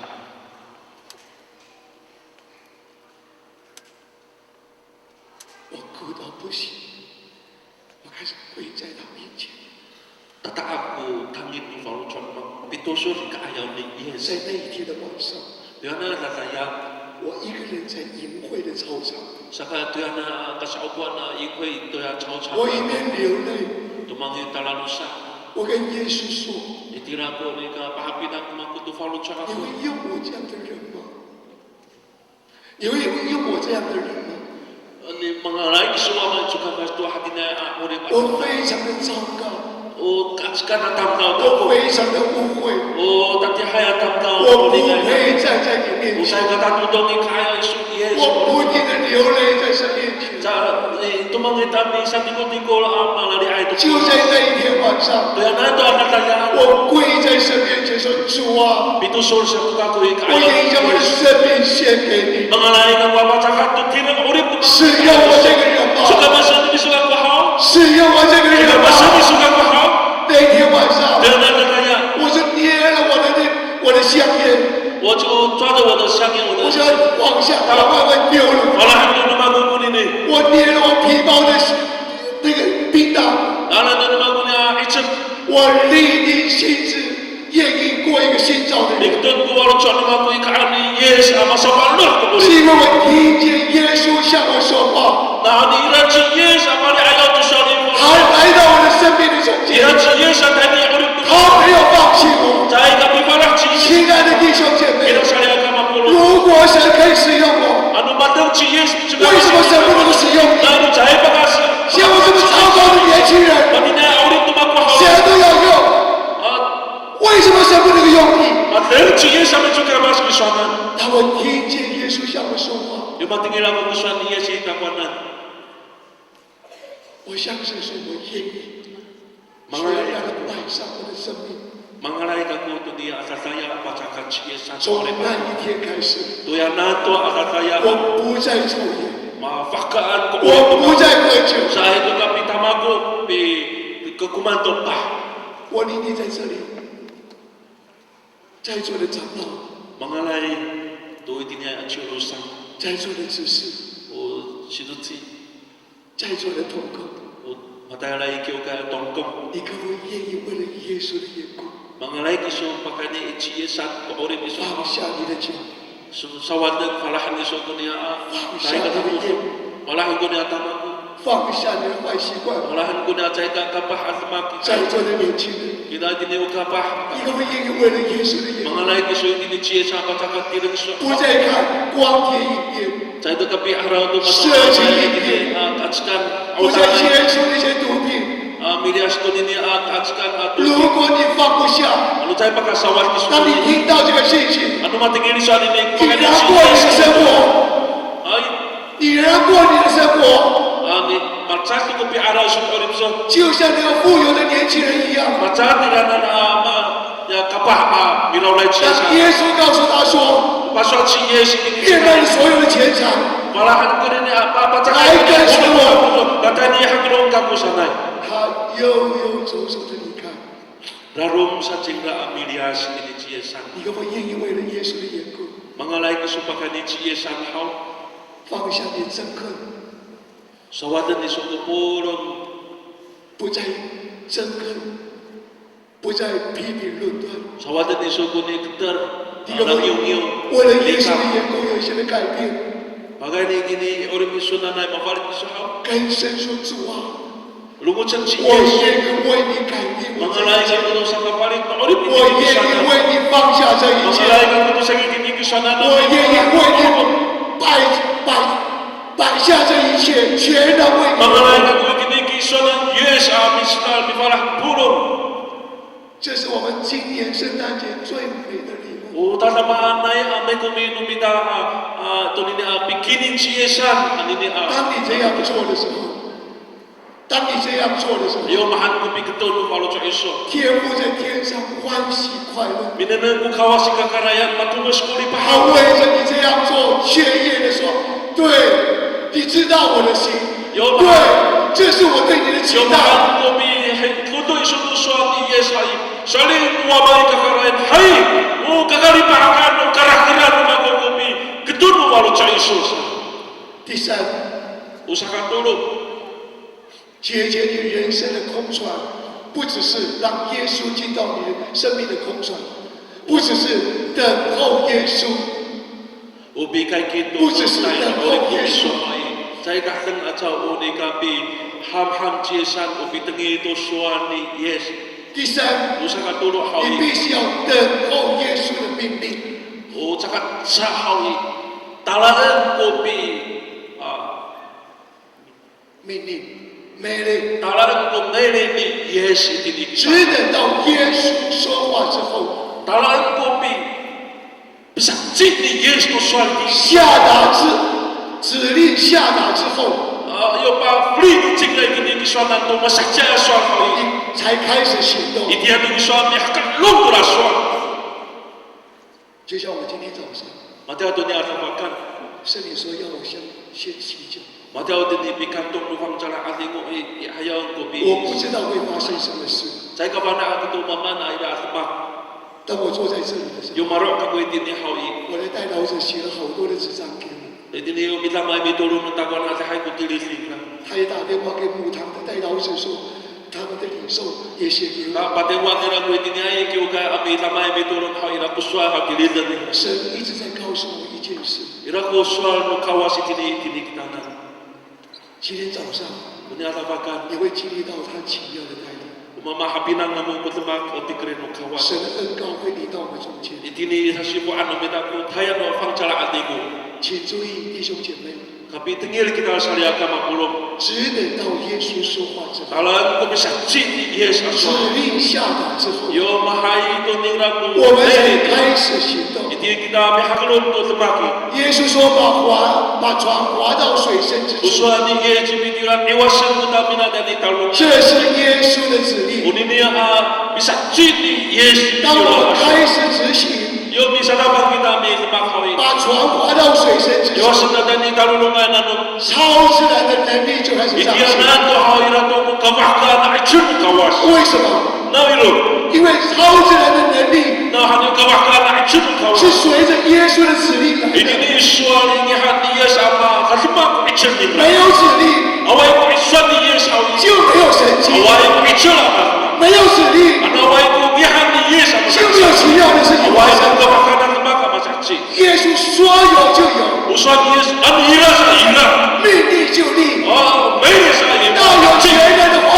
Speaker 4: 我哭到不行，我开始跪在他面前。
Speaker 2: Tataak ko tangin ni Paulo John Pitoso ka ayaw ni
Speaker 4: 在
Speaker 2: Yes.
Speaker 4: 那一天的晚上，
Speaker 2: Tuyana tataya
Speaker 4: 我一个人在营会的操场，
Speaker 2: saka tuyana kasaupuan na ikoy tuya chao-chao.
Speaker 4: 我一边流泪，
Speaker 2: Tumangin talalusa.
Speaker 4: 我跟耶稣说
Speaker 2: Itira ko ni ka pahapitan ko makuto Paulo John：“
Speaker 4: 你
Speaker 2: ako.
Speaker 4: 会用我这样的人吗？你会用我这样的人吗？
Speaker 2: Ni mga lain suwa man suka basto hatin na ako rin.
Speaker 4: 我非常的糟糕，
Speaker 2: O katsika na tamtaw
Speaker 4: 我
Speaker 2: to.
Speaker 4: 非常的误会，
Speaker 2: O tatihaya tamtaw
Speaker 4: 我
Speaker 2: ko
Speaker 4: 不
Speaker 2: ni nga.
Speaker 4: 配站在你面前，
Speaker 2: Usay ka tatudong ni kaya isu Yes.
Speaker 4: 我不停的流泪在神面前。
Speaker 2: Sa tumangin tami sa tikot-tikot ang malali ay
Speaker 4: 就在那一天晚上，
Speaker 2: Kaya na ito ang natayaan.
Speaker 4: 我跪在神面前说：“主啊，
Speaker 2: Pitusol sa tukakoy
Speaker 4: 我已经将我的
Speaker 2: kaya.
Speaker 4: 生命献给你，
Speaker 2: Mga lain ang wapasakat to tinang urip ko.
Speaker 4: 是用我这个人吗？
Speaker 2: Suka ba sa nabisugan ko hao?
Speaker 4: 是用我这个人
Speaker 2: Ika ba sa
Speaker 4: 吗？”
Speaker 2: nabisugan ko hao?
Speaker 4: 那天晚上，
Speaker 2: Kaya na nataya.
Speaker 4: 我是捏了我的香
Speaker 2: 抓着我的香烟，我的
Speaker 4: 我想往下把慢慢丢了。
Speaker 2: 好了，很多的马古古呢，
Speaker 4: 我捏了我皮包的那个槟榔，
Speaker 2: 好了，很多的马古呢，一直
Speaker 4: 我立定心志，愿意过一个新造的人。
Speaker 2: ikut gua lo cuma maku ikan ni yes ama sama lu aku
Speaker 4: 是因为我听见耶稣向我说话，
Speaker 2: nah di raja yes ama di ayat tu sahni
Speaker 4: 他来到我的生命的中
Speaker 2: di
Speaker 4: 间，
Speaker 2: raja yes tadi aku
Speaker 4: 他没有放弃我。
Speaker 2: cai kami parah ci
Speaker 4: 亲爱的弟兄姐妹，
Speaker 2: kita saya agama puluh
Speaker 4: 如果神可以使用我，
Speaker 2: anu matang ci yes
Speaker 4: 为什么神不能够使用你？
Speaker 2: lalu cai pakas
Speaker 4: 像我这么糟糕的年轻人，
Speaker 2: patina aurit tu maku
Speaker 4: 神都要用，为什么神不能够用你？
Speaker 2: matang ci yes sama juga mas kesana
Speaker 4: 当我听见耶稣向我说话，
Speaker 2: cuma tinggal aku kesana yes takwanan
Speaker 4: 我相信说我愿意，全然的摆上我的生命。
Speaker 2: mangalai aku tu dia asal saya apa cakap ci yes
Speaker 4: 从那一天开始，
Speaker 2: tu yang nato asal saya
Speaker 4: 我不再抽烟，
Speaker 2: mafakaan
Speaker 4: 我不再喝酒。
Speaker 2: saya itu kapitamago di kekumanto pa
Speaker 4: 我今天在这里，在座的长老，
Speaker 2: mangalai tu itinya achurusan
Speaker 4: 在座的执事，
Speaker 2: o siduti
Speaker 4: 在座的同工，
Speaker 2: o matalai kyoka tongkong
Speaker 4: 你可不可以愿意为了耶稣的缘故，
Speaker 2: mangalai kiso pakani ichiyesan ko ore biso
Speaker 4: 放下你的酒，
Speaker 2: sawadan falahan iso kunia saya katamu malahan kunia tamaku
Speaker 4: 放下你的坏习惯？
Speaker 2: malahan kunia cai ka kapah asmaki
Speaker 4: 在座的年轻人，
Speaker 2: kita dini ukapah
Speaker 4: 你可不可以愿意为了耶稣的缘故，
Speaker 2: mangalai kiso dini chiyesan apa cakap tirang so
Speaker 4: 不再看光碟影片，
Speaker 2: saya itu kapi arau tu
Speaker 4: Searching
Speaker 2: matalai
Speaker 4: it.
Speaker 2: ini katskan
Speaker 4: 不再接触那些毒品？
Speaker 2: milias ko ini katskan
Speaker 4: 如果你放不下，
Speaker 2: anu cai pakai sawat kiso
Speaker 4: 当你听到这个信息，
Speaker 2: anu matingin soal ini
Speaker 4: 你仍然过你的生活，
Speaker 2: ay
Speaker 4: 你仍然过你的生活，
Speaker 2: ani matsati ko pi arau so ko rin so
Speaker 4: 就像那个富有的年轻人一样。
Speaker 2: matsati na ama ya kapah milaw lai
Speaker 4: 当
Speaker 2: chiesa
Speaker 4: 耶稣告诉他说
Speaker 2: pasal si yes ini
Speaker 4: 变卖你所有的钱财，
Speaker 2: malahan ko rin apa cakap
Speaker 4: Ay, ganun mo.
Speaker 2: katani hagrong kamu sanay
Speaker 4: 他悠悠走走的离开。
Speaker 2: rarum sa cingga milias ini chiesa
Speaker 4: 你可不可以愿意为了耶稣的缘故，
Speaker 2: mangalai ko supakan ni chiesa hau
Speaker 4: 放下你的憎恨，
Speaker 2: sawadan ni so purong
Speaker 4: 不再憎恨，不再批评论断？
Speaker 2: sawadan ni so ni keter
Speaker 4: 你可不
Speaker 2: lang
Speaker 4: 可以
Speaker 2: yung
Speaker 4: 为了耶稣的缘故有一些的改变？
Speaker 2: bagay ni gini orim iso nanay mafalit iso hau
Speaker 4: 跟神说主啊，
Speaker 2: lungot sa
Speaker 4: 我
Speaker 2: chiesa
Speaker 4: 愿意为你改变我自
Speaker 2: mangalai
Speaker 4: 己，
Speaker 2: ka ko sa kapalit na orim
Speaker 4: 我愿意为你放下这一切，
Speaker 2: mangalai ka ko sa gini iso nanay
Speaker 4: 我愿意为你摆下这一切，全然为你。
Speaker 2: mangalay ka ko gini iso na yes amin sa bifarah purong
Speaker 4: 这是我们今年圣诞节最美的礼物。
Speaker 2: o tatamaan na amay kumino mita tunini bikinin chiesa anini
Speaker 4: 当你这样做的时候，当你这样做的时候，
Speaker 2: yo mahan ko bigton palo sa iso
Speaker 4: 天父在天上欢喜快乐。
Speaker 2: minanan ko kawasi kakarayan matunos ko
Speaker 4: 他
Speaker 2: lipahaw
Speaker 4: 为着你这样做，雀跃的说：“对，你知道我的心，
Speaker 2: 有
Speaker 4: 对，这是我对你的期
Speaker 2: yo
Speaker 4: 待。
Speaker 2: mahan ko bi kuto iso to so ni yes ay saling wabay kakarayan hay o kakalipakan o karakiran mago ko bi gidon palo sa iso ”
Speaker 4: 第三，
Speaker 2: usa ka tulo
Speaker 4: 解决你人生的空船，不只是让耶稣进到你生命的空船，不只是等候耶稣，
Speaker 2: ubi kay kito tayo o iso ay say katang atsaw o ni kapi ham chiesan ubi tangi to suan ni yes
Speaker 4: 第三，
Speaker 2: usa ka tulo
Speaker 4: 你
Speaker 2: hawi
Speaker 4: 必须要等候耶稣的命令。
Speaker 2: o tsaka sa hawi talaan ko bi
Speaker 4: 命令，命令，
Speaker 2: talaan ko ngayon ni yes itinig
Speaker 4: 只等到耶稣说话之后，
Speaker 2: talaan ko bi bisa jit ni yes to suan ni
Speaker 4: 下达指令下达之后，
Speaker 2: yo pa free ni chinglay ni suan na to masakya suan hawi
Speaker 4: 你才开始行动。
Speaker 2: itiyan ni suan ni hakan long ra suan
Speaker 4: 就像我今天早上，
Speaker 2: Mateo to ni asa pakan
Speaker 4: 圣灵说要我先洗脚，
Speaker 2: Mateo din ipikan tong lubang cala alingo ayaw ko bi
Speaker 4: 我不知道会发生什么事，
Speaker 2: Saya ka bana ako to mama na ila asma
Speaker 4: 当我坐在这里的时候，
Speaker 2: Yung marok ako itini hawi.
Speaker 4: 我的代祷者写了好多的纸张给我，
Speaker 2: Itini yung bitamay mitulong ng tagon na sa hay kutilisig na.
Speaker 4: 他也打电话给母堂的代祷者说，他们的领受也写给我。
Speaker 2: Patiwag nila ko itini ay kiyo ka bitamay mitulong hawi na kuswa ha kilisan ni.
Speaker 4: 神一直在告诉我一件事，
Speaker 2: Ira kuswa no kawas itini kita na.
Speaker 4: 今天早上
Speaker 2: Kunya tabakan.
Speaker 4: 你会经历到他奇妙的带领，
Speaker 2: Mamahapinang na mo kutumak o tikrin no kawas.
Speaker 4: 神的恩膏会临到我们中间。
Speaker 2: Itini sa sibuan no mitako tayo no fang chala atigo.
Speaker 4: 请注意，弟兄姐妹，
Speaker 2: Kapi tingil kita sa liaka mapulong.
Speaker 4: 只等到耶稣说话之后，
Speaker 2: Alam ko bisa chin yes
Speaker 4: 指
Speaker 2: aswa.
Speaker 4: 令下达之后，
Speaker 2: Yo mahay ito ningra ko.
Speaker 4: 我们才开始行动。
Speaker 2: Iti kita mihaklon to tumaki.
Speaker 4: 耶稣说把船划到水深之处，
Speaker 2: Uswa ni ye chimitiran iwasan ko tabi na dani talong.
Speaker 4: 这是耶稣的指令。
Speaker 2: Unini bisa chin yes
Speaker 4: 当我开始执行，
Speaker 2: Yo bisa dapat kita mi tumakawi.
Speaker 4: 把船划到水深之处，
Speaker 2: Iwasan na dani talong nano.
Speaker 4: 超自然的能力就开始上
Speaker 2: Iti
Speaker 4: 升。
Speaker 2: na to hawira to ko kawaka na ichun kawas.
Speaker 4: 为什么？
Speaker 2: Nawilo.
Speaker 4: 因为超自然的能力
Speaker 2: Na hanu kawaka na ichun kawas.
Speaker 4: 是随着耶稣的指令来
Speaker 2: Ini
Speaker 4: 的，
Speaker 2: ni iswali ni hati yes ama kasima ko ichun ni.
Speaker 4: 没有指令
Speaker 2: Away ko iswali yes awi.
Speaker 4: 就没有神迹，
Speaker 2: Away ko ichun ama.
Speaker 4: 没有指令
Speaker 2: Ano away ko bihan ni yes ama.
Speaker 4: 就没有奇妙的事情发
Speaker 2: Away
Speaker 4: 生
Speaker 2: ko。kawaka na tumaka masaksi.
Speaker 4: 耶稣说有就有，
Speaker 2: Uswali yes an ira sa ira.
Speaker 4: 命立就立，
Speaker 2: May sa ira.
Speaker 4: 要有全人的话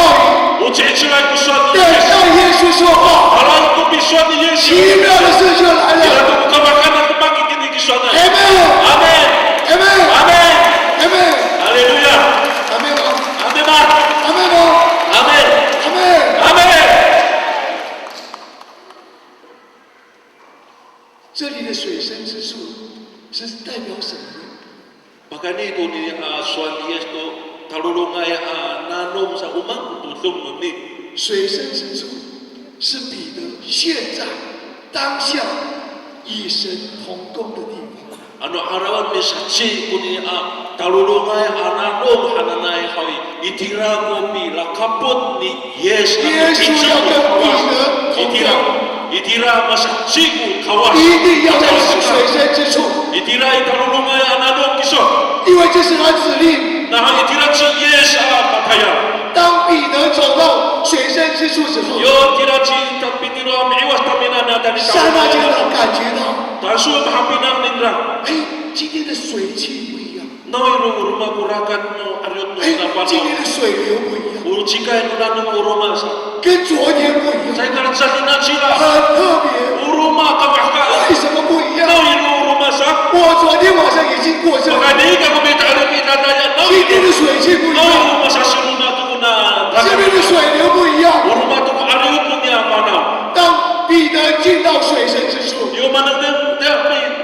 Speaker 4: 语，
Speaker 2: Uchichilay ko swali
Speaker 4: 等
Speaker 2: yes.
Speaker 4: 到耶稣说话，
Speaker 2: Alam ko biswali yes.
Speaker 4: 奇妙的事就来
Speaker 2: Ira
Speaker 4: 了。
Speaker 2: ko kawaka na tumaki kini kiswana.
Speaker 4: Amen，
Speaker 2: Amen.
Speaker 4: Amen，
Speaker 2: Amen.
Speaker 4: Amen，
Speaker 2: Hallelujah.
Speaker 4: 阿门吗？
Speaker 2: Amen ba?
Speaker 4: 阿门吗？
Speaker 2: Amen.
Speaker 4: 阿门。
Speaker 2: Amen.
Speaker 4: 这里的水深之处是代表什么呢？
Speaker 2: Makanya ito ni swali yes to talulungay nanong sa umang tutong ni.
Speaker 4: 水深之处是彼得现在当下与神同工的地方。
Speaker 2: Ano arawan ni saksi ko ni talulungay nanong hananay hawi itira ko bila kapot ni yes
Speaker 4: 耶稣要跟彼得同工，
Speaker 2: itira masaksi ko kawas
Speaker 4: 一定要在水深之处，
Speaker 2: itira italulungay nanong kiso
Speaker 4: 因为这是他指令。
Speaker 2: na itira si yes pataya
Speaker 4: 当彼得走到水深之处之后，
Speaker 2: yo tira si tapitiro miwas tamina na dani
Speaker 4: 刹那间他感觉到，
Speaker 2: tasu mahapinang nindra
Speaker 4: 哎，今天的水汽不一样，
Speaker 2: no rumah kurakan no ariot no
Speaker 4: 哎，na 今天
Speaker 2: pano
Speaker 4: 的水流不一样，
Speaker 2: uruchikay no nanong uruma sa
Speaker 4: 跟昨天不一样，
Speaker 2: say karan sa sila
Speaker 4: 很特别。
Speaker 2: uruma kabaka
Speaker 4: 为什么不一样？
Speaker 2: no uruma sa
Speaker 4: 我昨天晚上已经过这里，
Speaker 2: makani ka kumita alam kita daya no
Speaker 4: 今天的水汽不一
Speaker 2: no
Speaker 4: 样，
Speaker 2: uruma sa sinuna to na
Speaker 4: 这边的水流不一样。
Speaker 2: uruma to ariot no niya panaw
Speaker 4: 当彼得进到水深之处，
Speaker 2: yo manang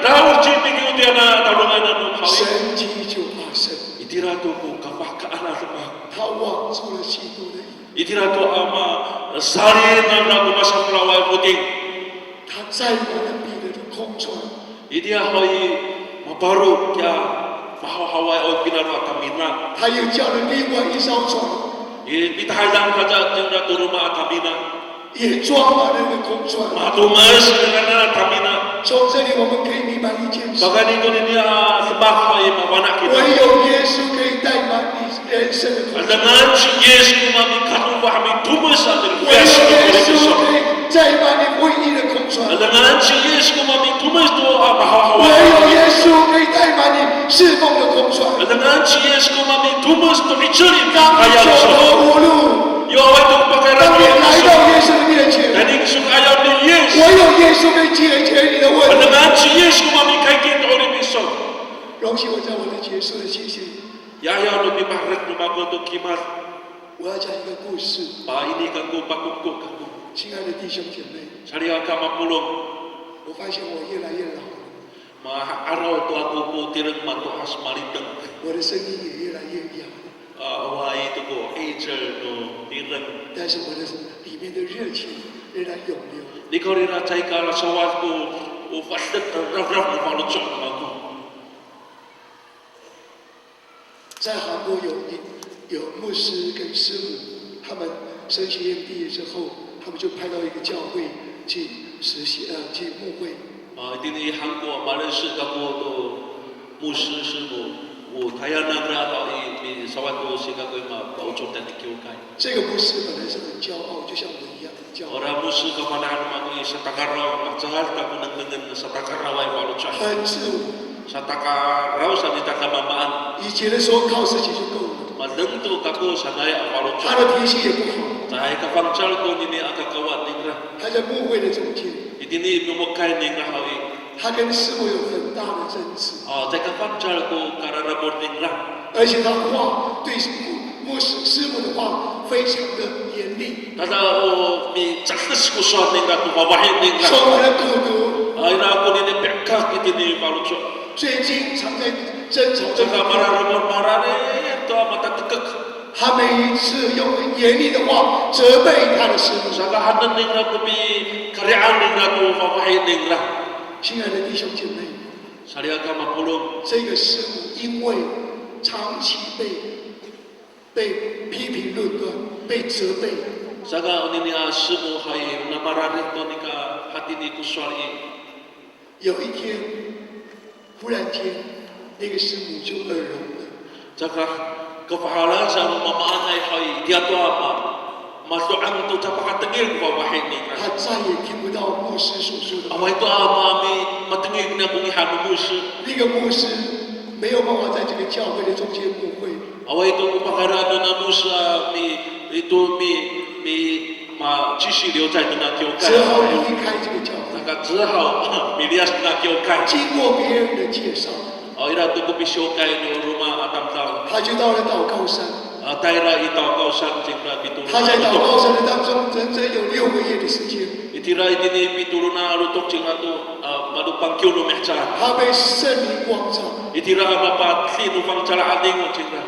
Speaker 2: dahil chiping yung diyan na talungan na nung hawi
Speaker 4: 神迹就发生，
Speaker 2: itira to ko kabaka ana sa
Speaker 4: 他望住了基督的影，
Speaker 2: itira to ama sari na nagumasa kulaway puting
Speaker 4: 他载满了彼得的空船，
Speaker 2: idia hoy maparo kya mahaway o pinalwa kamina
Speaker 4: 他又叫了另外一艘船，
Speaker 2: ipitahalang kaja yung naturuma kamina
Speaker 4: 也装满了那个空船。
Speaker 2: matumas na kamina
Speaker 4: 从这里我们可以明白一件事：
Speaker 2: baga dito niya sabak hoy mawanak
Speaker 4: 唯
Speaker 2: kita
Speaker 4: 有耶稣可以带满你人生的空船，
Speaker 2: alangan si Yes kumami katuwa kami tumas sa
Speaker 4: 唯有
Speaker 2: Yes
Speaker 4: 耶稣
Speaker 2: kumami
Speaker 4: 可以载满你唯一的空船，
Speaker 2: alangan si Yes kumami tumas to
Speaker 4: 唯
Speaker 2: mahaway
Speaker 4: 有耶稣可以带满你侍奉的空船。
Speaker 2: alangan si Yes kumami tumas to ichuri
Speaker 4: 当你
Speaker 2: kaya
Speaker 4: 走
Speaker 2: so
Speaker 4: 投无路，
Speaker 2: yo ay to
Speaker 4: 当
Speaker 2: pakaran
Speaker 4: 你来到耶稣的面前，
Speaker 2: dani sung ayaw ni Yes
Speaker 4: 唯有耶稣可以解决你的问题。
Speaker 2: alangan si Yes kumami kay kito ulit iso
Speaker 4: 容许我在我的结束的谢谢你。
Speaker 2: yayaw no bimaret no bago to kimas
Speaker 4: 我要讲一个故事，
Speaker 2: pa ini kanggo bakungko kanggo
Speaker 4: 亲爱的弟兄姐妹，
Speaker 2: sariya ka mapulong
Speaker 4: 我发现我越来越老了，
Speaker 2: araw to ako po tirang matuas malitang
Speaker 4: 我的声音也越来越哑了，
Speaker 2: away to ko Angel no tirang
Speaker 4: 但是我的里面的热情仍然涌流。
Speaker 2: di ko rin natay ka sa sawat ko ufasdat na raf na palutsok na ako
Speaker 4: 在韩国有牧师跟师母，他们神学院毕业之后，他们就派到一个教会去牧会。
Speaker 2: Ini Hangko Malaysia kamu tu musuh semua. 太阳能然后你稍微多些个规嘛，保重点的球开。
Speaker 4: 这个牧师本来是很骄傲，就像我一样骄傲。
Speaker 2: Orang musuh kemana mana ni satakarau, macam kamu dengan satakarau yang baru cah.
Speaker 4: 很自我。
Speaker 2: Satakarau sani takamamaan.
Speaker 4: 以前的时候靠自己就够了。
Speaker 2: Mandeng tu kamu sanai baru cah.
Speaker 4: 他的脾气也不好。
Speaker 2: Saya kepangcal tu ni agak kawan ni lah.
Speaker 4: 他在牧会的中间。
Speaker 2: Ini memukai ni lah hari.
Speaker 4: 他跟师母有很大的争执。
Speaker 2: Saya kepangcal tu karena boarding lah.
Speaker 4: 而且他话对师母的话非常的严厉。
Speaker 2: Kata mi cakap kusuan ni kan tu bawahin ni kan.
Speaker 4: 说完了哥哥。
Speaker 2: Akhirnya aku ni pekak kita ni baru cak.
Speaker 4: 最近常在争吵。
Speaker 2: 这个marah ni tu mata tekak.
Speaker 4: 他每一次用很严厉的话责备他的师母。
Speaker 2: Saka hadan ni kan tu bi kerjaan ni kan tu bawahin ni kan.
Speaker 4: 亲爱的弟兄姐妹，
Speaker 2: Saya agama pulung.
Speaker 4: 这个师母因为长期被批评论断、被责备。
Speaker 2: Saka ini semua hai namarah itu ni ka hati ni kusuan ini.
Speaker 4: 有一天，忽然间，那个师母就耳聋了。
Speaker 2: Saka kepahalan sama mamaan hai dia tu apa? Masuk ang tu capak tengil bawahin ni kan.
Speaker 4: 他再也听不到牧师所说的话。
Speaker 2: Awak itu apa mi matengil ni pengihan musuh.
Speaker 4: 那个牧师没有办法在这个教会的中间牧会。
Speaker 2: Awak itu upakara dona musuh mi itu mi ma 继续留在那教会。
Speaker 4: 只好离开这个教会。
Speaker 2: Saka 只好mi lihat na教会。
Speaker 4: 经过别人的介绍，
Speaker 2: Ira tu kopi shokai ni rumah Adam Tahu.
Speaker 4: 他就到了祷告山。
Speaker 2: Daerah itu kau sanjingna bitu.
Speaker 4: 他在祷告山的当中，整整有6个月的时间。
Speaker 2: Itira ini bituluna lutok cingna tu malupang kiuno mehca.
Speaker 4: 他被圣灵光照，
Speaker 2: Itira bapa sinu pang cala ading cingna.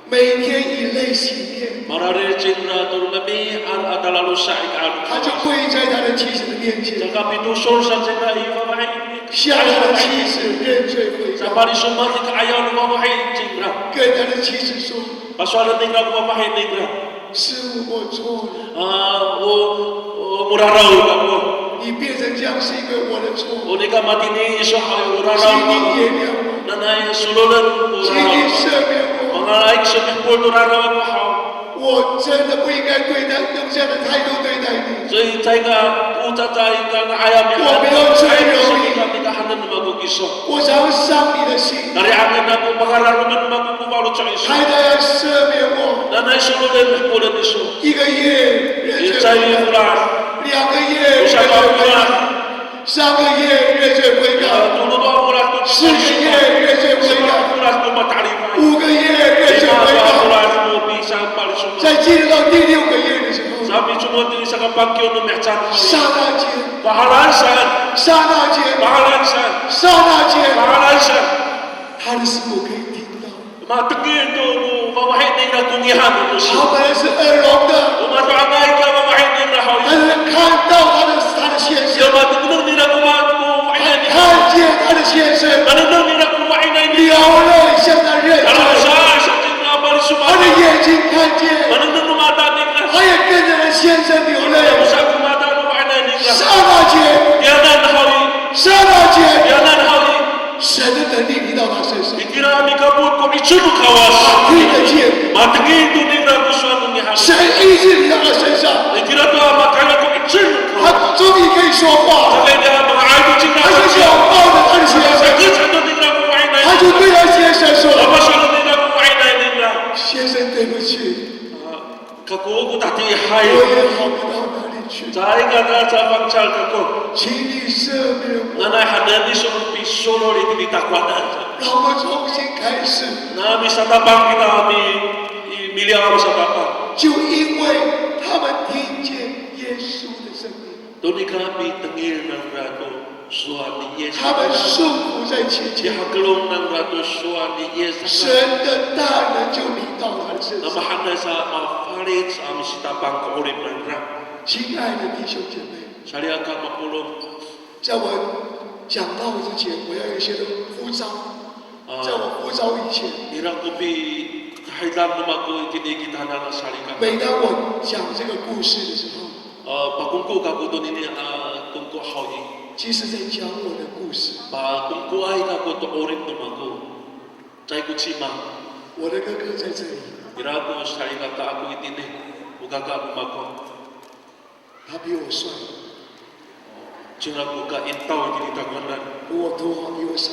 Speaker 4: 每天以泪洗面。
Speaker 2: Marare cingna tu nabi adalah lusaik al.
Speaker 4: 他就跪在他的妻子的面前，
Speaker 2: Jaka bitu sol sanjingna iwa mahai.
Speaker 4: 向他的妻子认罪悔改，
Speaker 2: Sampai sumber kita ayah lupa mahai cingna.
Speaker 4: 跟他的妻子说
Speaker 2: Pasal tinggal lupa mahai cingna.：“
Speaker 4: 师母，我错了，murarau
Speaker 2: kamu.
Speaker 4: 你变成这样是因为我的错，
Speaker 2: Unika mati ni sohai
Speaker 4: 请
Speaker 2: murarau.
Speaker 4: 你原谅我，
Speaker 2: Nanai sululan
Speaker 4: 请你
Speaker 2: murarau.
Speaker 4: 赦免我。
Speaker 2: Mengalai seminggu murarau mahau.
Speaker 4: 我真的不应该对待用这样的态度对待你。
Speaker 2: Jadi saya ucap saya karena ayam yang
Speaker 4: Wah, beliau ceritain.
Speaker 2: Kita hendak membangun kisah.
Speaker 4: 我想要伤你的心，
Speaker 2: Dari angin aku bakaran membangun baru cari
Speaker 4: 还得要赦免我。
Speaker 2: Dan saya suruh dia boleh isu.
Speaker 4: 1个月认罪
Speaker 2: Saya
Speaker 4: 悔改，
Speaker 2: pulang.
Speaker 4: 2个月认罪
Speaker 2: Saya
Speaker 4: 悔改，
Speaker 2: pulang.
Speaker 4: 3个月认罪悔改，
Speaker 2: Dulu tu pulang tu.
Speaker 4: 4个月认罪悔改，
Speaker 2: Pulang tu matahari.
Speaker 4: 5个月认罪悔改。
Speaker 2: Pulang tu bisa balik semua.
Speaker 4: 在进入到第6个月的时候，
Speaker 2: Sabi semua tu sa kapakyo no mechan.
Speaker 4: 刹那间，
Speaker 2: Pahalansan.
Speaker 4: 刹那间，
Speaker 2: Pahalansan.
Speaker 4: 刹那间，
Speaker 2: Pahalansan.
Speaker 4: 他的师母可以听到。
Speaker 2: Matengin tu bawahin ni na kungihan tu.
Speaker 4: 他本来是耳聋的，
Speaker 2: Umat angay ka bawahin ni na hawi.
Speaker 4: 但是看到他的先生，
Speaker 2: Siapa tu ni na kumain ni.
Speaker 4: 看见他的先生
Speaker 2: Ano ni na kumain ni.
Speaker 4: 流泪向他认
Speaker 2: Kalau
Speaker 4: 罪，
Speaker 2: sa ting na bali
Speaker 4: 他
Speaker 2: sumama.
Speaker 4: 的眼睛看见，
Speaker 2: Ano na mata ni na.
Speaker 4: 他也跟着他先生流泪。
Speaker 2: Sa kumata no kumain ni.
Speaker 4: 刹那间，
Speaker 2: Dia na hawi.
Speaker 4: 刹那间，
Speaker 2: Dia na hawi.
Speaker 4: 神的能力临到他身上，
Speaker 2: Ikira ni kabut ko ichulu kawas.
Speaker 4: 听得见，
Speaker 2: Matengin tu ni na kusuan ni ha.
Speaker 4: 神医治临到他身上，
Speaker 2: Ikira tu makanya ko ichulu.
Speaker 4: 他终于可以说话，
Speaker 2: Kaya dia mga idol chinga.
Speaker 4: 他就拥抱着他的先生，
Speaker 2: Sakit sa tu ni na kumain ni.
Speaker 4: 他就对他先生说
Speaker 2: Apa sa ni na kumain ni na.：“
Speaker 4: 先生，对不起，
Speaker 2: Kaku tati
Speaker 4: 我
Speaker 2: hai.
Speaker 4: 也好不到哪里去，
Speaker 2: Cai kana sa pangcal kako.
Speaker 4: 请你赦免我，
Speaker 2: Nanay hadan ni solo pisolo iti ditakwanan.
Speaker 4: 让我们重新开始。”
Speaker 2: Na bisa tabang kita mi miliar sa papa.
Speaker 4: 就因为他们听见耶稣的声音，
Speaker 2: Doni kami tengil ng rato suami Yesus.
Speaker 4: 他们顺服在前前，
Speaker 2: Dihagelong ng rato suami Yesus.
Speaker 4: 神的大能就临到他的身上。
Speaker 2: Namahana sa mafalit sa amin si tabang kaulip ng ram.
Speaker 4: 亲爱的弟兄姐妹，
Speaker 2: Saliya ka mapulong.
Speaker 4: 在我讲道之前，我要有一些的呼召。在我呼召以前，
Speaker 2: Irang kupi hailan lumago itinigita na salika.
Speaker 4: 每当我讲这个故事的时候，
Speaker 2: Pagkungko ka ko doon ini kung ko hawi
Speaker 4: 即使在讲我的故事，
Speaker 2: ba kung ko ay ka ko to orit no mako chay ko chima
Speaker 4: 我的哥哥在这里，
Speaker 2: ira ko sai ka ta ako itine uga ka ako mako
Speaker 4: 他比我帅，
Speaker 2: chinga ko ka intaw itini tagwanan
Speaker 4: 我头发比我少，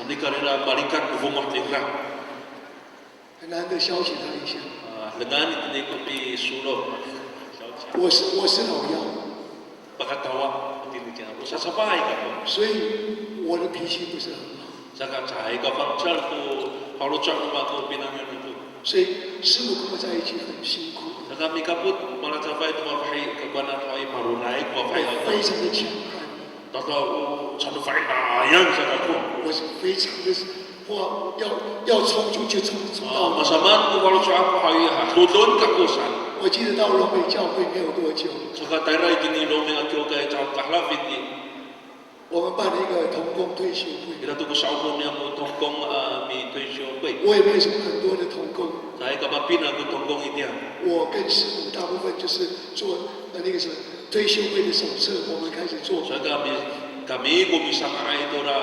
Speaker 2: ani karera balikan ko mo tinga
Speaker 4: 很难得消遣他一下。
Speaker 2: lengan itini ko pi sulo
Speaker 4: 我是老幺，
Speaker 2: pakatawa itini kina ko sasabay ka ko
Speaker 4: 所以我的脾气不是很好，
Speaker 2: saka chay ka pangchal ko paulo chak no mako pinangan ko
Speaker 4: 所以师母跟我在一起很辛苦，
Speaker 2: saka mi kaput mala sabay to mafai ka kwana ay marunay ko
Speaker 4: 我
Speaker 2: fai
Speaker 4: 非常的强悍，
Speaker 2: Tata chanu fai ayan sa ko
Speaker 4: 我是非常的哇，要冲就冲到。
Speaker 2: masaman ko paulo chak ko hay ha tudon ka ko san
Speaker 4: 我记得到龙北教会没有多久，
Speaker 2: saka tayra itini lo mi akyo kay chak kahlafit ni
Speaker 4: 我们办了一个童工退休会，
Speaker 2: ira to ko sa ko niya mo tongkong mi tuisyo pai
Speaker 4: 我也没有什么很多的童工，
Speaker 2: sai ka mapina ko tongkong itia
Speaker 4: 我跟师母大部分就是做那个什么退休会的手册，我们开始做。
Speaker 2: saka kami ko misang ay to na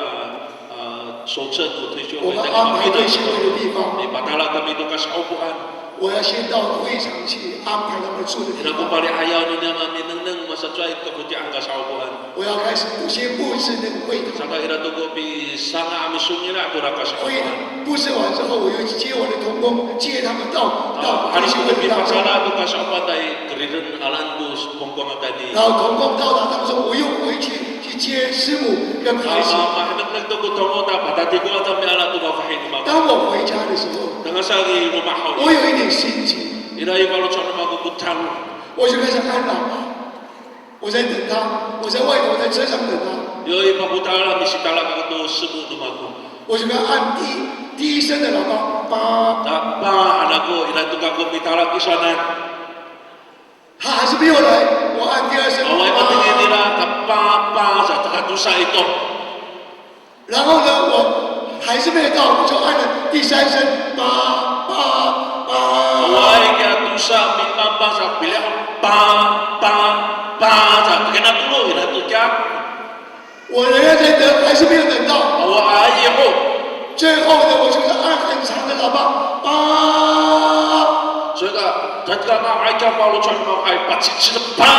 Speaker 2: sochen ko tuisyo
Speaker 4: 我
Speaker 2: pai
Speaker 4: 们
Speaker 2: ta
Speaker 4: 安排
Speaker 2: mapina
Speaker 4: 退休会的地方，
Speaker 2: mi patala kami to ka sa upuan
Speaker 4: 我要先到会场去安排他们住的地
Speaker 2: ira ko
Speaker 4: 方，
Speaker 2: pare ayaw ni naman mi nang masatray ka puti ang ka sa upuan
Speaker 4: 我要开始先布置那个会堂。
Speaker 2: saka ira to ko pi sanga ami sungila to ra ka sa
Speaker 4: 会
Speaker 2: upuan
Speaker 4: 堂布置完之后，我又接我的童工，接他们到退
Speaker 2: hari
Speaker 4: 休
Speaker 2: ko
Speaker 4: 会的当中。
Speaker 2: pasala to ka sa upuan dai keriren alan ko pongkong akadi
Speaker 4: 然后童工到达当中，我又回去接师母跟孩子。
Speaker 2: mahanap to ko tongo ta patati ko ata mi ala to mafahin ma
Speaker 4: 当我回家的时候，
Speaker 2: dengan sagi rumah
Speaker 4: 我
Speaker 2: hawi
Speaker 4: 有一点心急，
Speaker 2: ira ibalo chana ma ko kutang
Speaker 4: 我就开始安老，我在等他，我在外头在车上等他，
Speaker 2: yo ipabutala mi sitala ka to sebu to ma ko
Speaker 4: 我就跟他按第一声的喇叭，叭，
Speaker 2: ta pa anako ira to ka ko mitala kisana
Speaker 4: 他还是没有来，我按第二声，
Speaker 2: awai patingin
Speaker 4: 叭，
Speaker 2: nila ka pa sa takatusa ito
Speaker 4: 然后呢，我还是没有到，我就按了第三声，叭叭叭，
Speaker 2: awai ka tusa mi pampa sa pilih pa sa kena tulo ira to jak
Speaker 4: 我仍然在等，还是没有等到。
Speaker 2: awai ai ho
Speaker 4: 最后呢，我就是按很长的喇叭，叭，
Speaker 2: so ka tatka ma ai ka paulo chana ma ai patsi pa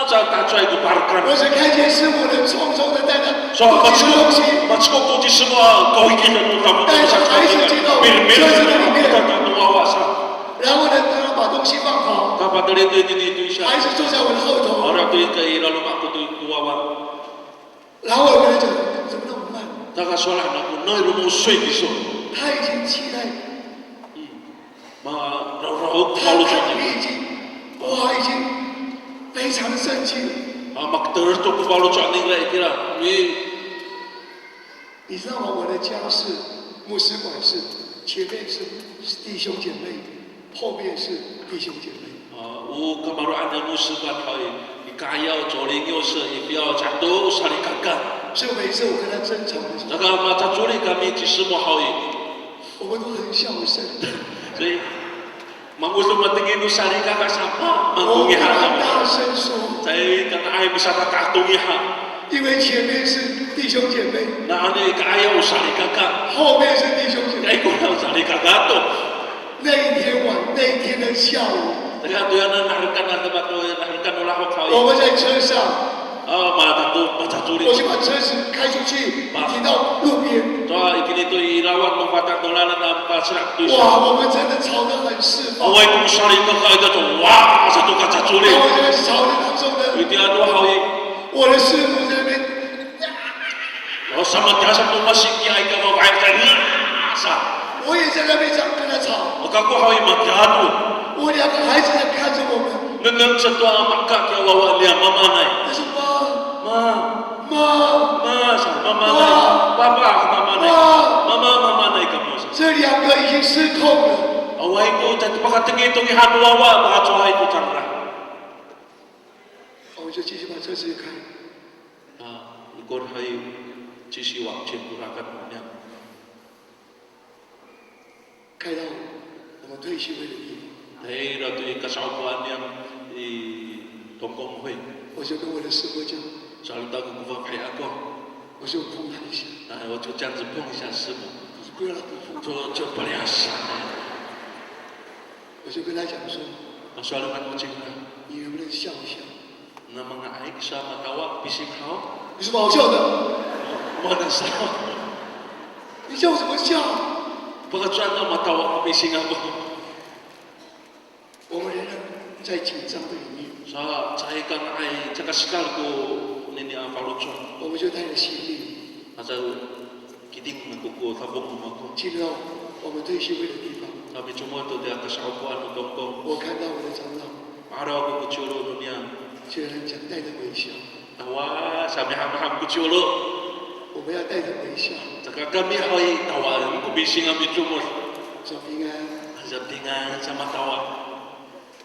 Speaker 2: sa ta chai ko parkan
Speaker 4: 我只看见师母的匆匆的带着
Speaker 2: so
Speaker 4: 东西的东西，
Speaker 2: matsko to di semua kau ikin na ta mo sa sa
Speaker 4: 然后呢，当他把东西放好，
Speaker 2: kapag dito itu siya
Speaker 4: 孩子坐在我的后头，
Speaker 2: ora to kay lalo ma ko to kuwawa
Speaker 4: 然后我跟他讲，怎么那么慢？
Speaker 2: taka sola na ko noy rumo soy biso
Speaker 4: 他已经期待，
Speaker 2: ma raw
Speaker 4: 他
Speaker 2: paulo
Speaker 4: 看
Speaker 2: chana
Speaker 4: 你已经，哇，已经非常的生气了。
Speaker 2: makter to ko paulo chana ngra ikira ni
Speaker 4: 你知道吗？我的家是牧师馆是前面是弟兄姐妹，后面是弟兄姐妹。
Speaker 2: u kamaro anda musibat hai ikaya joling yo se ipiao jatuh sari kakak
Speaker 4: 所以每一次我跟他争吵的时候，
Speaker 2: jaga mata juli kami ci semua hai
Speaker 4: 我们都很孝顺。
Speaker 2: jadi mangusul matingin nu sari kakak siapa
Speaker 4: 我
Speaker 2: mangungi
Speaker 4: 跟他
Speaker 2: ha
Speaker 4: 大声说，
Speaker 2: saya kan ai bisa takatungi ha
Speaker 4: 因为前面是弟兄姐妹，
Speaker 2: na ane ikaya usari kakak
Speaker 4: 后面是弟兄姐妹。
Speaker 2: kai ko usari kakak to
Speaker 4: 那一天的下午，
Speaker 2: Teka tu yang naharikan na tempat tu naharikan ulah ko
Speaker 4: 我
Speaker 2: kau
Speaker 4: 们在车上，
Speaker 2: mata tu mata juli
Speaker 4: 我就把车子开出去，停到路边。
Speaker 2: to ikini tu ilawan mo patak dolanan na pasrak tu
Speaker 4: 哇，我们真的吵得很释放。
Speaker 2: awai ko usari kakak itu tu wah satu kaca
Speaker 4: 然
Speaker 2: juli
Speaker 4: 后这个吵的当中呢，
Speaker 2: itu adu hai
Speaker 4: 我的师傅在那边，
Speaker 2: oh sama jasa tu masih kiai ka mau baik tadi sa
Speaker 4: 我也在那边讲跟他吵。
Speaker 2: maka ko hai makyatu
Speaker 4: 我两个孩子在看着我们，
Speaker 2: nengang setua makka ke wawa dia mama nai
Speaker 4: 他说妈
Speaker 2: ma
Speaker 4: 妈，
Speaker 2: ma sa mama nai papa mama nai mama nai kamu sa
Speaker 4: 这两个已经失控了。
Speaker 2: awai ko jatuh pakatengi tu ihan wawa baka choi tu changra
Speaker 4: 我就继续把车子开。
Speaker 2: ikon hai sisi wang chen kurakan nya
Speaker 4: 开到我们退休会的地方，
Speaker 2: hai ra tu ikasauan yang i 同工会，
Speaker 4: 我就跟我的师傅讲，
Speaker 2: selalu tahu kuva pay aku，
Speaker 4: 我就碰他一下，
Speaker 2: 我就这样子碰一下师傅，
Speaker 4: 我说不要了，
Speaker 2: 就不良善，
Speaker 4: 我就跟他讲说，
Speaker 2: selalu aku cakap，
Speaker 4: 你能不能笑一笑？
Speaker 2: na mga aik sa matawa bisik hao，
Speaker 4: 有什么好笑的？
Speaker 2: mana sa，
Speaker 4: 你笑什么笑？
Speaker 2: pagkatsuan na matawa bisik ako，
Speaker 4: 我们仍然在紧张的里面，
Speaker 2: sa kang ay cakasikal ko nini ang palutsyon，
Speaker 4: 我们就带着行李
Speaker 2: asa kiting nagkuko tabok umako，
Speaker 4: 进到我们退休会的地方。
Speaker 2: kami cumoto dia kasaupuan utongkong，
Speaker 4: 我看到我的长老，
Speaker 2: araw ako kutsuro niya，
Speaker 4: 居然讲带着微笑，
Speaker 2: tawa sabi ham kutsuro，
Speaker 4: 我们要带着微笑，
Speaker 2: saka kami ay tawaan ko bising ang bitsumos，
Speaker 4: 说平安。
Speaker 2: sa tingan sa matawa，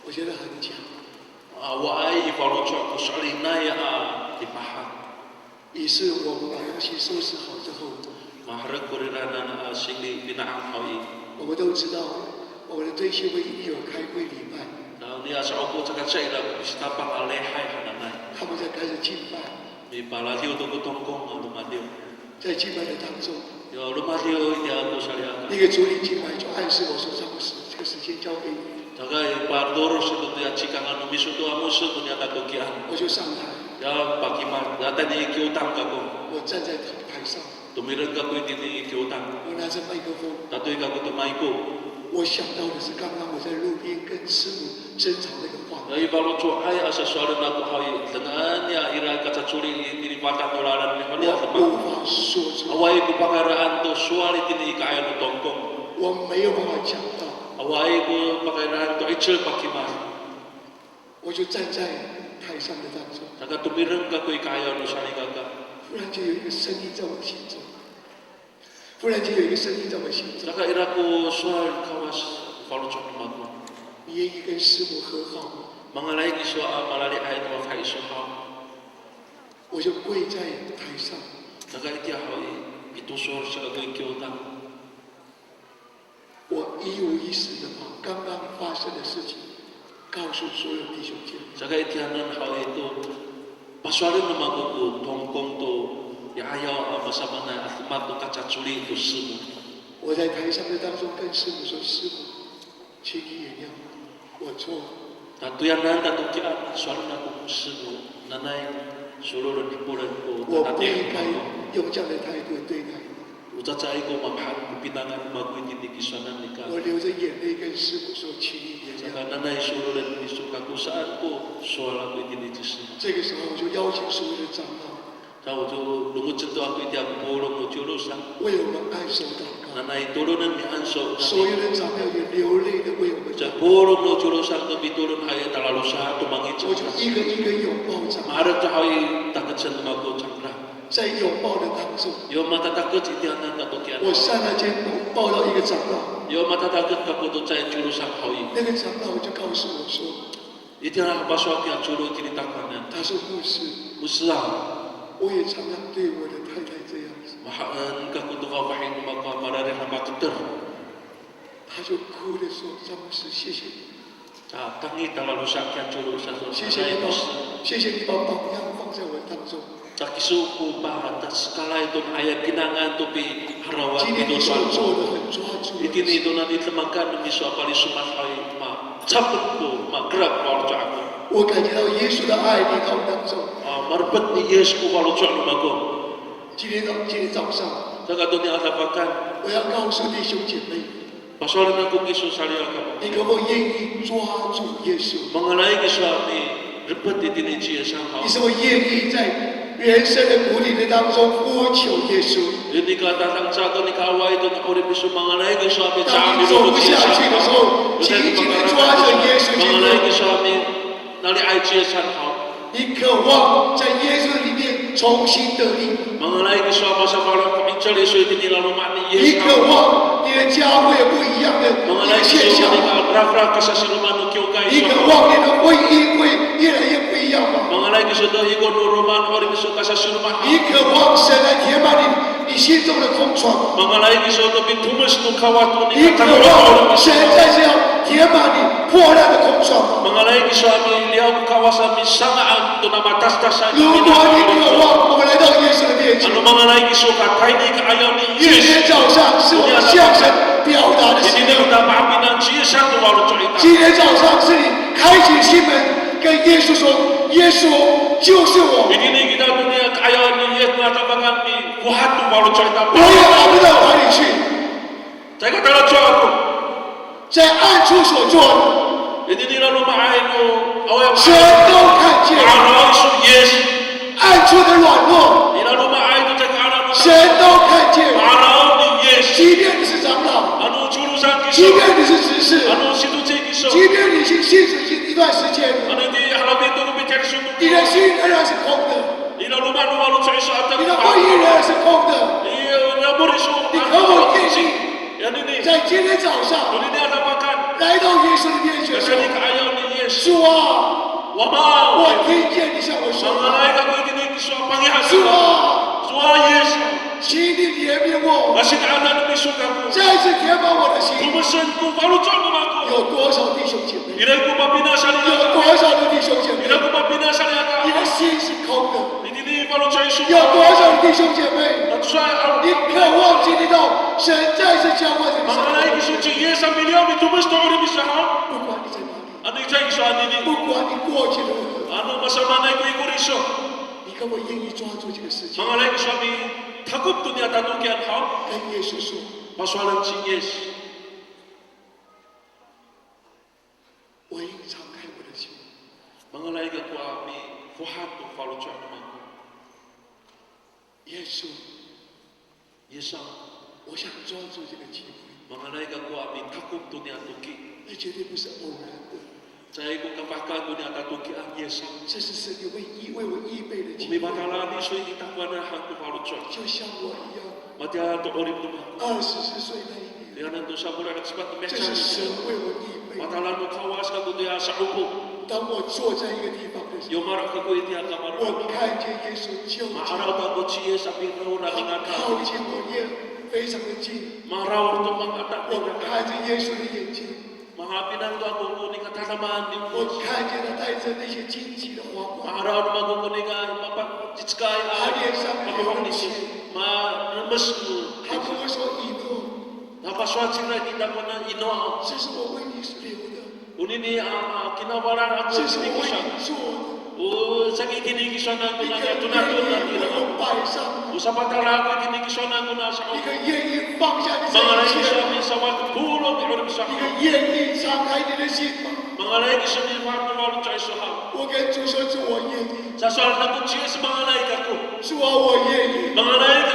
Speaker 4: 我觉得很假，
Speaker 2: wa ay ipalutsyon ko sa alinay ipaha，
Speaker 4: 于是我们把东西收拾好之后，
Speaker 2: maharag ko rin na sili pinaang hoi，
Speaker 4: 我们都知道我们的退休会一定有开会礼拜，
Speaker 2: niya sa upo sa katsayla bisita pang alehay hananay，
Speaker 4: 他们在开始敬拜，
Speaker 2: may palaliw to kutongkong lumaliw，
Speaker 4: 在敬拜的当中，
Speaker 2: yo lumaliw dia to sa liya，
Speaker 4: 那个主领敬拜就暗示我说：“张牧师，这个时间交给你。
Speaker 2: tagay pardoros ito dia chikangan misuto amuso kunya tatokian，”
Speaker 4: 我就上台，
Speaker 2: ya pakiman data ni ikiutang ka ko，
Speaker 4: 我站在台上，
Speaker 2: tumirag ka ko itini ikiutang，
Speaker 4: 我拿着麦克风，
Speaker 2: tatoy ka ko tumay ko，
Speaker 4: 我想到的是刚刚我在路边跟师母争吵那个画面。
Speaker 2: ay balutso ay asa swalo na ko hay dengan niya ira ka sa tsuli itini pata tolaran ni
Speaker 4: 我
Speaker 2: hanya
Speaker 4: 无法说出，
Speaker 2: away ko pangaraan to swali itini ikaya no tongkong，
Speaker 4: 我没有办法讲到，
Speaker 2: away ko pangaraan to ichil pakiman，
Speaker 4: 我就站在台上的当中，
Speaker 2: saka tumirag ka ko ikaya no salika ka，
Speaker 4: 忽然间有一个声音在我心中，忽然间有一个声音在我心中，
Speaker 2: saka ira ko swal kawas balutso na magno，
Speaker 4: 你愿意跟师母和好吗？
Speaker 2: mga lain iswa malali ay no fa iswa，
Speaker 4: 我就跪在台上，
Speaker 2: saka iti hay itusor sa ko ikiutang，
Speaker 4: 我一五一十的把刚刚发生的事情告诉所有弟兄姐妹。
Speaker 2: saka iti hanan hay ito paswalin na magugo tongkong to iayaw masama na at mato kachatsuli to simu，
Speaker 4: 我在台上的当中跟师母说：“师母，请你原谅我，我错了。
Speaker 2: tatuyanan tatukian swalin na kung simu nanay suluran ipulan ko
Speaker 4: 我不应
Speaker 2: tatatiyan
Speaker 4: 该
Speaker 2: ko，
Speaker 4: 用这样的态度对待。
Speaker 2: utsatsaay ko mamahal pinangan maguiti kiswanan ni ka，
Speaker 4: 我流着眼泪跟师母说：‘请你原谅。
Speaker 2: saka nanay suluran isuka ko saan ko swala ko itinitisimu，’ ”
Speaker 4: 这个时候，我就邀请所有的长老
Speaker 2: Tahu tu lumut sentuh aku iti aku bolong no jurusan.
Speaker 4: 为我们按手祷告，
Speaker 2: Nanay turunan ni anso.
Speaker 4: 所有的长老也流泪的为我们祷
Speaker 2: Sa
Speaker 4: 告。
Speaker 2: bolong no jurusan to biturun haya talalu sa tumangit
Speaker 4: 我就
Speaker 2: sa.
Speaker 4: 一个一个拥抱长老，
Speaker 2: Maharap ta hay takot sa tumago chakra.
Speaker 4: 在拥抱的当中，
Speaker 2: Yo matatakot iti anan tatukian.
Speaker 4: 我刹那间抱到一个长老，
Speaker 2: Yo matatakot ka ko to sa jurusan hoy.
Speaker 4: 那个长老就告诉我说
Speaker 2: Iti na pasok yang juru tinitakanan.：“
Speaker 4: 他说牧师，
Speaker 2: Musla.
Speaker 4: 我也常常对我的太太这样子。
Speaker 2: Mahaan ka ko to kapahin maka mararin na makuter. ”
Speaker 4: 他就哭着说：“张牧师，谢谢你，
Speaker 2: Sa tangi talalu sa kya jurusan.
Speaker 4: 谢谢你把，谢谢你把榜样放在我当中。
Speaker 2: Takisuko ba atas kala ito ay ginangan to pi harawan
Speaker 4: 今天
Speaker 2: ito
Speaker 4: 你所
Speaker 2: sa
Speaker 4: 做的很抓住我的
Speaker 2: Iti
Speaker 4: 心，
Speaker 2: nito na nitamakan ng miso apali sumasay ma sapot ko magrab ko sa ako.
Speaker 4: 我感觉到耶稣的爱临到我当中。
Speaker 2: Marpat ni Yes ko walo sa lumago.
Speaker 4: 今天早上，
Speaker 2: Sa kato ni atapakan,
Speaker 4: 我要告诉弟兄姐妹，
Speaker 2: pasolan ako kiso sa liya ka.
Speaker 4: 你可不可以愿意抓住耶稣？
Speaker 2: Mga laing iswami, repat iti ni Yes ang
Speaker 4: 你
Speaker 2: hao.
Speaker 4: 是否愿意在人生的谷底的当中呼求耶稣？
Speaker 2: Hindi ka tatang sa ito ni kaway ito na kuri piso mga laing iswami
Speaker 4: 当
Speaker 2: sa
Speaker 4: 你
Speaker 2: amin
Speaker 4: 走不
Speaker 2: lubog
Speaker 4: 下
Speaker 2: Yes
Speaker 4: 去的
Speaker 2: ang
Speaker 4: 时
Speaker 2: hao.
Speaker 4: 候，紧紧的抓着耶稣基
Speaker 2: Mga
Speaker 4: 督。
Speaker 2: laing iswami, nali ay Yes ang hao.
Speaker 4: 你渴望在耶稣里面重新得力，
Speaker 2: Mga laing iswama sa parang kuminsal iso iti nilaluman ni
Speaker 4: 你
Speaker 2: Yes
Speaker 4: 渴
Speaker 2: ang hao.
Speaker 4: 望你的家会有不一样的
Speaker 2: Mga
Speaker 4: 一个
Speaker 2: laing
Speaker 4: 现
Speaker 2: iswama
Speaker 4: 象
Speaker 2: ni，ka-raf-raf ka sa sinuman no kiyokay
Speaker 4: 你渴
Speaker 2: iswama.
Speaker 4: 望你的婚姻会越来越不一样吗？
Speaker 2: Mga laing iso do igon no roman ori iso ka sa sinuman.
Speaker 4: 你渴望神来填满你心中的空窗，
Speaker 2: Mga laing iso do bitumas no kawat no
Speaker 4: 你
Speaker 2: ni
Speaker 4: 渴
Speaker 2: katagulong
Speaker 4: 望神在这样填填满你破烂的空窗。
Speaker 2: Mengalai suami liau kawasan misangaan tu nama tas-tasan
Speaker 4: 如果你渴望我们来到耶稣的面前，
Speaker 2: Anu mengalai suka taini ke ayam ni
Speaker 4: 今
Speaker 2: yes
Speaker 4: 天早上是我们向神表达的时
Speaker 2: Jadi
Speaker 4: 刻。
Speaker 2: dia maafkan dia satu baru cerita
Speaker 4: 今天早上是你开启心门，跟耶稣说：“耶稣就是我，
Speaker 2: Ini kita dunia ke ayam ni yes na tabangan ni kuhat tu baru cerita
Speaker 4: 我也拿不到哪里去。
Speaker 2: Saya kata lah cuak aku
Speaker 4: 在暗处所做的，
Speaker 2: Jadi ni lalu ma'ai tu awak
Speaker 4: 神都看见；
Speaker 2: Allah isu yes
Speaker 4: 暗处的软弱，
Speaker 2: Ni lalu ma'ai tu cakap anak
Speaker 4: 神都看见。
Speaker 2: Allah ni yes
Speaker 4: 即便你是长老，
Speaker 2: Anu jurusan
Speaker 4: 即
Speaker 2: kisah
Speaker 4: 便你是执事，
Speaker 2: Anu situ cik kisah
Speaker 4: 即便你已经信主一段时间，
Speaker 2: Anu di halam itu tu bicara sungguh
Speaker 4: 你的心仍然是空的，
Speaker 2: Ni lalu malu malu cerita satu
Speaker 4: 你的婚姻仍然是空的。
Speaker 2: Iya, nak beri suruh
Speaker 4: 你可否愿意
Speaker 2: Yang ini
Speaker 4: 在今天早上
Speaker 2: Ini dia ada makan
Speaker 4: 来到耶稣的面前说
Speaker 2: Kesini ke ayam ni yes
Speaker 4: 主啊，
Speaker 2: Wamau
Speaker 4: 我听见你向我说话，
Speaker 2: Mengalai kamu ini kisah panggil
Speaker 4: 主
Speaker 2: hati
Speaker 4: 啊，
Speaker 2: Suara yes
Speaker 4: 请你怜悯我，
Speaker 2: Masih ada demi sukaku
Speaker 4: 再次填满我的心。
Speaker 2: Kumesenku baru cakap aku
Speaker 4: 有多少弟兄姐妹？
Speaker 2: Iraku mabina sali
Speaker 4: 有多少的弟兄姐妹？
Speaker 2: Iraku mabina sali
Speaker 4: 你
Speaker 2: aga
Speaker 4: 的心是空的。
Speaker 2: Ini baru cakap
Speaker 4: 有
Speaker 2: suka
Speaker 4: 多少的弟兄姐妹？
Speaker 2: Tak saya
Speaker 4: 你渴望经历到神再次浇灌这个生
Speaker 2: Mengalai
Speaker 4: 命。
Speaker 2: kisah yes sambil dia itu mesti orang bisa ha
Speaker 4: 不管你在哪里，
Speaker 2: Anu cakap kisah ini
Speaker 4: 不管你过去的如何，
Speaker 2: Anu masa mana ikut risau
Speaker 4: 你可否愿意抓住这个时间，
Speaker 2: Mengalai suami takut dunia tak tukian hal
Speaker 4: 跟耶稣说：
Speaker 2: Masalah cik yes
Speaker 4: 我应敞开我的心，
Speaker 2: Mengalai ke kuami kuhat tu baru cakap aku
Speaker 4: 耶稣，
Speaker 2: Yesa
Speaker 4: 我想抓住这个机会，
Speaker 2: Mengalai ke kuami takut dunia tuki
Speaker 4: 那绝对不是偶然的，
Speaker 2: Saya ikut kapakkan dunia tak tukian Yesa
Speaker 4: 这是神有为我预备的机
Speaker 2: Umi
Speaker 4: 会，
Speaker 2: batala ni sui kita kuana hantu baru cakap
Speaker 4: 就像我一样，
Speaker 2: Mati tu orang tu
Speaker 4: 24岁那一年，
Speaker 2: Dia nanti sabar nak cepat
Speaker 4: 这是
Speaker 2: mencari
Speaker 4: 神为我预备。
Speaker 2: Matala nu kawas ka dunia sa upo
Speaker 4: 当我坐在一个地方的时候，
Speaker 2: Yomara ka ko itia kamar
Speaker 4: 我看见耶稣就近，
Speaker 2: Maaraw ka ko chiye sa pinaw na
Speaker 4: 他
Speaker 2: ingatan
Speaker 4: 靠近我也非常的近，
Speaker 2: Maaraw to mga atak
Speaker 4: 我
Speaker 2: ni
Speaker 4: 看着耶稣的眼睛，
Speaker 2: Mga pinang to ako ko ni katalaman ni
Speaker 4: 我看见他带着那些荆棘的皇冠，
Speaker 2: Maaraw na mago ko ni ka mapagtitskay
Speaker 4: 他脸上流
Speaker 2: Mapahong
Speaker 4: 了
Speaker 2: ni
Speaker 4: 血
Speaker 2: si，mas
Speaker 4: 他跟我说：“以诺，
Speaker 2: Napaswat sila kita mo na ino
Speaker 4: 这是我为你流的，
Speaker 2: Unini kinawalan ako
Speaker 4: 这是
Speaker 2: sa
Speaker 4: 我为
Speaker 2: siya
Speaker 4: 你做的，
Speaker 2: O sa kikinikisyon na ko
Speaker 4: 你
Speaker 2: na
Speaker 4: 可愿
Speaker 2: tunatun na
Speaker 4: 意为
Speaker 2: tira
Speaker 4: 我摆上，
Speaker 2: O sa patara ko kinikisyon na ko na sa
Speaker 4: 你可愿意放下你这
Speaker 2: Mga
Speaker 4: 一
Speaker 2: lahi
Speaker 4: 切，
Speaker 2: sa amin sa watulog ni Urim sa
Speaker 4: 你可愿意敞开你的心吗？
Speaker 2: Mga lahi sa amin waktu walu sa isoha
Speaker 4: 我跟主说：主，我愿意，
Speaker 2: Sa sual na ko siya sa mga lahi ko
Speaker 4: 主啊，我愿意，
Speaker 2: Mga lahi ko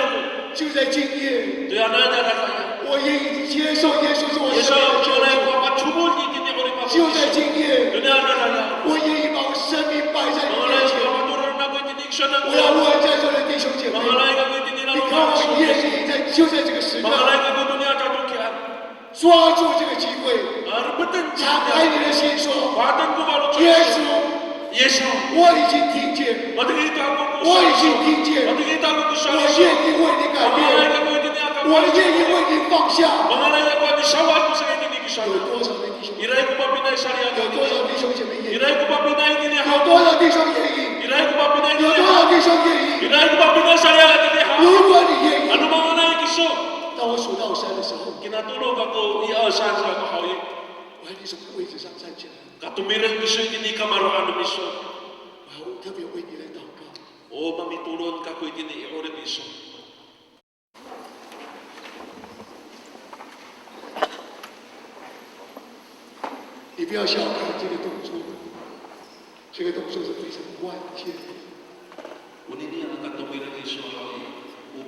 Speaker 4: 就在今夜，
Speaker 2: Tuya na niya kakaya
Speaker 4: 我愿意接受耶稣做我
Speaker 2: Yeso
Speaker 4: 生命的
Speaker 2: ang
Speaker 4: 救
Speaker 2: kulay
Speaker 4: 主。
Speaker 2: ko patubol ni kini Urim ako
Speaker 4: 就在今夜，
Speaker 2: Dunia na kaya
Speaker 4: 我愿意把我生命摆在你
Speaker 2: Mga
Speaker 4: 面
Speaker 2: lahi
Speaker 4: 前。
Speaker 2: ko maturon na ko kinikisyon na
Speaker 4: 我
Speaker 2: ko
Speaker 4: 要问在座的弟兄姐妹，
Speaker 2: Mga lahi ko
Speaker 4: 你
Speaker 2: kininalo
Speaker 4: 可
Speaker 2: na
Speaker 4: 否
Speaker 2: ko
Speaker 4: 愿意就在这个时
Speaker 2: Mga
Speaker 4: 刻
Speaker 2: lahi ko dunia katukian
Speaker 4: 抓住这个机会，
Speaker 2: Arbatan
Speaker 4: 敞开你的心说：
Speaker 2: Watan ko walu sa
Speaker 4: 耶稣，
Speaker 2: Yeso
Speaker 4: 我已经听见，
Speaker 2: Matigita ko
Speaker 4: 我已经听见，
Speaker 2: Matigita ko
Speaker 4: 我
Speaker 2: sa
Speaker 4: 愿意为你改
Speaker 2: Mga
Speaker 4: 变，
Speaker 2: lahi ko dunia
Speaker 4: 我愿意为你放下。
Speaker 2: Mga lahi ko ni sawat ko sa kinikisyon
Speaker 4: 有多少的弟兄？
Speaker 2: Iray ko pa pinay sa riyan
Speaker 4: 有多少弟兄姐妹愿意？
Speaker 2: Iray ko pa pinay kini
Speaker 4: 有多少弟兄愿意？
Speaker 2: Iray ko pa pinay
Speaker 4: 有
Speaker 2: kini
Speaker 4: 多少弟兄愿意？
Speaker 2: Iray ko pa pinay sa riyan kini
Speaker 4: 如果你愿意，
Speaker 2: Ano mga nakikiso
Speaker 4: 当我数到3的时候，
Speaker 2: Kinatulog ako i-asan sa kahawi
Speaker 4: 我在你什么位置上站起来？
Speaker 2: Katumirang kiso kini kamaruan miso
Speaker 4: 我特别为你来祷告。
Speaker 2: O mamitulon ka ko kini i-ore miso
Speaker 4: 你不要小看这个动作，这个动作是非常关键的。
Speaker 2: Unini ang katumirang iso hawi O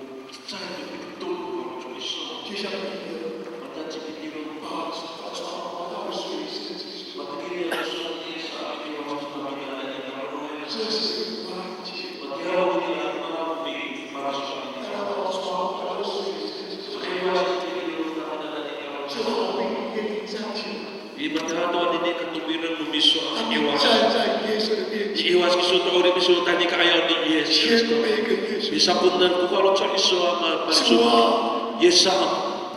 Speaker 2: saan yung pinitulog ko iso
Speaker 4: 就像彼得
Speaker 2: Matan si Pitiro
Speaker 4: 把船划到水深之处，
Speaker 2: Matigil ang iso ni sa aking mga pagkakamila ni Naroy
Speaker 4: 这是关键。
Speaker 2: Matiraw nila ang mga umig para sa kanila
Speaker 4: 他把船划到水深之处，
Speaker 2: Kaya si Pitiro na kanila ni Naroy
Speaker 4: 就好比你愿意站起来，
Speaker 2: Imatado ni katumirang lumiso
Speaker 4: 当
Speaker 2: ang
Speaker 4: 你
Speaker 2: iwas
Speaker 4: 站在耶稣的面前，
Speaker 2: Iiwas iso to ore miso tani kaayaw ni Yes
Speaker 4: 谦卑跟耶稣
Speaker 2: Isapundan ko karo sa iso ang
Speaker 4: 主
Speaker 2: maso
Speaker 4: 啊，
Speaker 2: Yes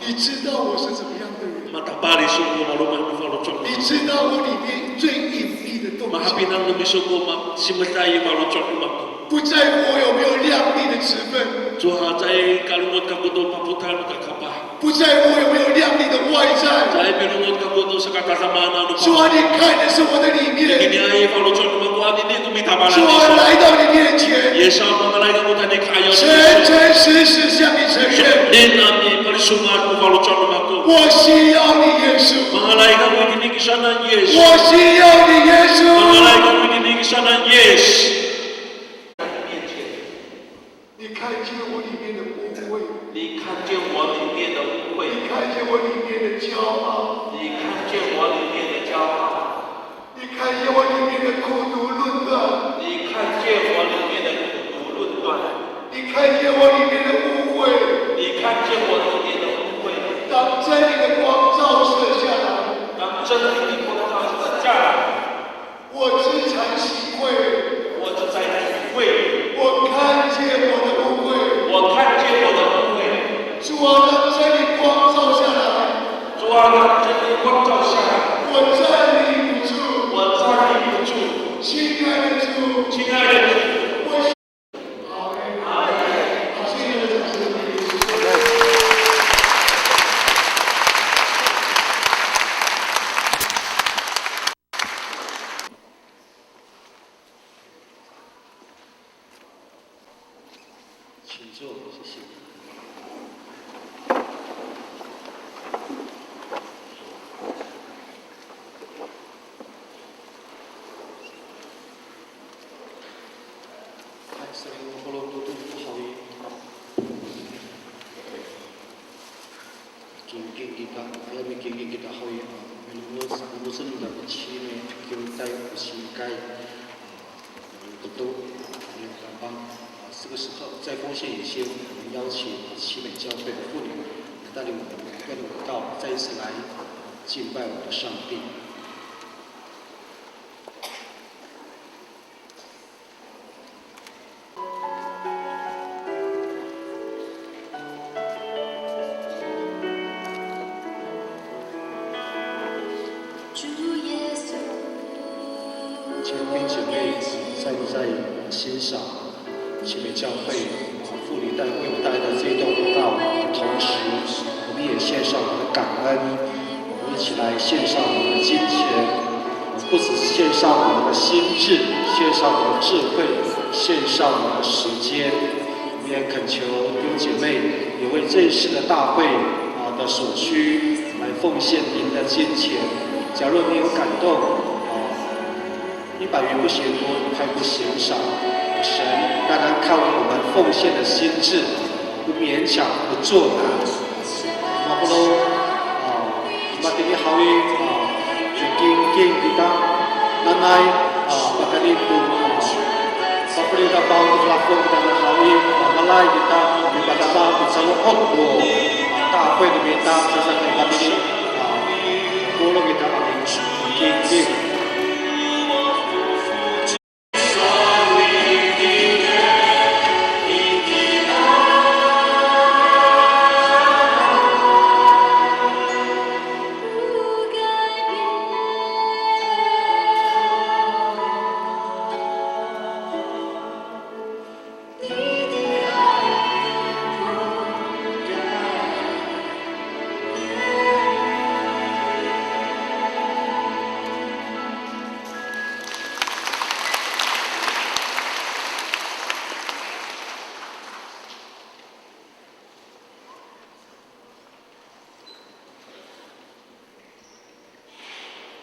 Speaker 4: 你知道我是怎么样的人，
Speaker 2: matabari so ko maluman ko karo sa
Speaker 4: 你知道我里面最隐秘的动机，
Speaker 2: Mahapinang lumiso ko simatayi maluchok lumako.
Speaker 4: 不在乎我有没有亮丽的职分，
Speaker 2: Tuha jay kalungot kabuto paputan kakapa.
Speaker 4: 不在乎我有没有亮丽的外在。
Speaker 2: Jay pinungot kabuto sa kakasamana
Speaker 4: 主啊，你看的是我的里面。
Speaker 2: Kiniay maluchok lumako at hindi kumitabalan.
Speaker 4: 主啊，来到你面前，
Speaker 2: Yesa mangalay kamutan ni kayo.
Speaker 4: 真真实实向你承认，
Speaker 2: Din ami palisumat ko maluchok lumako.
Speaker 4: 我需要你，耶稣，
Speaker 2: Mangalay ka mo itinigisanan yes.
Speaker 4: 我需要你，耶稣。
Speaker 2: Mangalay ka mo itinigisanan yes.
Speaker 4: 你看见我里面的污秽，
Speaker 2: 你看见我里面的污秽，
Speaker 4: 你看见我里面的骄傲，
Speaker 2: 你看见我里面的骄傲，
Speaker 4: 你看见我里面的苦毒论断，
Speaker 2: 你看见我里面的苦毒论断，
Speaker 4: 你看见我里面的污秽。
Speaker 2: 你看见我里面的污秽。
Speaker 4: 当真理的光照射下来，
Speaker 2: 当真理的光照射下来，
Speaker 4: 我自惭形秽，
Speaker 2: 我就在体会，
Speaker 4: 我看见我的污秽。
Speaker 2: 我看见我的污秽。
Speaker 4: 主啊，当真理光照下来，
Speaker 2: 主啊，让真理光照下来，
Speaker 4: 我站立不住。
Speaker 2: 我站立不住。
Speaker 4: 亲爱的主，
Speaker 2: 亲爱的主，
Speaker 4: 我好，谢谢掌声。
Speaker 6: 请坐，谢谢。Sering ngobrol tuh hari gigi kita, kami gigi kita hari lulusan dari Cina, kita singkai betul yang gampang。这个时候，在奉献以前，我们邀请西北教会的妇女带领我们为了祷告，再一次来敬拜我们的上帝。亲爱的姐妹，在不在欣赏西北教会妇女为我们带来的这一段祷告的同时，我们也献上我们的感恩，我们一起来献上我们的金钱，不只是献上我们的心智，献上我们的智慧，献上我们的时间。我们也恳求弟兄姐妹也为这一次的大会的所需来奉献您的金钱。假如你有感动，100元不嫌多，1块不嫌少。神当然看我们奉献的心智，不勉强，不做难。马不喽马蒂尼好运经kita nanay pagkali po paprita pa ang platform kita ng hawin malay kita ibadaba sa loob po 大会里面大家在那边kulong kita ang king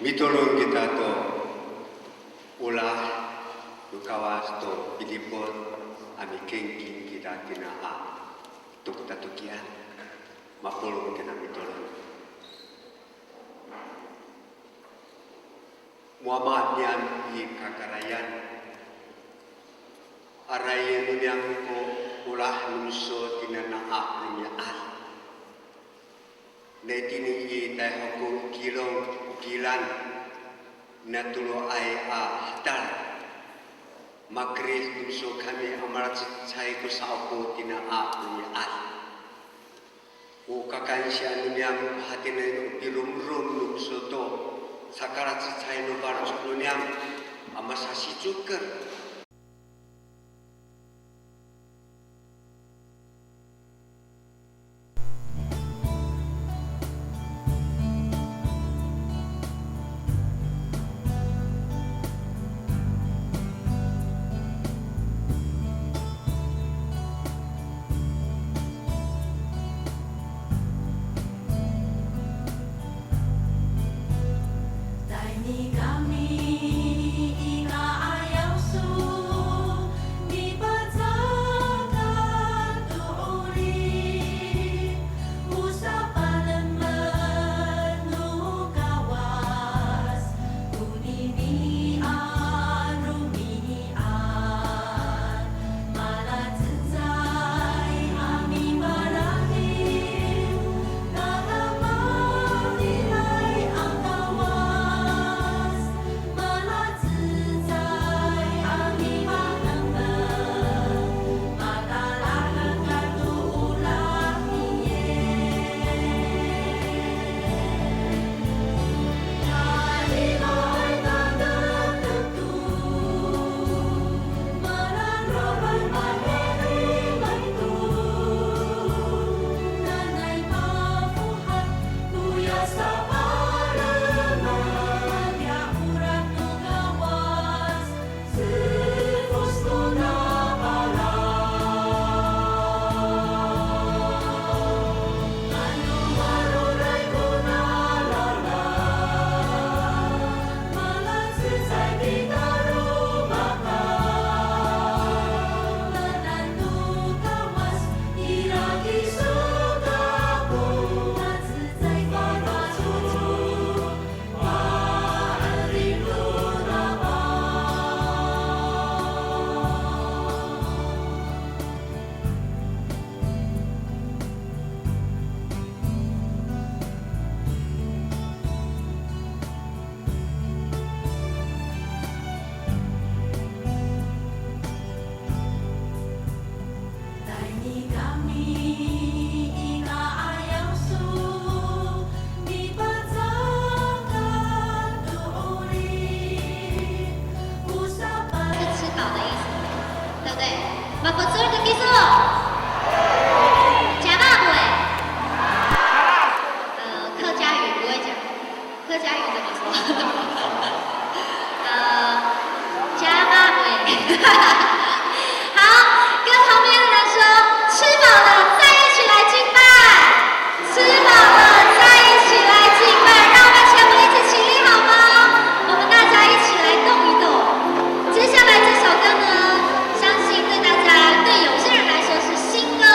Speaker 7: Mitulung kita to ulah lukawas to pilipon ami kengking kita tinaa to kita tukian mapulung kita mitulung Muhammad yan i kakarayan arayin yang ko ulah nungso tinanaa rumiaan netini i tayo kilong kilan natulo ay hatal magris nungso kami amarat say ko sa ako tinaa rumian o kakansya niyang hati na yung pilumrum nungso to sa kasih juga.
Speaker 5: 马国村的技术，加大不哎？客家语不会讲，客家语怎么说？加大不哎？好，跟旁边的人说，吃饱了再一起来敬拜，吃饱了再一起来敬拜，让我们全部一起起立好吗？我们大家一起来动一动。接下来这首歌呢？对有些人来说是新歌，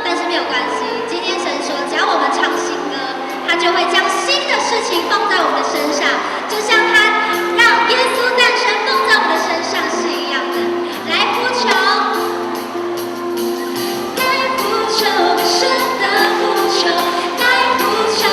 Speaker 5: 但是没有关系。今天神说，只要我们唱新歌，他就会将新的事情放在我们的身上，就像他让耶稣诞生放在我们的身上是一样的。来呼求，来呼求，神的呼求，来呼求，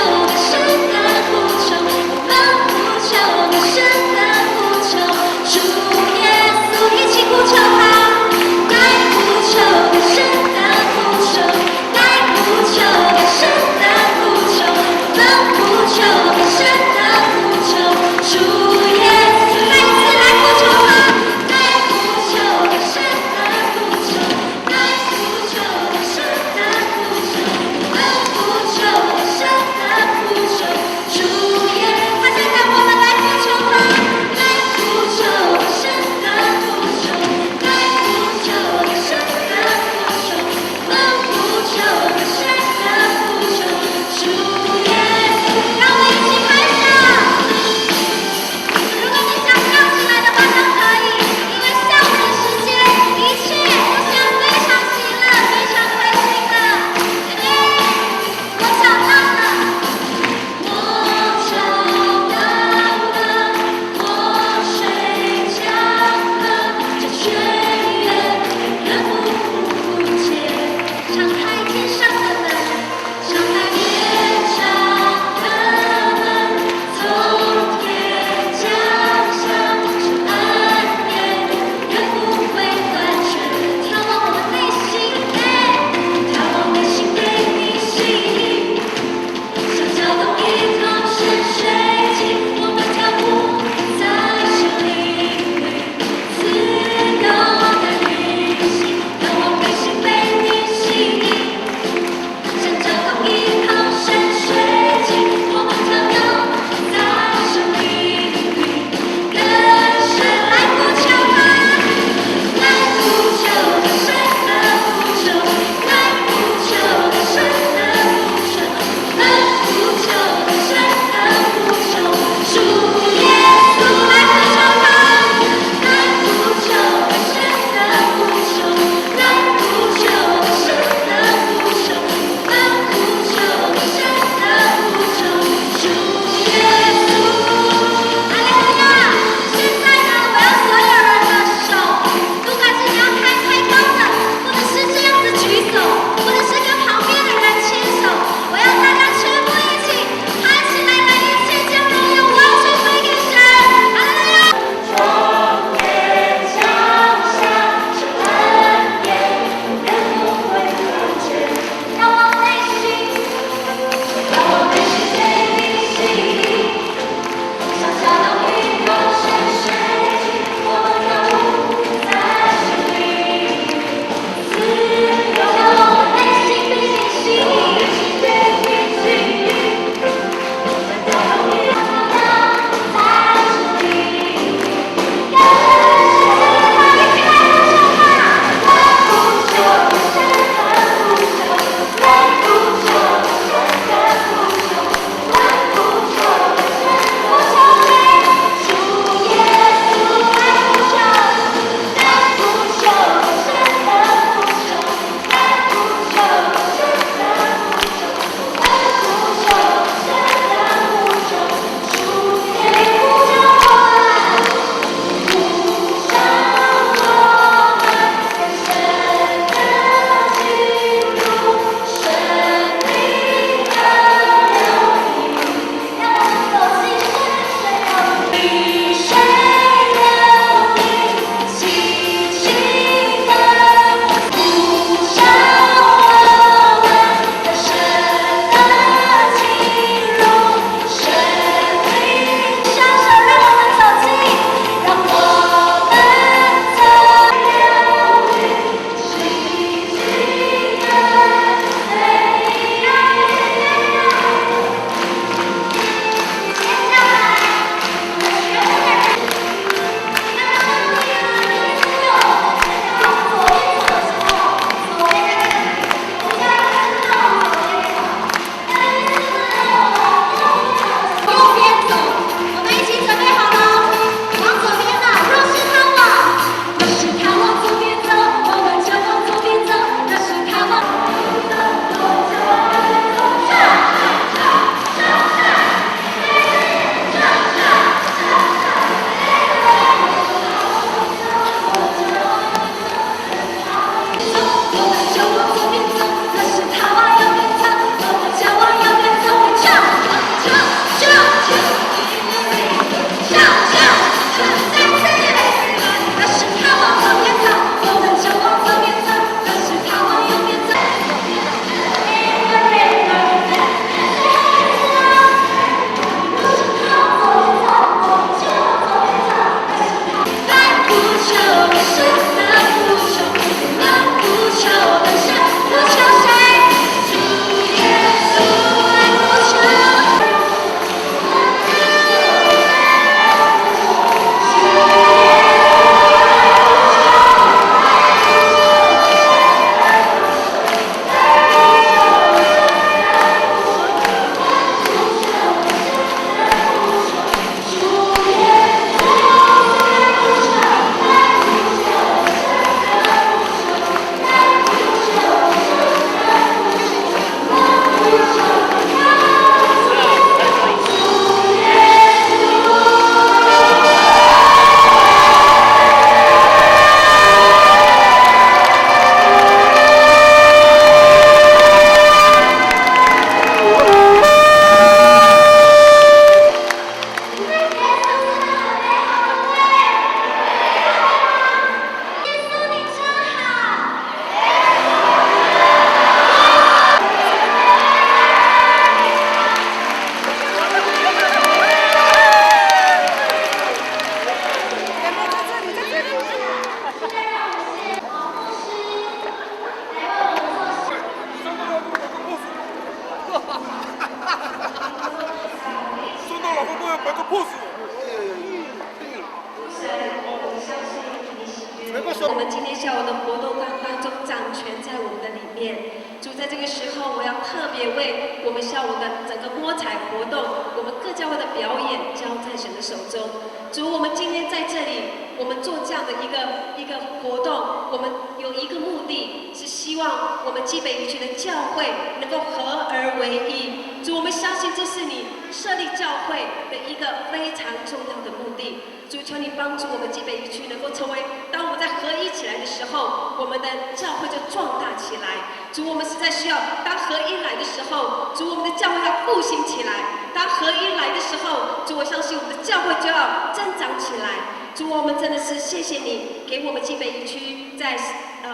Speaker 8: 我们今天下午的活动当中掌权在我们的里面。主，在这个时候，我要特别为我们下午的整个摸彩活动，我们各教会的表演交在神的手中。主，我们今天在这里，我们做这样的一个活动，我们有一个目的，是希望我们基北一区的教会能够合而为一。主，我们相信这是你设立教会的一个非常重要的目的。主，求你帮助我们基北一区能够成为，当我们在合一起来的时候，我们的教会就壮大起来。主，我们实在需要，当合一来的时候，主，我们的教会要复兴起来。当合一来的时候，主，我相信我们的教会就要增长起来。主，我们真的是谢谢你，给我们基北一区在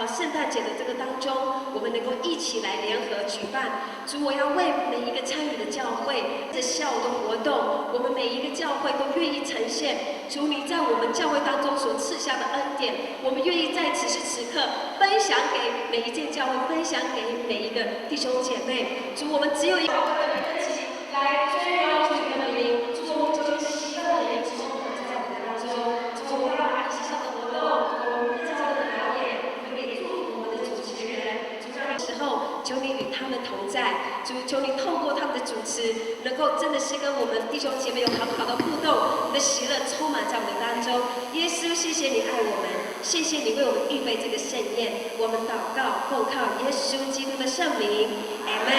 Speaker 8: 圣诞节的这个当中，我们能够一起来联合举办。主，我要为每一个参与的教会，这下午的活动，我们每一个教会都愿意呈现。主，你在我们教会当中所赐下的恩典，我们愿意在此时此刻分享给每一间教会，分享给每一个弟兄姐妹。主，我们只有一个一起来追高主的名。主，我们就是习惯的人，只是我们在我们当中。主，我们要把一起上的活动，我们教会的表演，留给祝福我们的主持人。主，这时候求你与他们同在。主，求你透过他们的主持，能够真的是跟我们弟兄姐妹有很好的互动，你的喜乐充满在我们当中。耶稣，谢谢你爱我们，谢谢你为我们预备这个盛宴。我们祷告，奉靠耶稣基督的圣名，阿门。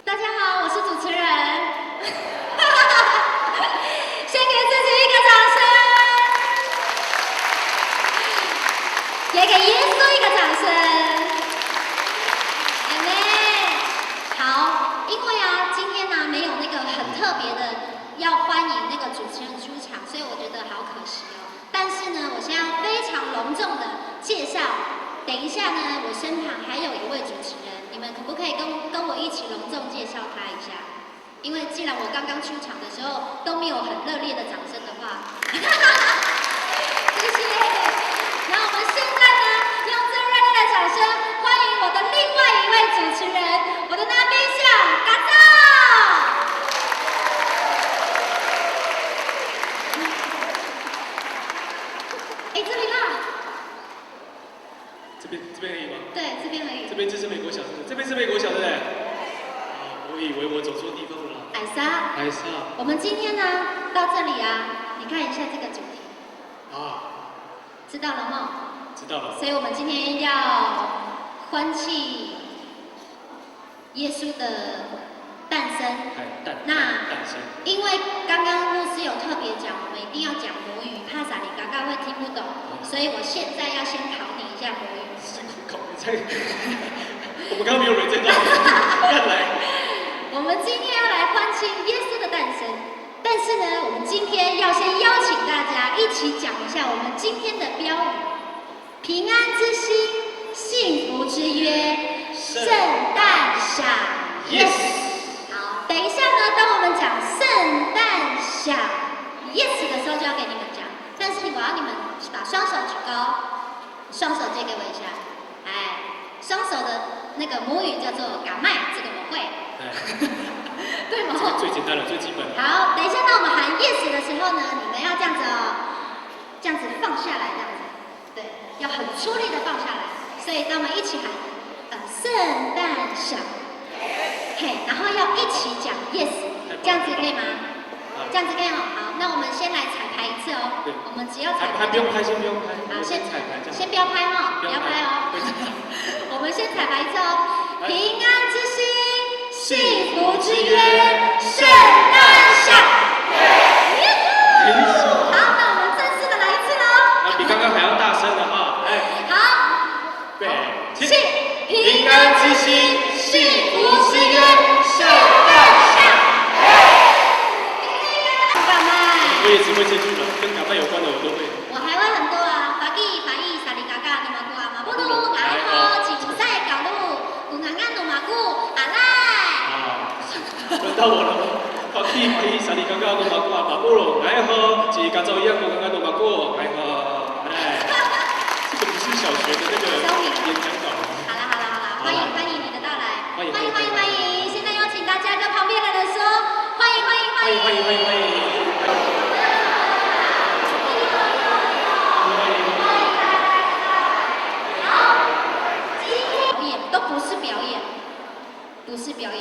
Speaker 5: 大家好，我是主持人，先给自己一个掌声，也给耶稣一个掌声。阿门。好，因为今天没有那个很特别的要欢迎那个主持人出场，所以我觉得好可惜哦。但是呢，我现在非常隆重的介绍，等一下呢，我身旁还有一位主持人。你们可不可以跟我一起隆重介绍他一下？因为既然我刚刚出场的时候都没有很热烈的掌声的话，谢谢。那我们现在呢，用最热烈的掌声欢迎我的另外一位主持人，我的男宾相嘎造。哎，这里啦。
Speaker 1: 这边而已吗？
Speaker 5: 对，这边而已。
Speaker 1: 这边就是美国小镇，这边是美国小镇哎。我以为我走错地方了。
Speaker 5: 艾莎。
Speaker 1: 艾莎。
Speaker 5: 我们今天呢到这里你看一下这个主题。知道了吗？
Speaker 1: 知道了。
Speaker 5: 所以我们今天要欢庆耶稣的诞生。
Speaker 1: 诞生。
Speaker 5: 因为刚刚牧师有特别讲，我们一定要讲母语，怕啥你刚刚会听不懂，所以我现在要先考你一下母语。
Speaker 1: 我们刚刚没有人在那里，来。
Speaker 5: 我们今天要来欢庆耶稣的诞生，但是呢，我们今天要先邀请大家一起讲一下我们今天的标语：平安之星，幸福之约，圣诞响 ，yes。好，等一下呢，当我们讲圣诞响 yes 的时候，就要给你们讲，但是我要你们把双手举高，双手借给我一下，双手的那个母语叫做嘎麦，这个我会。对吗？
Speaker 1: 最简单的，最基本的。
Speaker 5: 好，等一下，当我们喊 yes 的时候呢，你们要这样子这样子放下来，这样子，对，要很出力的放下来。所以当我们一起喊圣诞响，嘿，然后要一起讲 yes， 这样子可以吗？这样子可以吗？好，那我们先来彩排一次哦。
Speaker 1: 对，
Speaker 5: 我们只要彩排。
Speaker 1: 还不用拍，先不用拍。
Speaker 5: 好，先
Speaker 1: 彩排，
Speaker 5: 先不要拍不要拍哦。我们先彩排一次哦。平安之星，幸福之约，圣诞响。好，那我们正式的来一次喽。
Speaker 1: 比刚刚还要大声的哈，
Speaker 5: 好。
Speaker 1: 对，
Speaker 5: 平安之星，幸福之约，圣诞响。干嘛？
Speaker 1: 我也只会这句了，跟感冒有关的我都会。
Speaker 5: 我还会很多法语、萨利嘎嘎、努马古阿马布鲁、来吼、吉普赛搞路、古安安努马古阿赖。
Speaker 1: 轮到我了，法语、萨利嘎嘎、努马古阿马布鲁、来吼、吉嘎造一样古安安努马古来吼，这个不是小学的那个演讲稿。
Speaker 5: 好了，欢迎你的到来，欢迎！现在邀请大家跟旁边的人说，欢迎！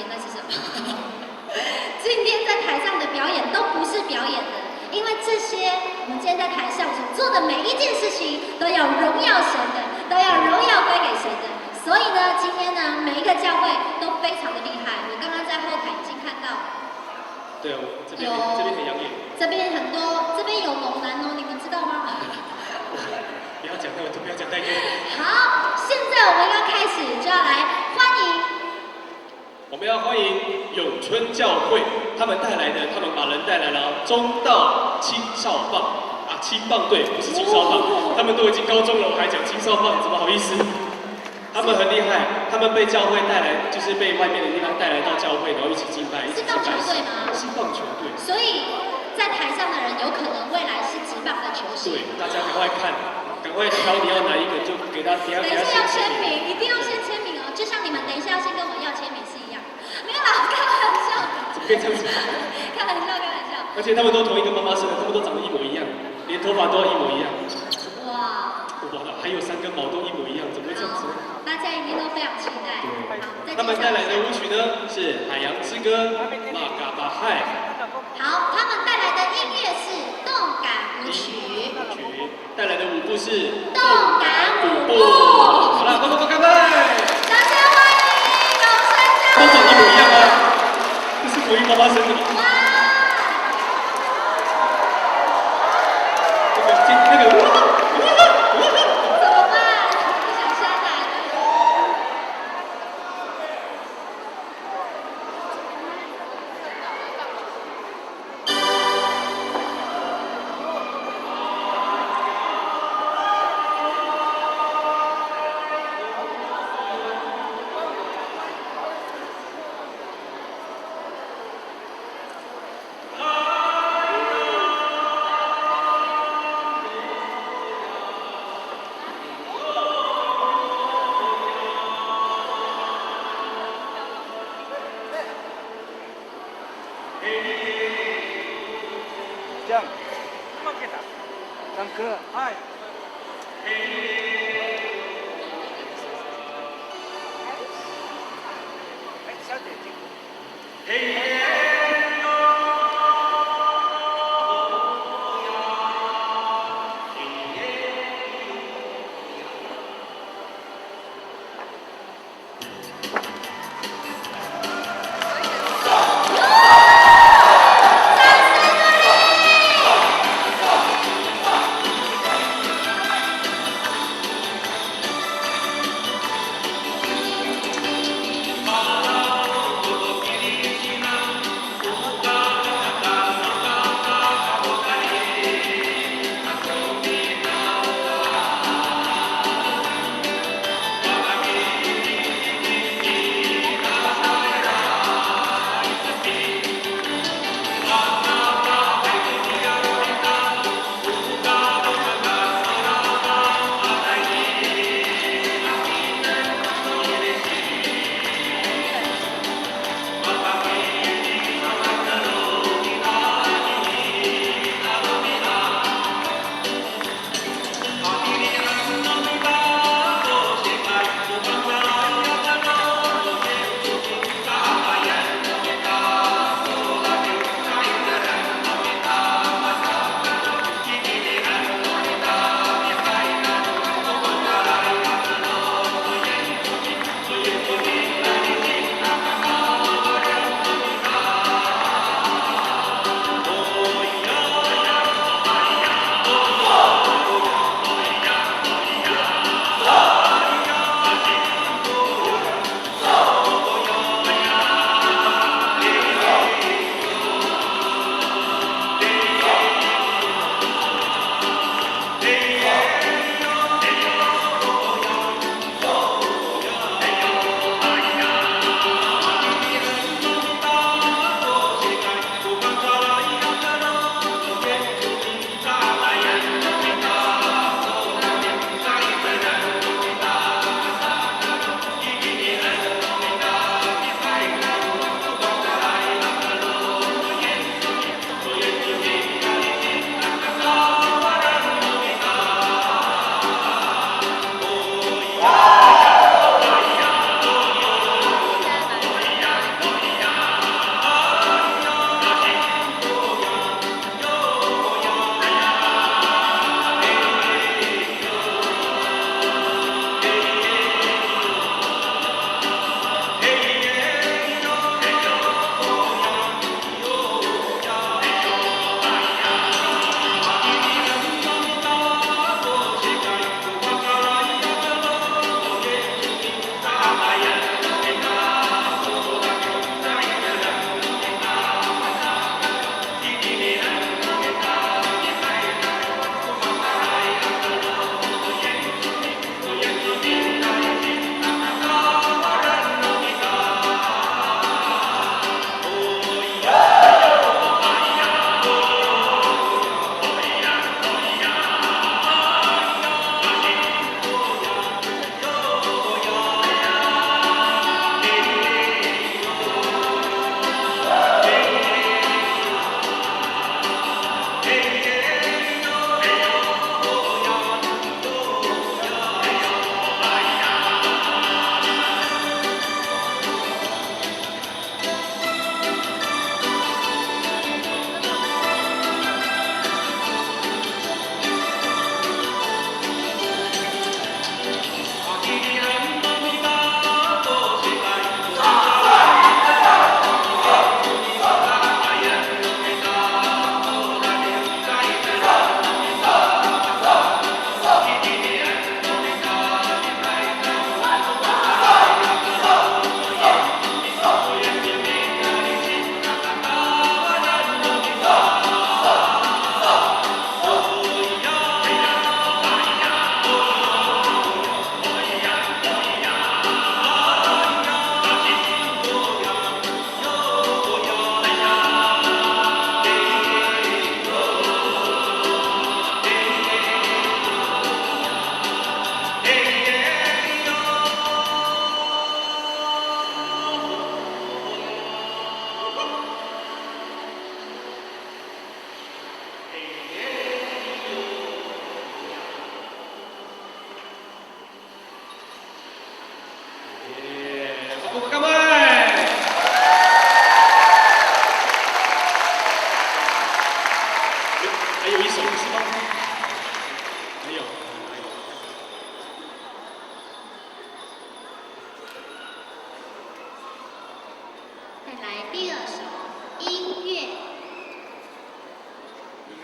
Speaker 5: 演那是什么？今天在台上的表演都不是表演的，因为这些我们今天在台上所做的每一件事情都要荣耀神的，都要荣耀归给神的。所以呢，今天呢，每一个教会都非常的厉害。我刚刚在后台已经看到，
Speaker 1: 对哦，这边很养眼。
Speaker 5: 这边很多，这边有猛男哦，你们知道吗？
Speaker 1: 不要讲那么多，不要讲太多。
Speaker 5: 好，现在我们要开始，就要来欢迎。
Speaker 1: 我们要欢迎永春教会，他们把人带来了中道青少棒啊，青棒队不是青少棒，他们都已经高中了，我还讲青少棒，怎么好意思？他们很厉害，他们被教会带来，就是被外面的地方带来到教会，然后一起敬拜，一起敬拜。
Speaker 5: 是棒球队吗？
Speaker 1: 是棒球队。
Speaker 5: 所以在台上的人有可能未来是职棒的球星。
Speaker 1: 对，大家赶快看，赶快挑你要哪一个就给他，等一下
Speaker 5: 要签名，一定要先签名哦，就像你们等一下要先跟我要签名是一样。没有啦，开玩笑的。
Speaker 1: 怎么可以这样子？
Speaker 5: 开玩笑，开玩笑。
Speaker 1: 而且他们都同一个妈妈生的，他们都长得一模一样，连头发都要一模一样。
Speaker 5: 哇！
Speaker 1: 还有3根毛都一模一样，怎么会这样子？
Speaker 5: 大家一定都非常期待。
Speaker 1: 对。他们带来的舞曲呢是《海洋之歌》马嘎巴嗨。
Speaker 5: 好，他们带来的音乐是动感舞曲。
Speaker 1: 带来的舞步是
Speaker 5: 动感舞步。
Speaker 1: 好了，快干杯！
Speaker 5: 大家欢迎永春教会。
Speaker 1: 都长一模一样啊，这是同一妈妈生的吗？
Speaker 5: 哇！
Speaker 1: 那个。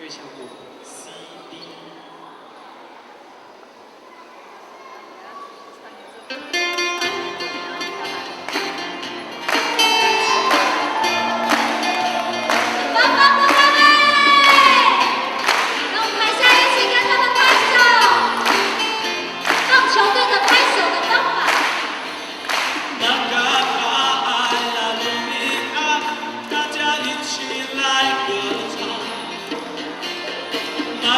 Speaker 2: 对象鼓 C D。
Speaker 1: 那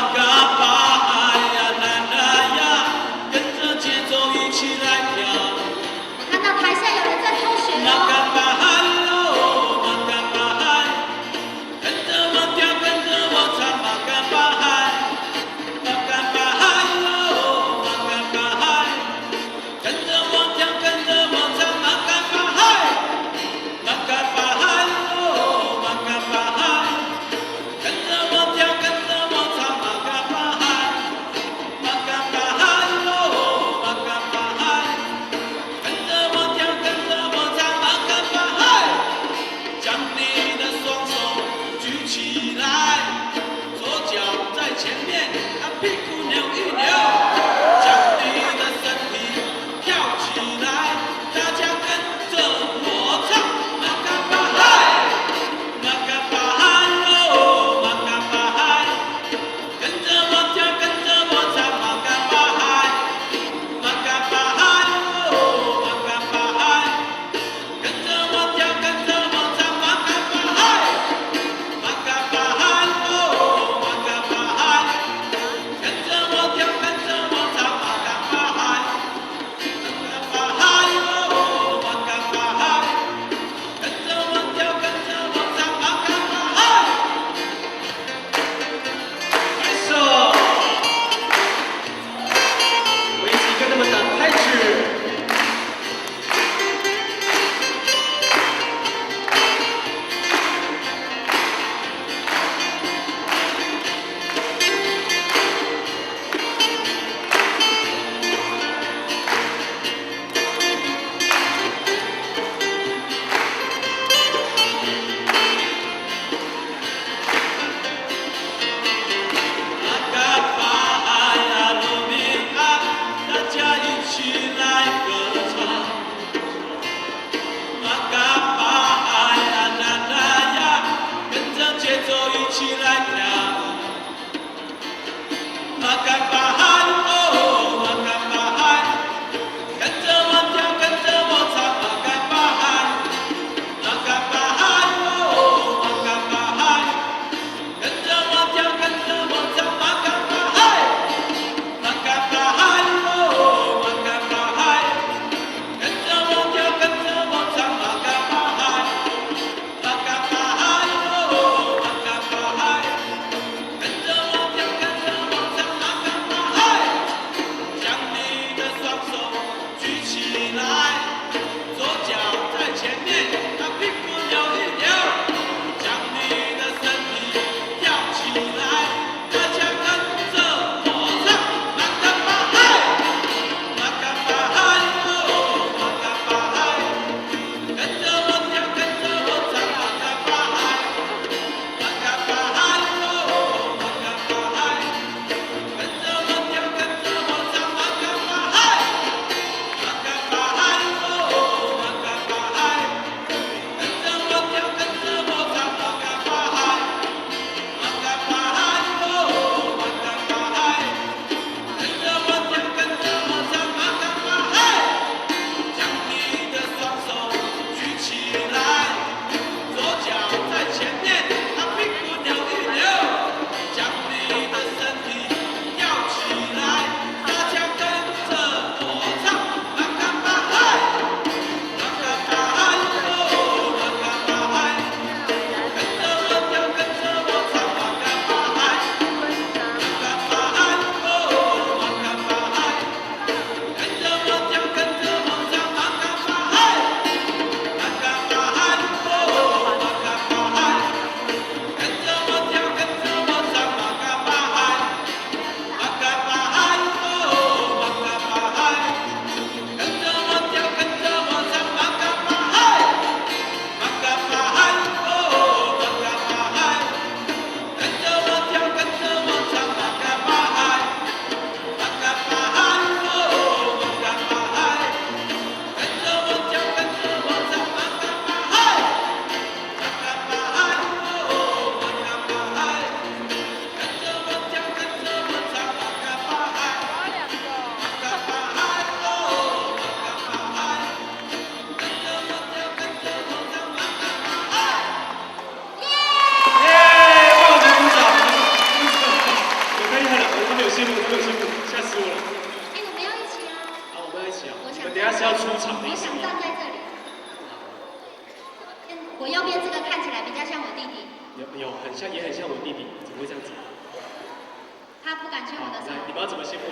Speaker 9: 们要怎么先布？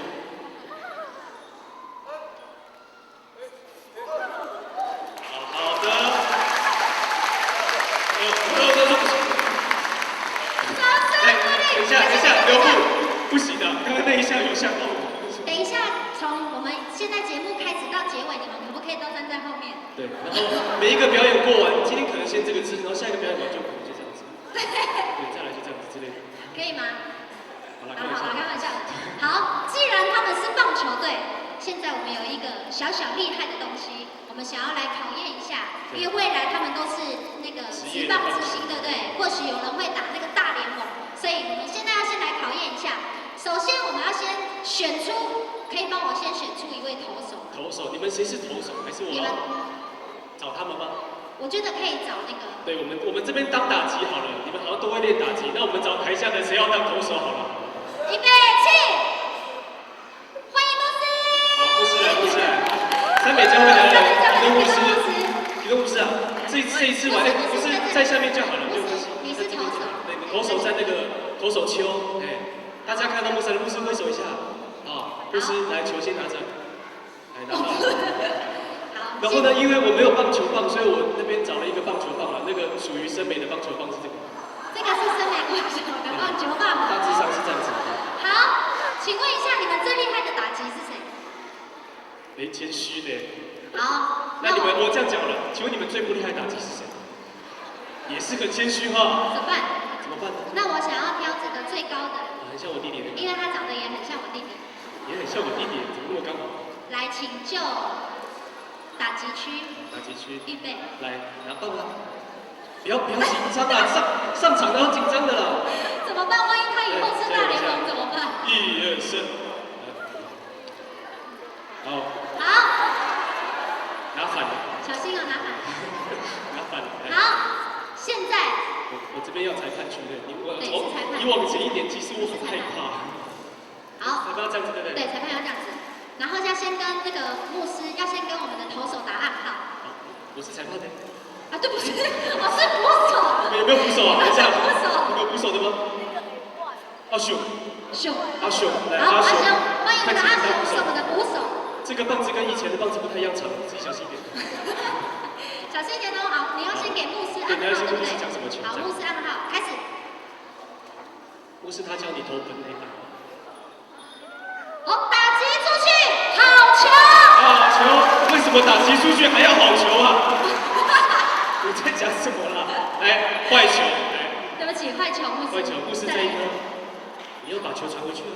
Speaker 9: 好的。等一下，留步，不行的，刚刚那一下有吓到我。
Speaker 5: 等一下，从我们现在节目开始到结尾，你们可不可以都站在后面？
Speaker 9: 对，然后每一个表演过完，今天可能先这个字，然后下一个表演完就可能就这样子。对，再来就这样子之类的。可
Speaker 5: 以吗？
Speaker 9: 好了，
Speaker 5: 开玩笑。好，既然他们是棒球队，现在我们有一个小小厉害的东西，我们想要来考验一下，因为未来他们都是那个职棒之星，对不对？或许有人会打那个大联盟，所以我们现在要先来考验一下。首先，我们要先选出，可以帮我先选出一位投手。
Speaker 9: 投手，你们谁是投手？还是我要找他们吗？
Speaker 5: 我觉得可以找那个。
Speaker 9: 对，我们这边当打击好了，你们好像都会练打击，那我们找台下的谁要当投手好了。
Speaker 5: 预备起，欢迎牧师。
Speaker 9: 好，牧师来。三美教会的启动牧师啊，这一次玩，不是在下面就好了，没有关系。
Speaker 5: 你是投手。
Speaker 9: 对，投手在那个投手丘，大家看到牧师挥手一下，牧师来球先拿着，来拿到。然后呢，因为我没有棒球棒，所以我那边找了一个棒球棒了，那个属于森美的棒球棒是这个。
Speaker 5: 这个是森美国小的棒球棒。
Speaker 9: 大致上是这样子。
Speaker 5: 好，请问一下，你们最厉害的打击是谁？
Speaker 9: 谦虚的。
Speaker 5: 好，
Speaker 9: 那你们我这样讲了，请问你们最不厉害的打击是谁？也是很谦虚哈。
Speaker 5: 怎么办？
Speaker 9: 怎么办？
Speaker 5: 那我想要挑这个最高的。
Speaker 9: 很像我弟弟的。
Speaker 5: 因为他长得也很像我弟弟。
Speaker 9: 也很像我弟弟，怎么那么刚好？
Speaker 5: 来，请就打击区。
Speaker 9: 打击区。
Speaker 5: 预备。
Speaker 9: 来，拿棒啊！不要紧张啊，上场都要紧张的啦。
Speaker 5: 怎么办？万一他以后是大联盟怎么办
Speaker 9: ？1、2、3。好。拿反了。
Speaker 5: 小心哦，拿反。
Speaker 9: 拿反了。
Speaker 5: 好，现在。
Speaker 9: 我这边要裁判区的，你往前一点，其实我很害怕。
Speaker 5: 好。
Speaker 9: 裁判要这样子，对不对？
Speaker 5: 对，裁判要这样子。然后要先跟那个牧师，要先跟我们的投手打暗号。
Speaker 9: 好，我是裁判的。
Speaker 5: 啊，对不起，我是捕手。
Speaker 9: 有没有捕手啊？等一下。
Speaker 5: 捕手。
Speaker 9: 有捕手的吗？阿雄。阿雄，来，
Speaker 5: 好，阿雄，欢迎我们的阿雄，是我们的捕手。
Speaker 9: 这个棒子跟以前的棒子不太一样长，自己小心一点。
Speaker 5: 小心一点哦，好，你要先给牧师暗号，对不对？好，牧师暗号，开始。
Speaker 9: 牧师他教你投本垒打。
Speaker 5: 好，打击出去，好球！
Speaker 9: 好球！为什么打击出去还要好球啊？我在讲什么啦？来，坏球！来，
Speaker 5: 对不起，坏球，牧师。
Speaker 9: 坏球，牧师这一颗，你要把球传回去了。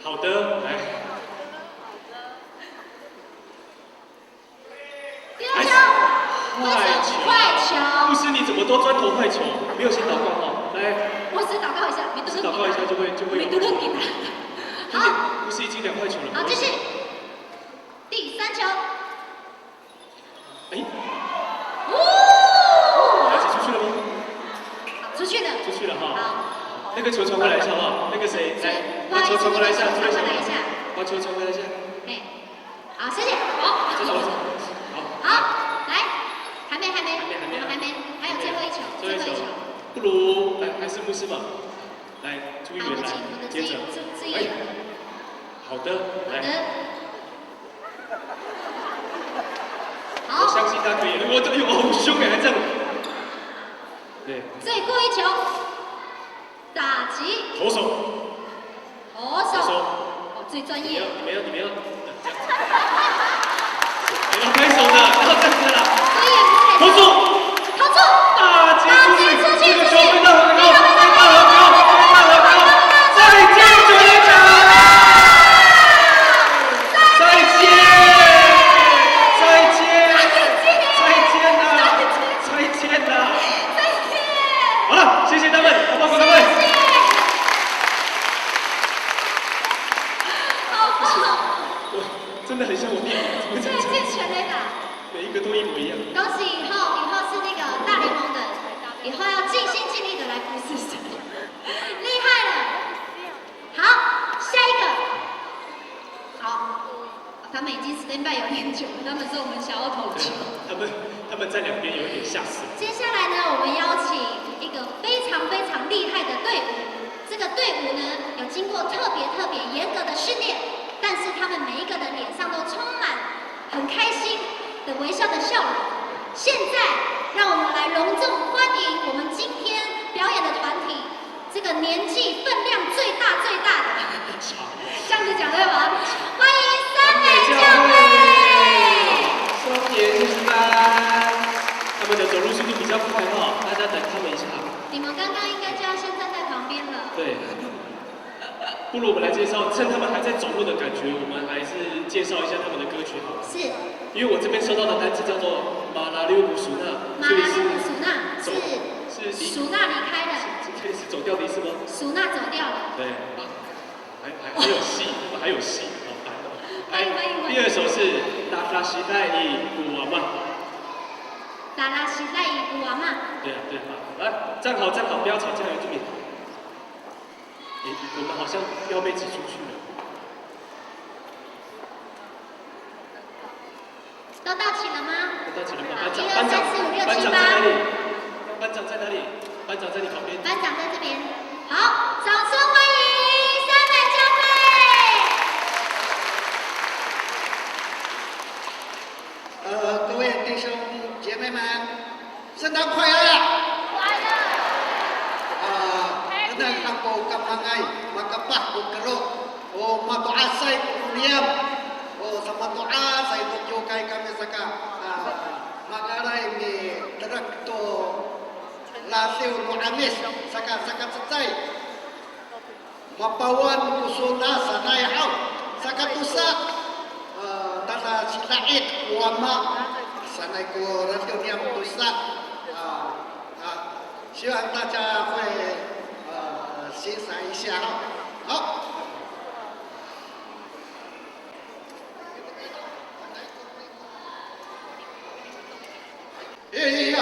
Speaker 9: 好的，来。
Speaker 5: 坏球！坏球！
Speaker 9: 牧师你怎么都专投坏球？没有先祷告哈？来，
Speaker 5: 牧师祷告一下，
Speaker 9: 祷告一下就会有。好，牧师已经2坏球了。
Speaker 5: 好，继续。第3球。
Speaker 9: 哎。
Speaker 5: 哦。
Speaker 9: 打击出去了吗？
Speaker 5: 出去了。
Speaker 9: 出去了哈。
Speaker 5: 好。
Speaker 9: 那个球传回来一下好不好？那个谁，来，把球传回来一下，把球传回来一下。
Speaker 5: 哎，好，谢谢。好。
Speaker 9: 这是我。
Speaker 5: 好，来，还没，还有最后一球，
Speaker 9: 不如还是牧师吧。来，朱议员来，接着。好的，来。
Speaker 5: 好。
Speaker 9: 我相信他可以。我好凶哎，还这样。对。
Speaker 5: 最后一球，打击。
Speaker 9: 投手。
Speaker 5: 哦，最专业。
Speaker 9: 你们要这样子。你要拍手的，然后这样子啦。投住。打击出去，这个球飞到很高，再见九连长，再见啦！好了，谢谢他们，好不好，各位？真的很像我弟弟，怎么这样子？每一个都一模一样。
Speaker 5: 恭喜以后是那个大联盟的，以后要尽心尽力的来服侍神，厉害了。好，下一个。好，他们已经standby有点久了，他们说我们想要投球。
Speaker 9: 他们在两边有一点吓死。
Speaker 5: 接下来呢，我们邀请一个非常厉害的队伍，这个队伍呢有经过特微笑的笑容。现在，让我们来隆重欢迎我们今天表演的团体，这个年纪分量最大的，这样子讲对吗？欢迎三美教会。
Speaker 9: 双年就是班，他们的走路速度比较快哈，大家等他们一下。
Speaker 5: 你们刚刚应该就要先站在旁边了。
Speaker 9: 对。不如我们来介绍，趁他们还在走路的感觉，我们还是介绍一下他们的歌曲好了。
Speaker 5: 是。
Speaker 9: 因为我这边收到的单词叫做马拉六古苏纳。
Speaker 5: 马拉六古苏纳是苏纳离开了。
Speaker 9: 是走掉的意思吗？
Speaker 5: 苏纳走掉了。
Speaker 9: 对。还有戏，还有戏，好烦哦。
Speaker 5: 欢迎。
Speaker 9: 第二首是达拉西代伊古瓦曼。
Speaker 5: 达拉西代伊古瓦曼。
Speaker 9: 对啊，来，站好，不要吵架，原住民。我们好像要被挤出去了。
Speaker 5: 都到齐了吗？
Speaker 9: 都到齐了吗？
Speaker 5: 班长
Speaker 9: 在哪里？班长在你旁边。
Speaker 5: 班长在这边。好，掌声欢迎三美教
Speaker 10: 会。各位弟兄姐妹们，圣诞快乐！Dengan aku kapangai makapah ko kero o matoa sai kuliam o sama toa sai to kai kami saka magarai ni trakto laseu no amis saka tsai mapawan kusuna sanai hau saka tusa tata silait wama sanai ko radio diam tusa 希望大家会欣赏一下好。哎呀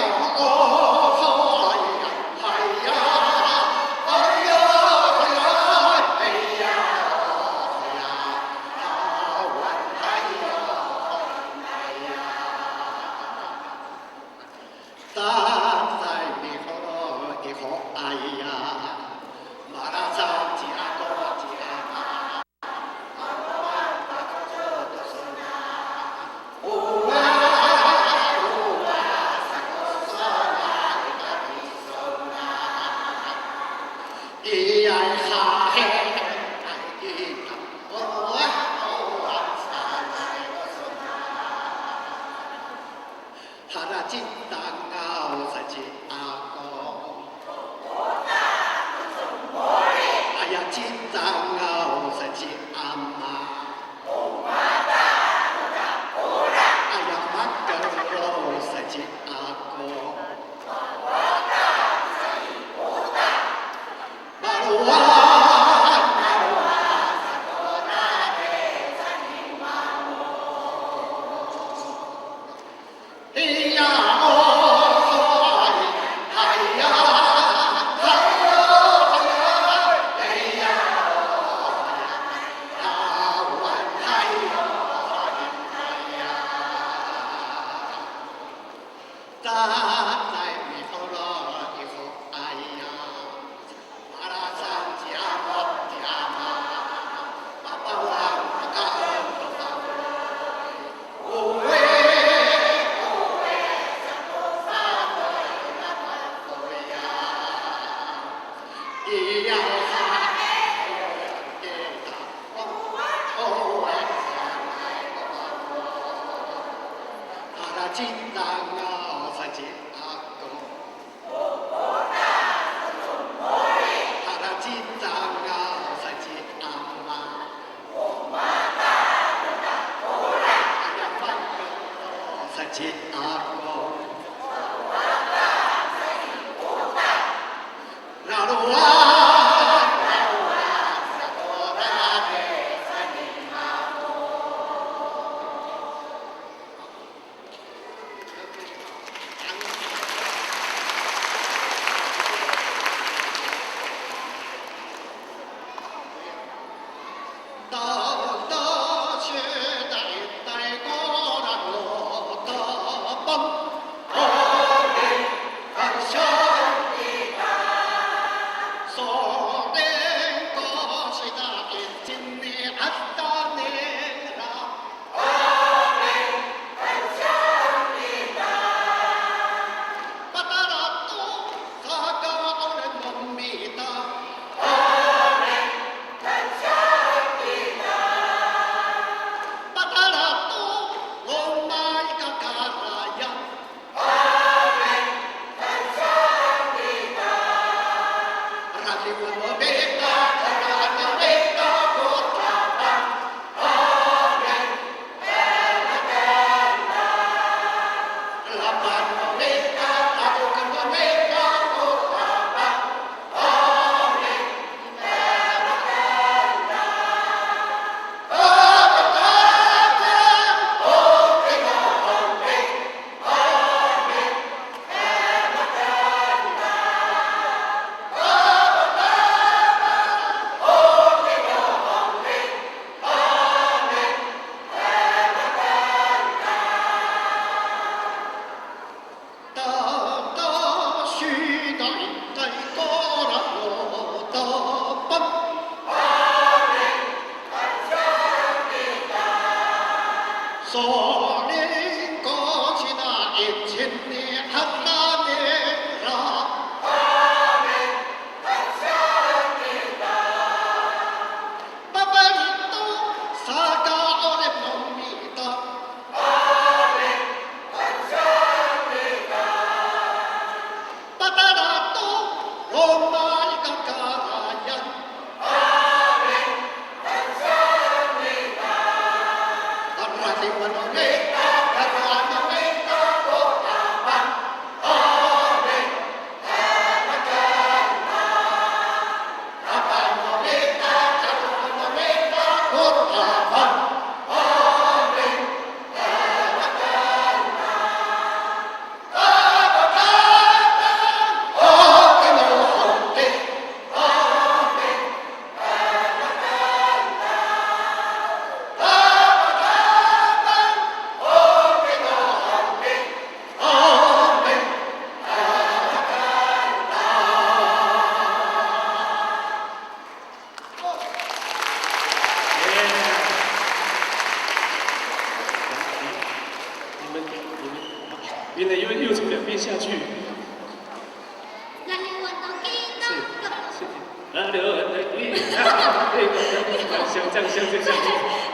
Speaker 9: 原来又从两边下去。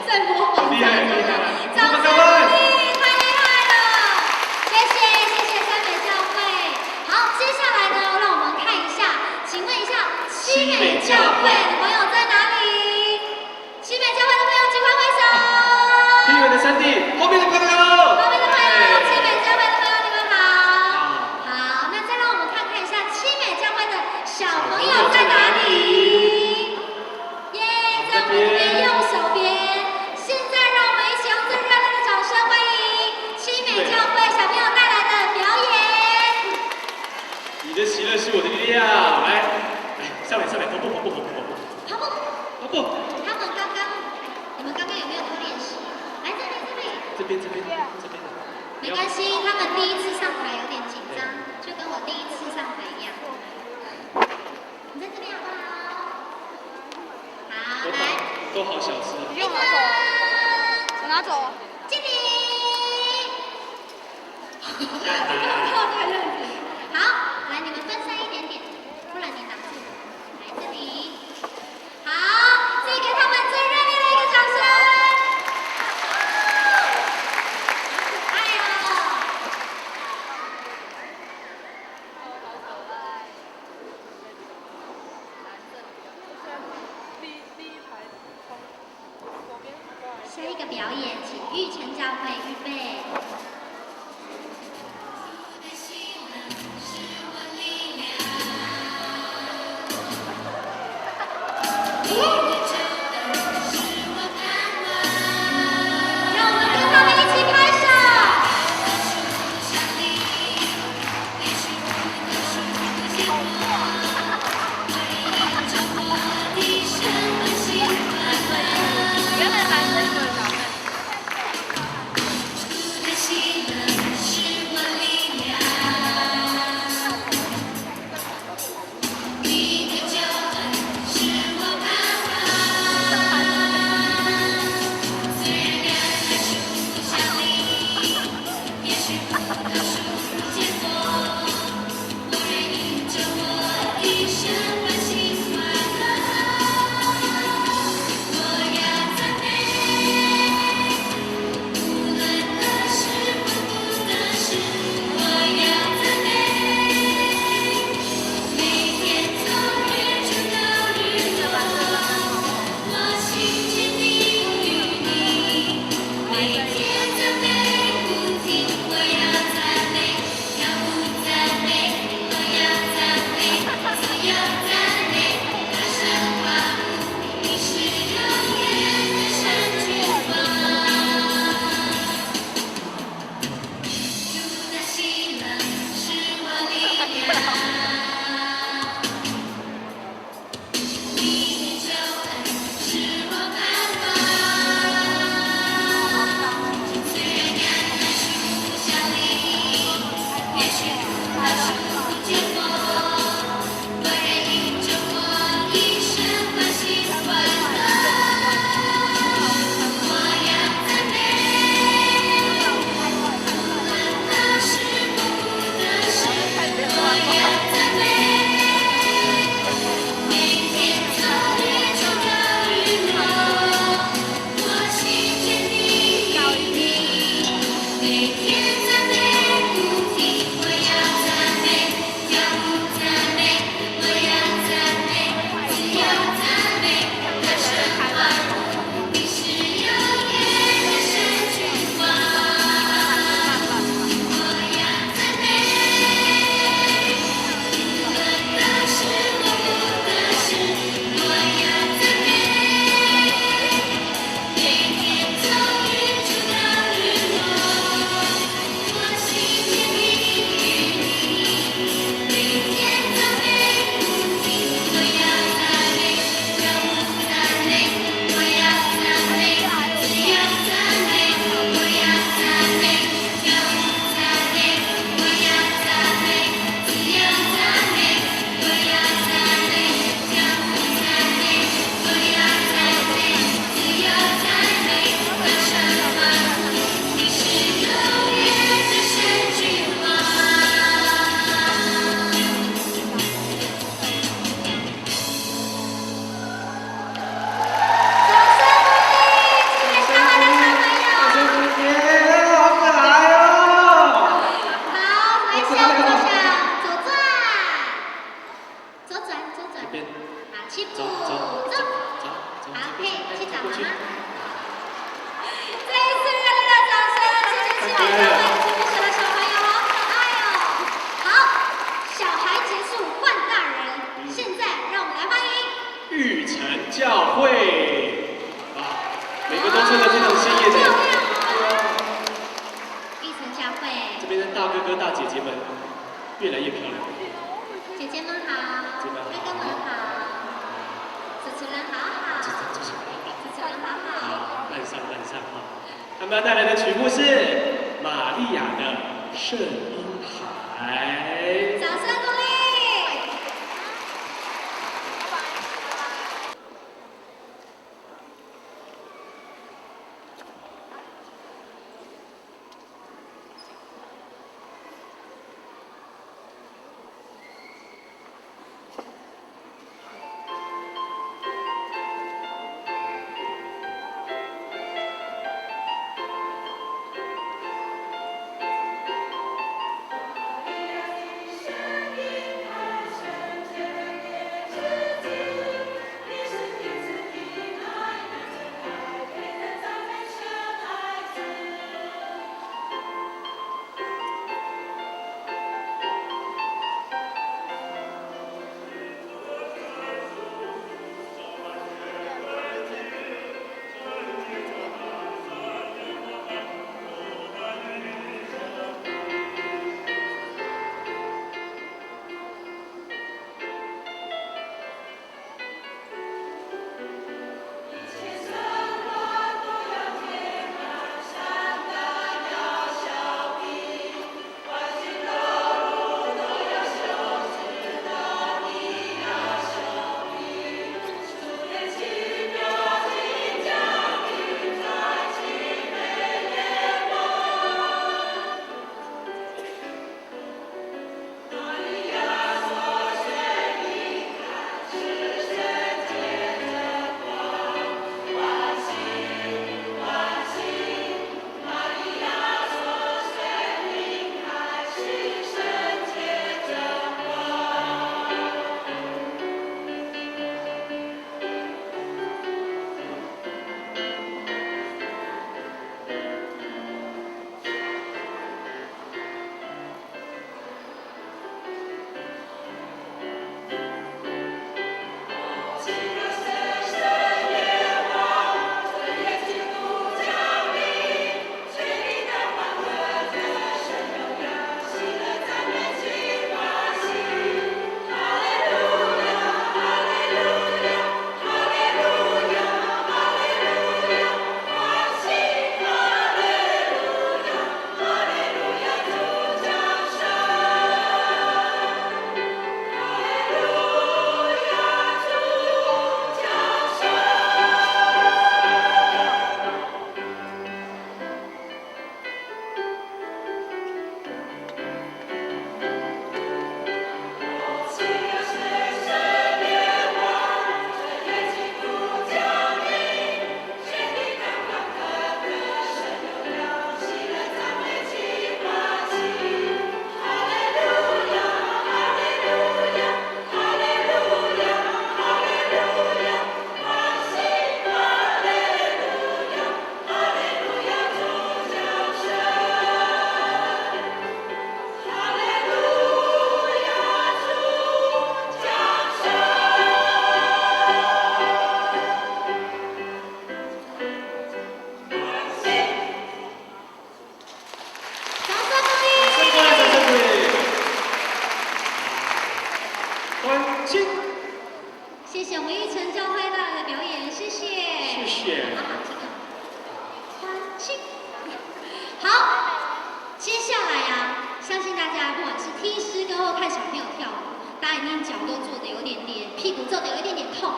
Speaker 5: 在模仿，
Speaker 9: 厉害厉害！
Speaker 5: 掌声鼓励，太厉害了！谢谢三美教会。好，接下来呢，让我们看一下，请问一下，七美教会的朋友在哪里？七美教会的朋友，请挥挥手。
Speaker 9: 偏远的山地，后面的朋友，
Speaker 5: 后面的朋友，七美教会的朋友，你们好。好，那再让我们看一下七美教会的小朋友在哪里？耶，在我们这边右手边。现在让我们一起用最热烈的掌声欢迎七美教会小朋友带来的表演。
Speaker 9: 你的喜乐是我的力量，来，上来，跑步。
Speaker 5: 你们刚刚有没有偷练习？来
Speaker 9: 这边。
Speaker 5: 没关系，他们第一次上台有点紧张，就跟我第一次上台一样。你在这边好不好？好，来。
Speaker 9: 都好小只。
Speaker 3: 不用拿走，我拿走。
Speaker 5: 敬礼。太认真。好，来，你们分散一点点，不然你挡住。来这里。好，再给他们最热烈的一个掌声。可爱哦。下一个表演，请玉成教会预备。让我们跟他们一起拍手。
Speaker 3: 原来男生就会这样。
Speaker 5: 起步，走。好，可以去找妈妈。再一次热烈的掌声，谢谢七位教会主持的小朋友，好可爱哦。好，小孩结束换大人，现在让我们来欢迎
Speaker 9: 玉成教会，啊，每个都穿得非常鲜艳的。
Speaker 5: 玉成教会，
Speaker 9: 这边的大哥哥大姐姐们越来越漂亮。
Speaker 5: 姐姐们好，哥哥们好，主持人好好，主持人好好，
Speaker 9: 岸上哈。他们要带来的曲目是《玛利亚的圣婴孩》。
Speaker 5: 掌声鼓励。谢谢我们玉成教会带来的表演，谢谢。
Speaker 9: 谢谢。
Speaker 5: 欢庆。好，接下来啊，相信大家不管是听诗歌或看小朋友跳舞，大家一定脚都做的有点屁股做的有一点点痛。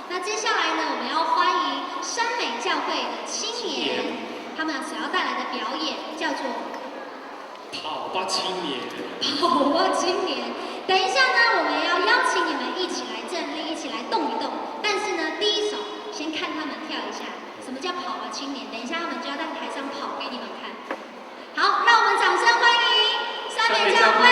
Speaker 5: 那接下来呢，我们要欢迎山美教会的青年，他们所要带来的表演叫做
Speaker 9: 跑吧青年。
Speaker 5: 跑吧青年。等一下呢，我们要邀请你们一起来站立，一起来动一动。但是呢，第一首先看他们跳一下，什么叫跑吧青年？等一下他们就要在台上跑给你们看。好，让我们掌声欢迎山美教会。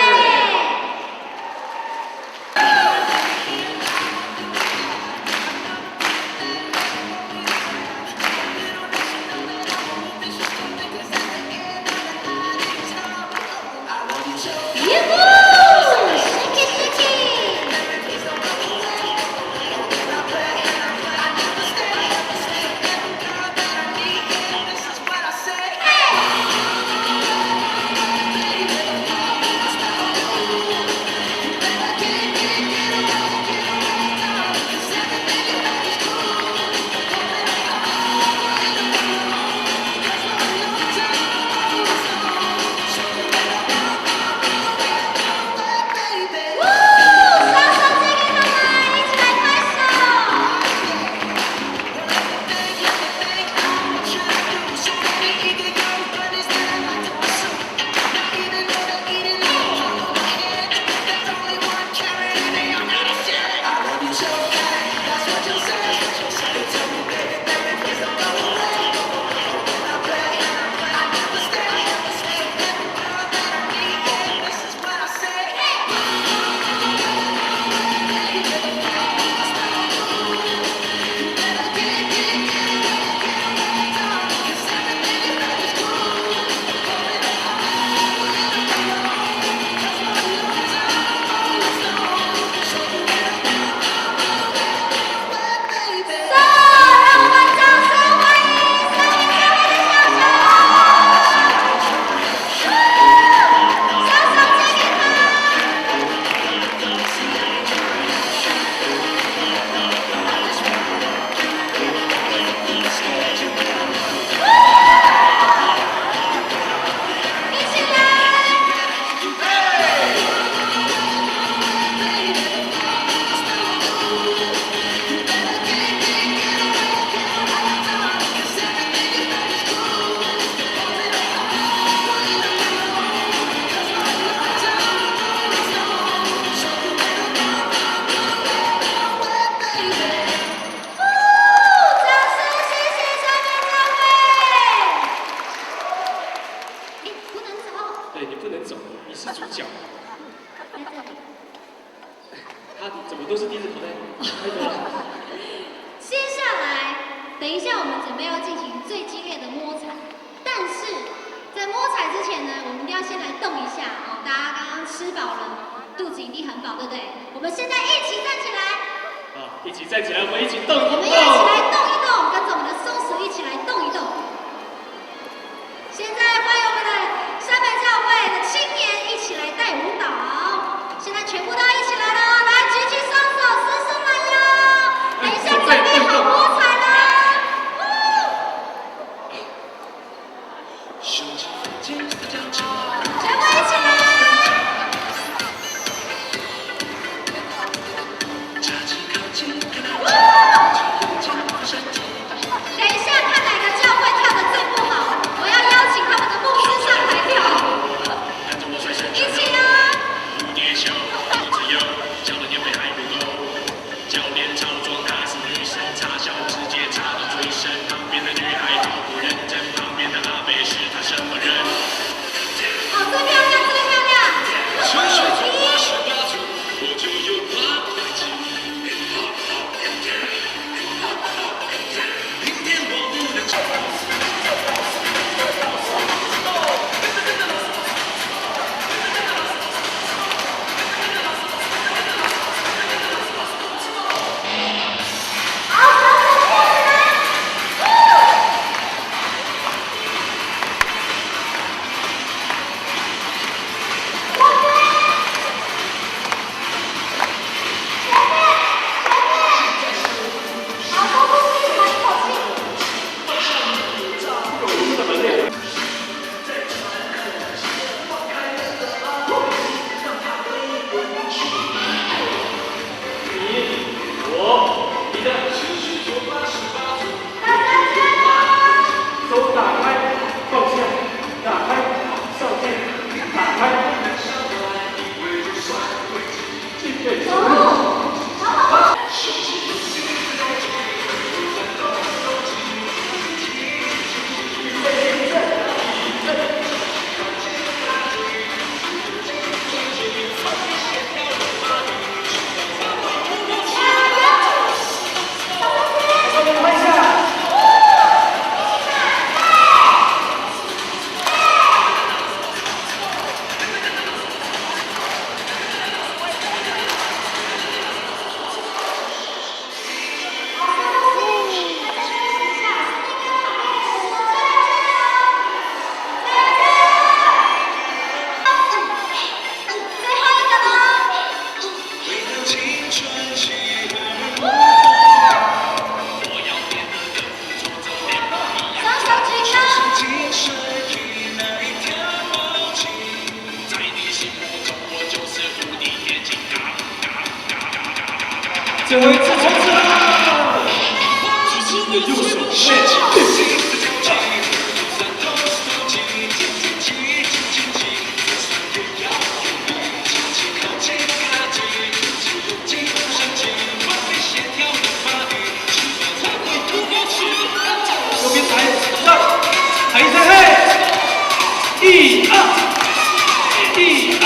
Speaker 5: 要先来动一下哦。大家刚刚吃饱了，肚子一定很饱，对不对？我们现在一起站起来。
Speaker 9: 一起站起来，我们一起动一动。
Speaker 5: 我们一起来动一动，跟着我们的松鼠一起来动一动。现在欢迎我们的山北教会的青年一起来带舞蹈。现在全部都一起来了，来举起双手，伸伸懒腰。等一下准备好摸彩了。全部一起来。等一下看哪个教会跳得最不好，我要邀请他们的牧师上台跳。一起啊！蝴蝶袖，不自由，教的年费还不够。教练超装，她是女神，插小直接插到最深。旁边的女孩毫不认真，旁边的阿伯是她什么人？哦，最漂亮，最漂亮！我就有怕自己。明天我不能唱。
Speaker 9: 最后一次冲刺啦！举起你的右手，右边抬上，抬一下嘿，一二，一二，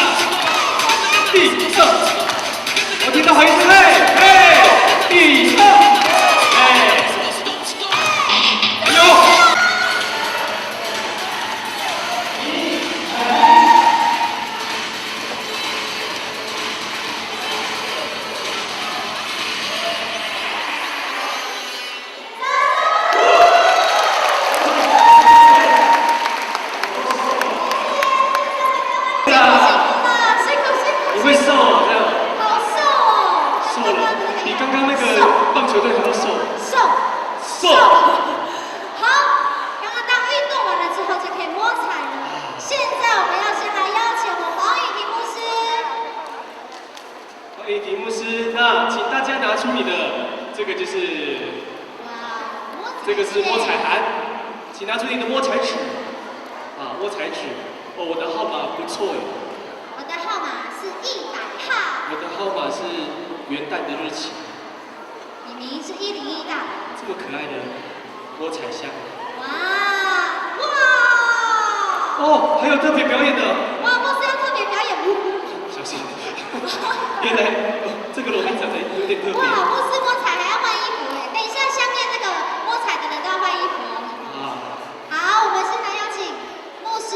Speaker 9: 一二，我听到喊一声嘿。一二，哎，有。你会瘦这样？好瘦哦！瘦了，比刚刚那个棒球队还要瘦。瘦。好，
Speaker 5: 刚刚当运动完了之后就可以摸彩了。现在我们要先来邀请我们黄以婷牧师。
Speaker 9: 黄以婷牧师，那请大家拿出你的这个就是摸彩函，请拿出你的摸彩纸。摸彩纸。哦，我的号码不错哎。
Speaker 5: 我的号码是100号。
Speaker 9: 我的号码是元旦的日期。
Speaker 5: 你名是101大。
Speaker 9: 这么可爱的摸彩箱。
Speaker 5: 哇！
Speaker 9: 哦，还有特别表演的。
Speaker 5: 哇，牧师要特别表演。
Speaker 9: 小心。原来这个罗宾长得有点特别。
Speaker 5: 哇，牧师摸彩还要换衣服哎！等一下，下面那个摸彩的人都要换衣服哦。好，我们现在邀请牧师。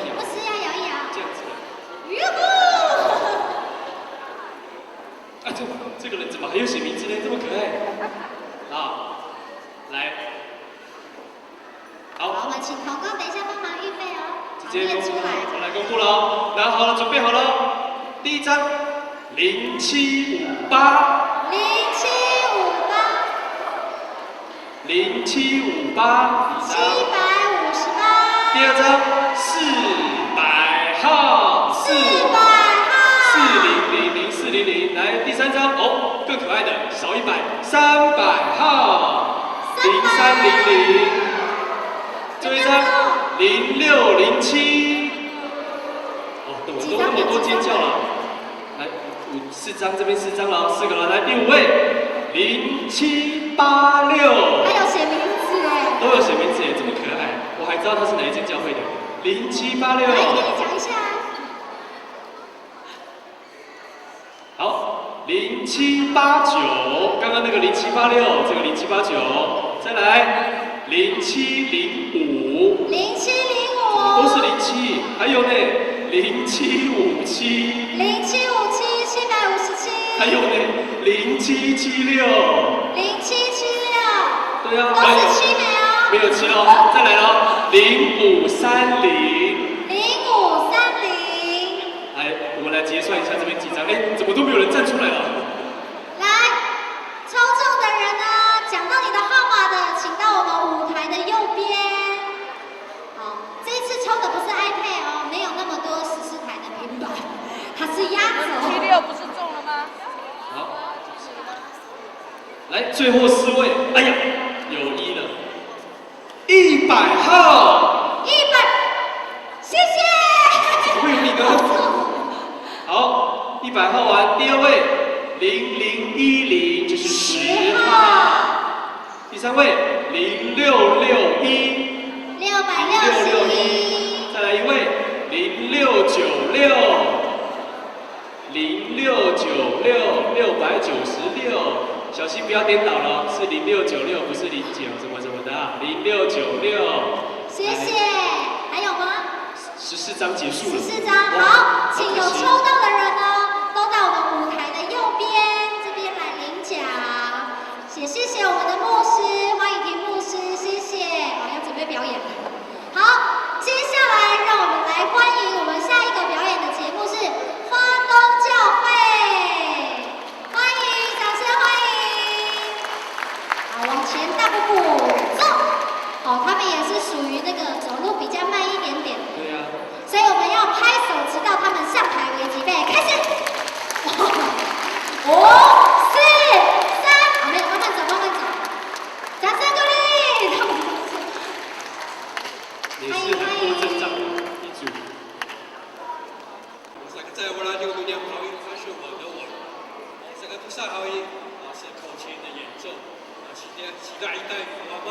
Speaker 9: 摇。
Speaker 5: 不是要摇一摇。
Speaker 9: 这样子。
Speaker 5: 哟呼！
Speaker 9: 啊，这个人怎么还有写名字呢？这么可爱。啊，来。好，
Speaker 5: 我们请童工等一下帮忙预备哦。
Speaker 9: 直接公布，
Speaker 5: 出来。
Speaker 9: 我来公布了哦。拿好了，准备好了。第一张0758。0758，758。第二张400号，400号，40004000。来，第三张哦，更可爱的，少100，300号，0300。最后一张0607。哦，怎么都那么多尖叫了？来，4张，这边4张了，4个了。来，第5位0786。
Speaker 5: 还有写名字哎。
Speaker 9: 都有写名字耶，这么可爱，我还知道他是哪一间教会的。0786。
Speaker 5: 来，跟你讲一下。
Speaker 9: 好，0789，刚刚那个0786，这个0789，再来0705。0705。都是07，还有呢0757。0757，757。还有呢0776。对啊，
Speaker 5: 都是7没哦。
Speaker 9: 没有7哦，再来喽，0530。来，我们来结算一下这边几张，哎，怎么都没有人站出来了？
Speaker 5: 来，抽中的人呢，讲到你的号码的，请到我们舞台的右边。好，这一次抽的不是 iPad 哦，没有那么多14台的平板，它是压轴。
Speaker 3: 76不是中了吗？
Speaker 9: 好，来，最后4位，哎呀，有1了，100号。
Speaker 5: 100，谢谢。
Speaker 9: 怎么会有你呢？好，100号完，第2位0010，就是10号。第3位0661。0661。再来一位0696。0696，696，小心不要颠倒了，是0696，不是09什么什么的啊，0696。
Speaker 5: 谢谢。还有吗
Speaker 9: ？14张结束了。
Speaker 5: 14张，好，请有抽到的人呢，都到我们舞台的右边这边来领奖。也谢谢我们的牧师，欢迎婷牧师，谢谢。好，要准备表演了。好，接下来让我们来欢迎我们下一个表演的节目是花东教会，欢迎，掌声欢迎。好，往前大步步走。哦，他们也是属于那个走路比较慢一点点。
Speaker 9: 对呀。
Speaker 5: 所以我们要拍手，直到他们上台为止。预备，开始。5、4、3，好，没有，慢慢走，慢慢走。掌声鼓励。
Speaker 9: 也是很多阵仗的一组。
Speaker 11: 在我来这个度量好音，它是我的我。这个不是好音，是口琴的演奏。期待一代好吗？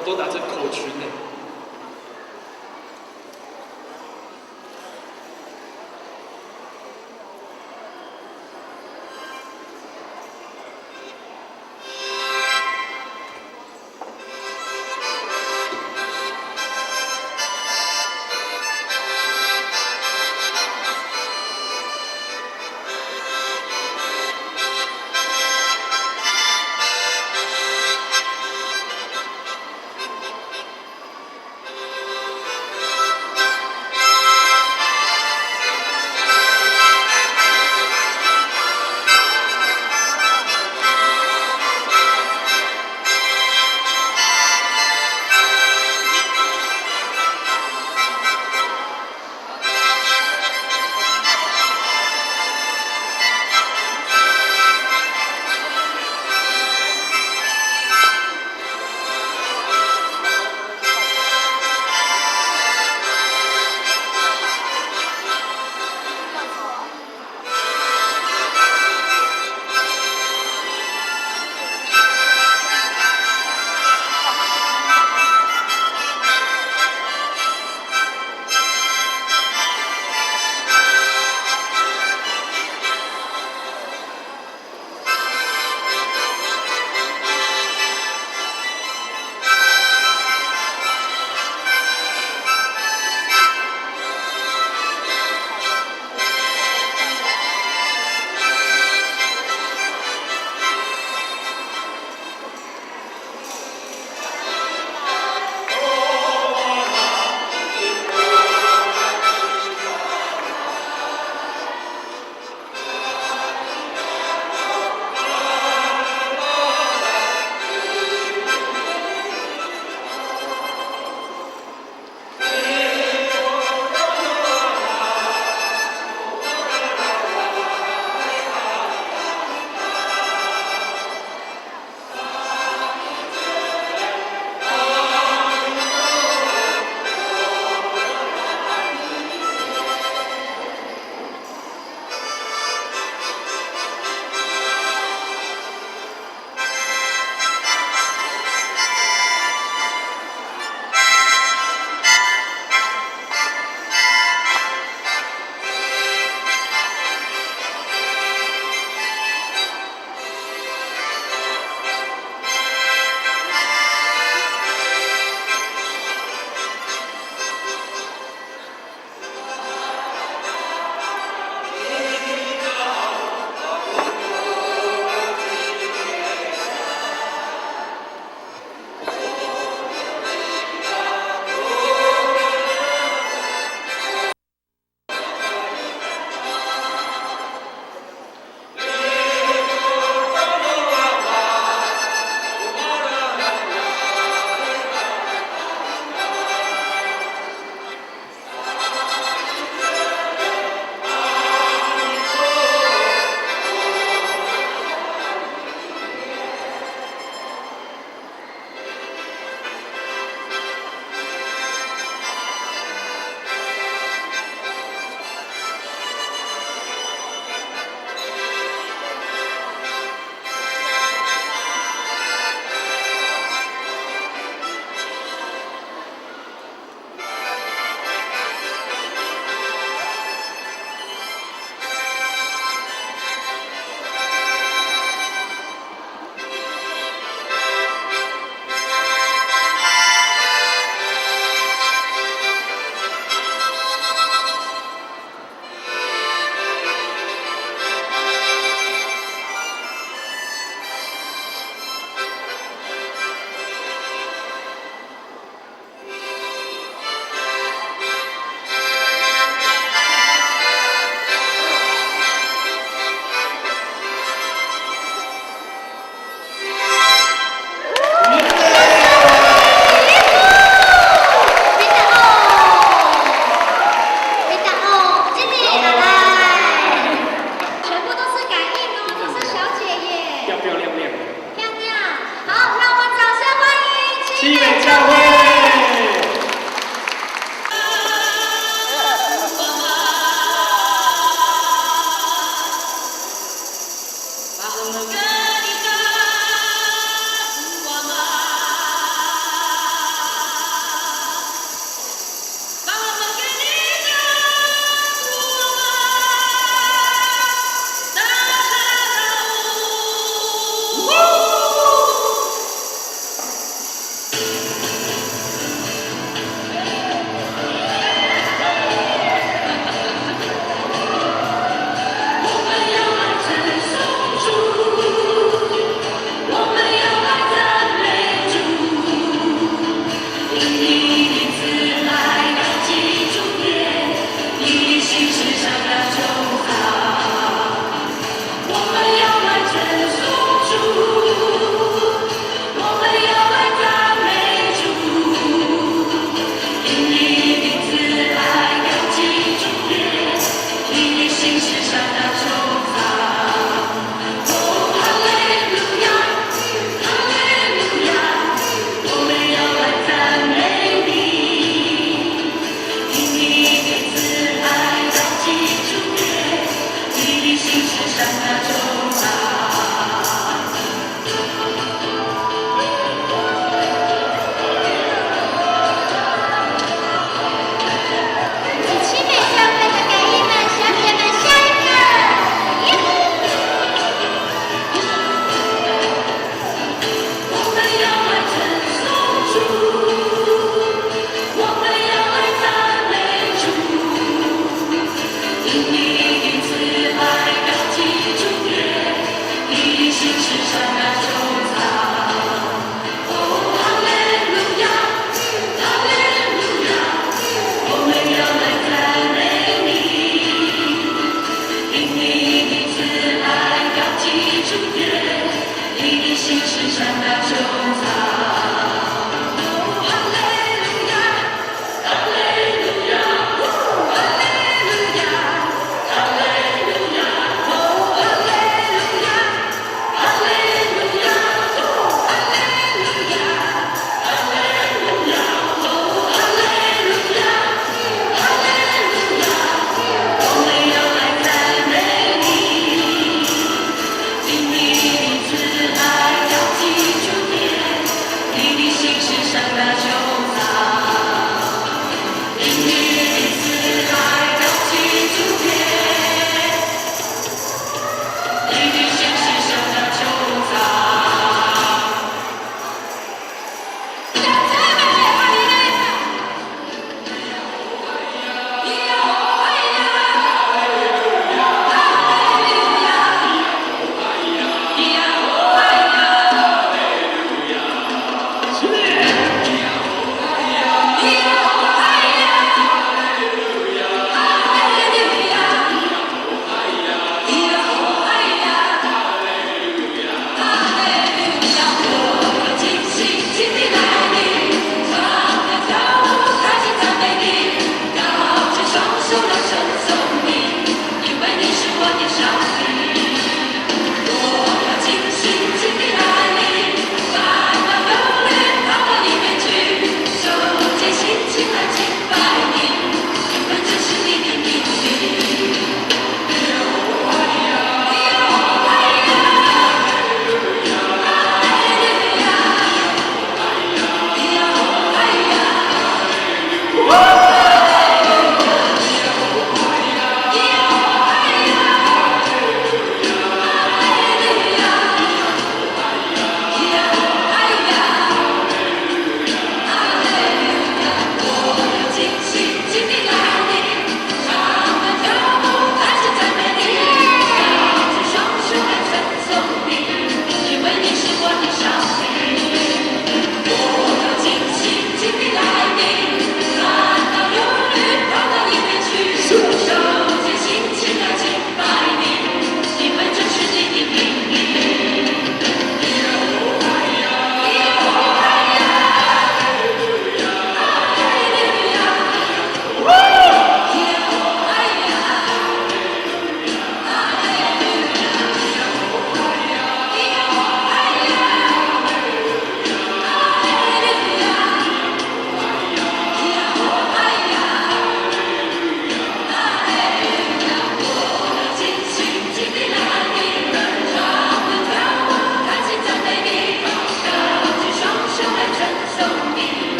Speaker 9: 们都拿着口群呢。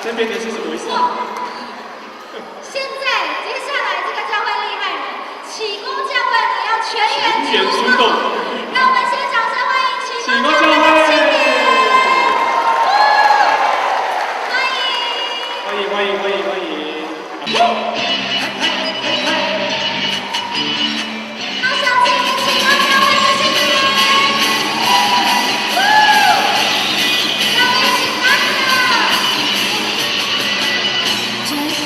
Speaker 9: 这边的是什么回事？
Speaker 5: 现在接下来这个教会厉害了，启功教会呢要全员出动，让我们先掌声欢迎启功教会的青年，
Speaker 9: 欢迎！
Speaker 5: 好想听启功教会的青年，让我们一起欢迎！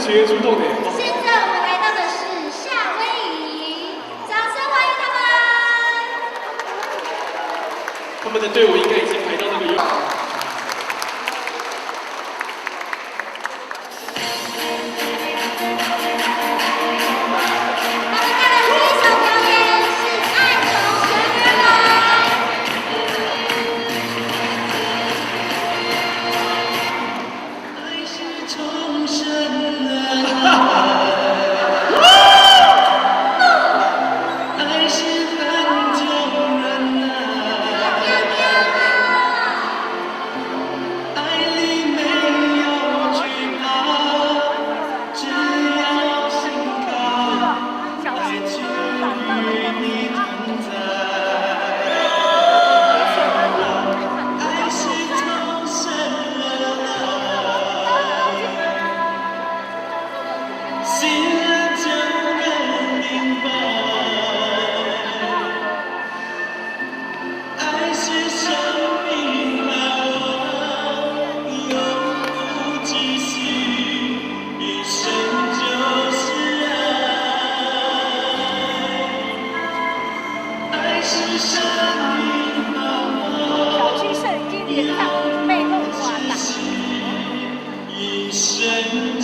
Speaker 9: 学员出动的。
Speaker 5: 现在我们来到的是夏威夷，掌声欢迎他们！
Speaker 9: 他们的队伍应该已经排到那个地方。
Speaker 1: Hãy subscribe cho kênh Ghiền Mì Gõ để không bỏ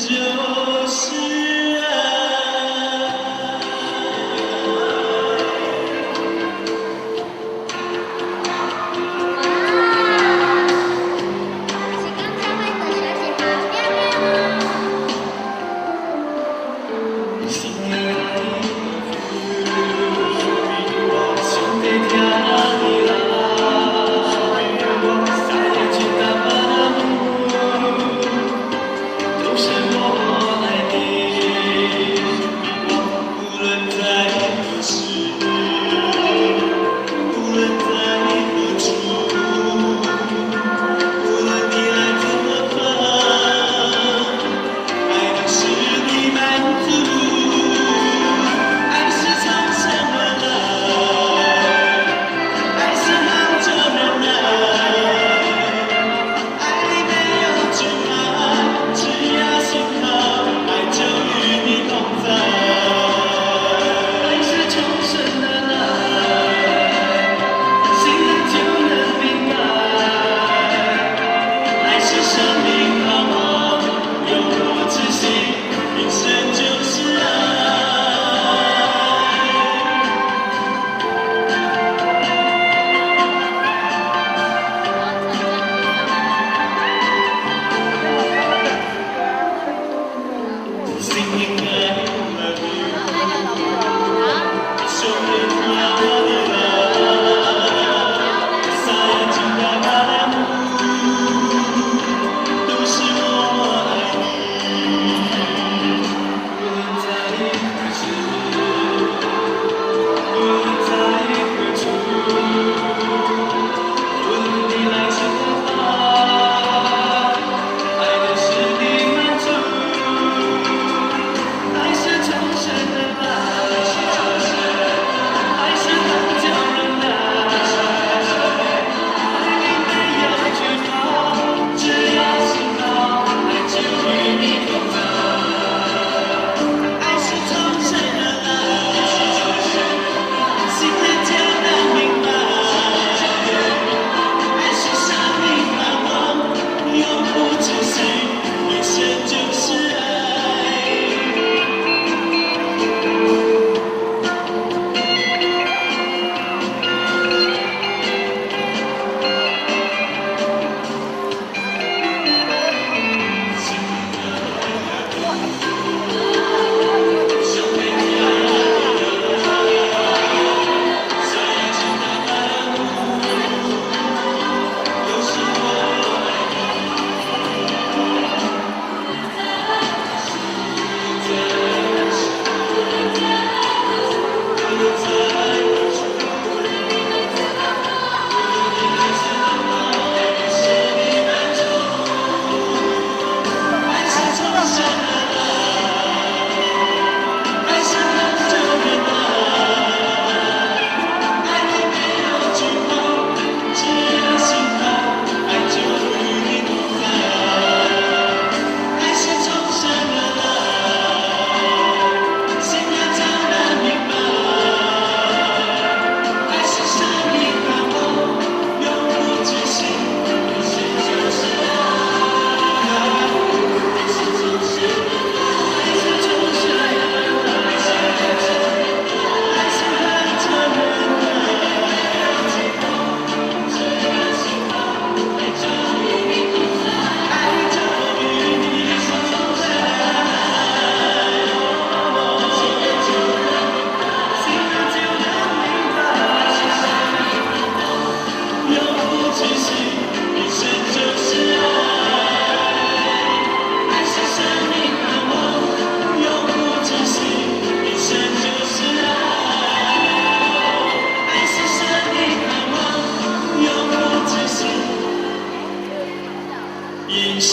Speaker 1: lỡ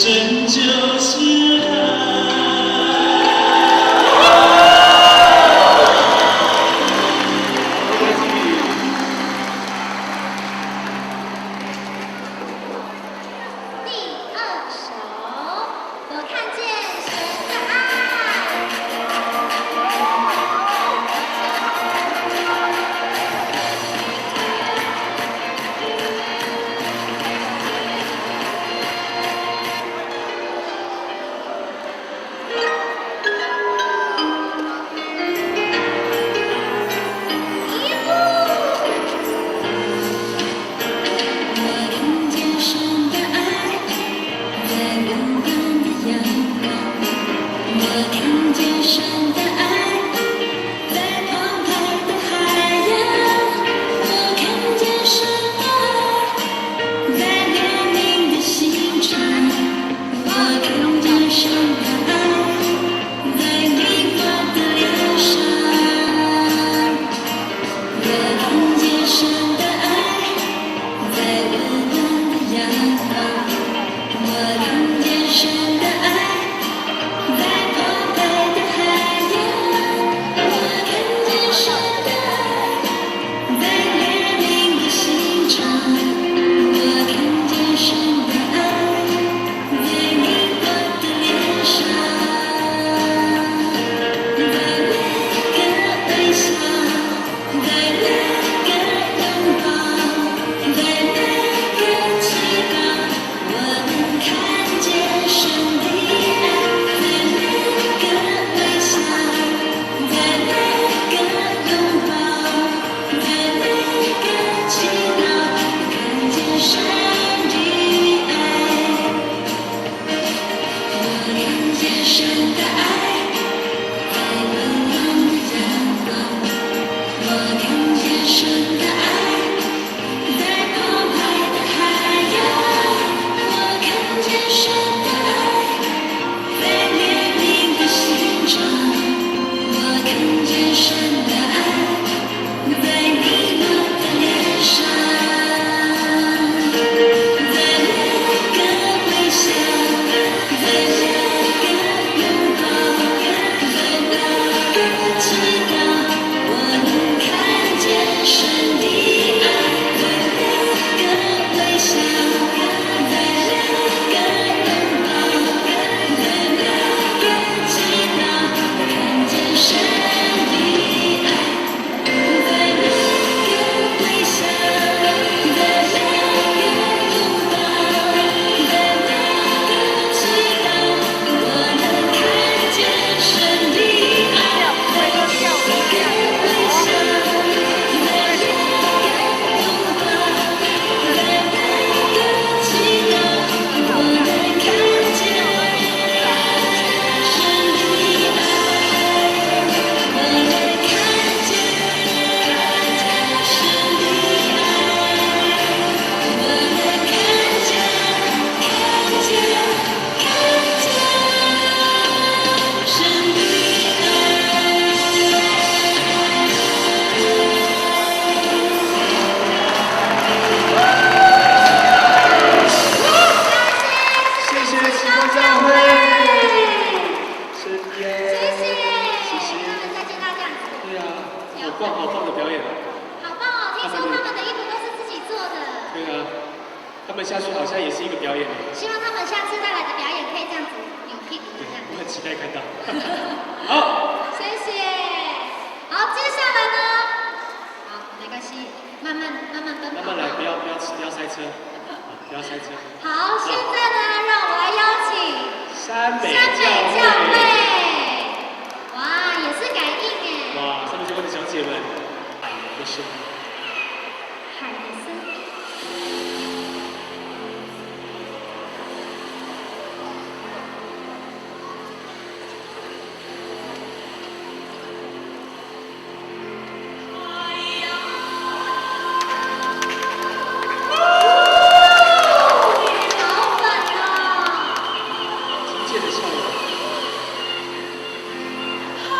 Speaker 1: 神就是爱。
Speaker 9: 他们下去好像也是一个表演。
Speaker 5: 希望他们下次再来的表演可以这样子扭屁股这样。
Speaker 9: 我很期待看到。好，
Speaker 5: 谢谢。好，接下来呢？好，没关系，慢慢奔跑。
Speaker 9: 慢慢来，不要塞车，不要塞车。
Speaker 5: 好，现在呢，让我来邀请
Speaker 9: 山美
Speaker 5: 教会。哇，也是感应哎。
Speaker 9: 哇，山美教会的小姐们，不是。
Speaker 5: 海的声音。
Speaker 1: 啊！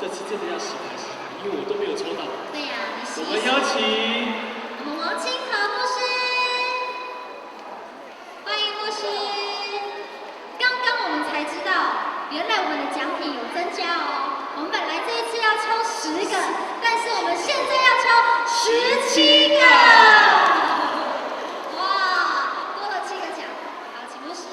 Speaker 9: 这次真的要洗牌，因为我都没有抽到。
Speaker 5: 对呀，你洗。
Speaker 9: 我们邀请
Speaker 5: 我们王清和牧师，欢迎牧师。刚刚我们才知道，原来我们的奖品有增加哦。我们本来这一次要抽10个，但是我们现在要抽17个。哇，多了7个奖。好，请牧师。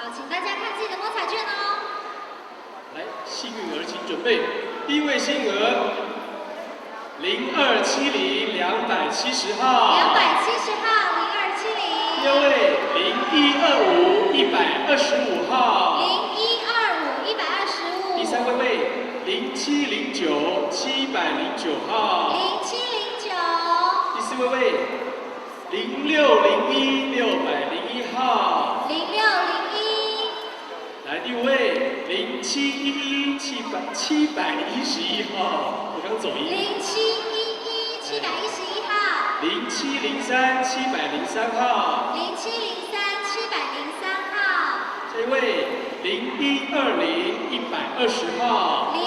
Speaker 5: 好，请大家看自己的摸彩券哦。
Speaker 9: 来，幸运儿请准备，第一位幸运儿0270 270号
Speaker 5: 270号0270。
Speaker 9: 第二位0125 125号
Speaker 5: 0125 125。
Speaker 9: 第三位0709 709号
Speaker 5: 0709。
Speaker 9: 第四位0601 601号
Speaker 5: 0601。
Speaker 9: 来，第五位0711 711号，我刚走音。
Speaker 5: 0711 711号。
Speaker 9: 0703 703号。
Speaker 5: 0703 703号。
Speaker 9: 这一位0120 120号。
Speaker 5: 0120。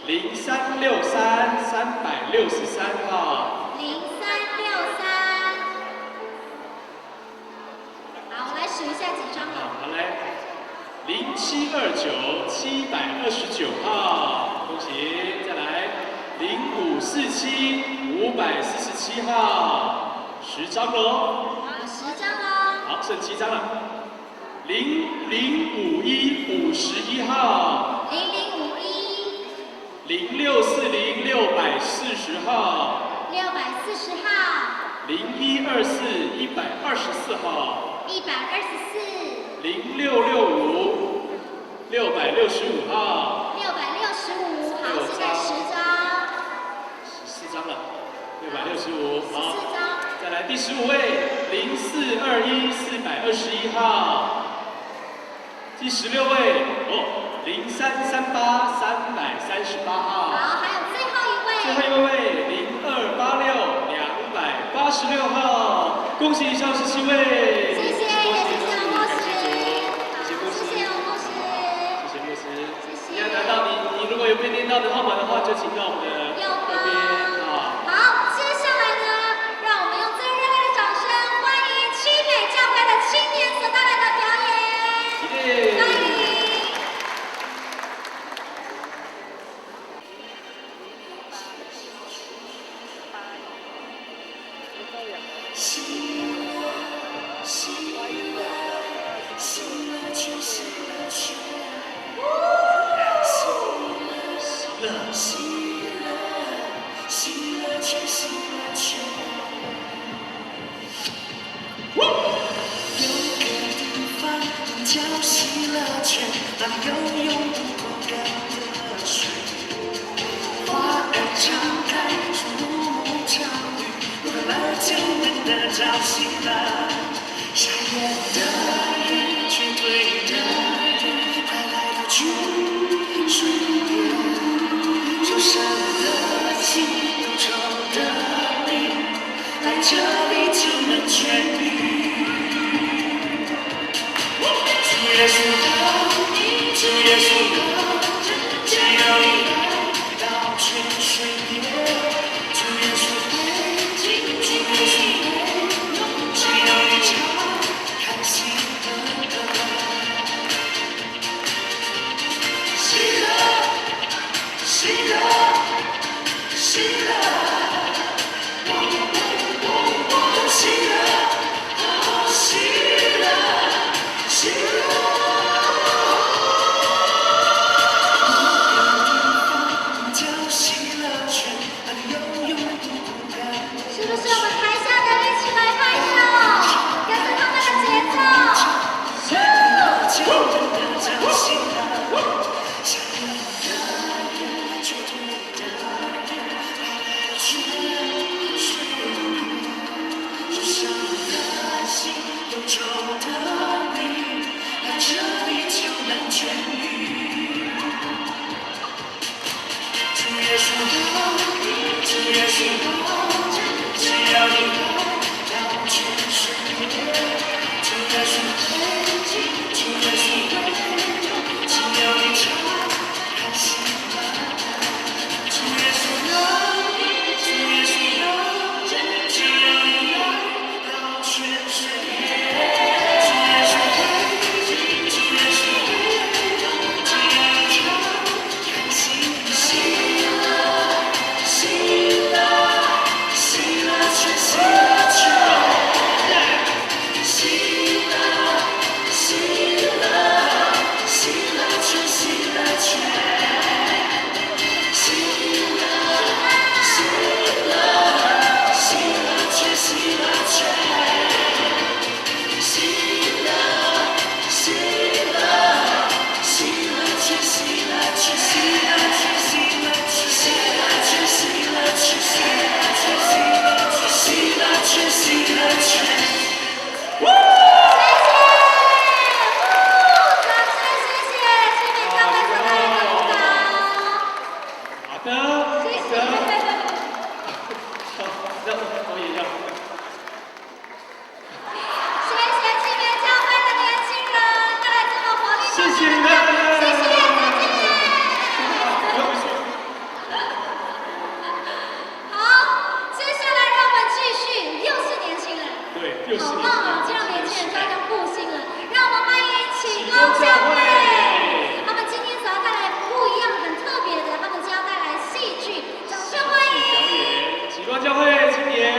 Speaker 9: 0363 363号。
Speaker 5: 0363。好，我来数一下几张了。
Speaker 9: 好，来0729 729号，恭喜！再来0547 547号，10张喽。
Speaker 5: 好，10张喽。
Speaker 9: 好，剩7张了。0051 51号。
Speaker 5: 0051。
Speaker 9: 0640 640号。
Speaker 5: 640号。
Speaker 9: 0124 124号。
Speaker 5: 124。
Speaker 9: 0665 665号。
Speaker 5: 665，好，现在10张。
Speaker 9: 14张了，665，好。
Speaker 5: 14张。
Speaker 9: 再来第15位0421 421号。第16位0338 338号。
Speaker 5: 好，还有最后一位。
Speaker 9: 最后一位0286 286号，恭喜以上17位。
Speaker 5: 谢谢，谢谢王牧师。
Speaker 9: 谢谢牧师。
Speaker 5: 谢谢王牧师。
Speaker 9: 谢谢牧师。
Speaker 5: 谢谢。
Speaker 9: 你要拿到你如果有被念到的号码的话，就请到我们的右边啊。
Speaker 5: 好，接下来呢，让我们用最热烈的掌声欢迎七美教会的青年所带来的表演。欢迎。
Speaker 1: 叫喜乐泉，那游泳不过干的水，花儿敞开，树木跳跃，如何了就能得着喜乐。下雨的雨，去退的雨，快来到泉水边，受伤的心，忧愁的灵，来这里就能痊愈。主耶稣的，主耶稣的，只要你来到泉水边，主耶稣会，主耶稣会，只要你敞开心的歌，喜乐，喜乐，喜乐，喜乐，喜乐，喜乐。叫喜乐泉，
Speaker 9: 让我也要。
Speaker 5: 谢谢青年教会的年轻人带来这么活力的，
Speaker 9: 谢谢你们，
Speaker 5: 谢谢，再见。好，接下来让我们继续，又是年轻人，
Speaker 9: 对，又是
Speaker 5: 好棒啊！这样年轻人就要复兴了，让我们欢迎启功教会。他们今天所要带来不一样、很特别的，他们将要带来戏剧，掌声欢迎！
Speaker 9: 表演，启光教会今年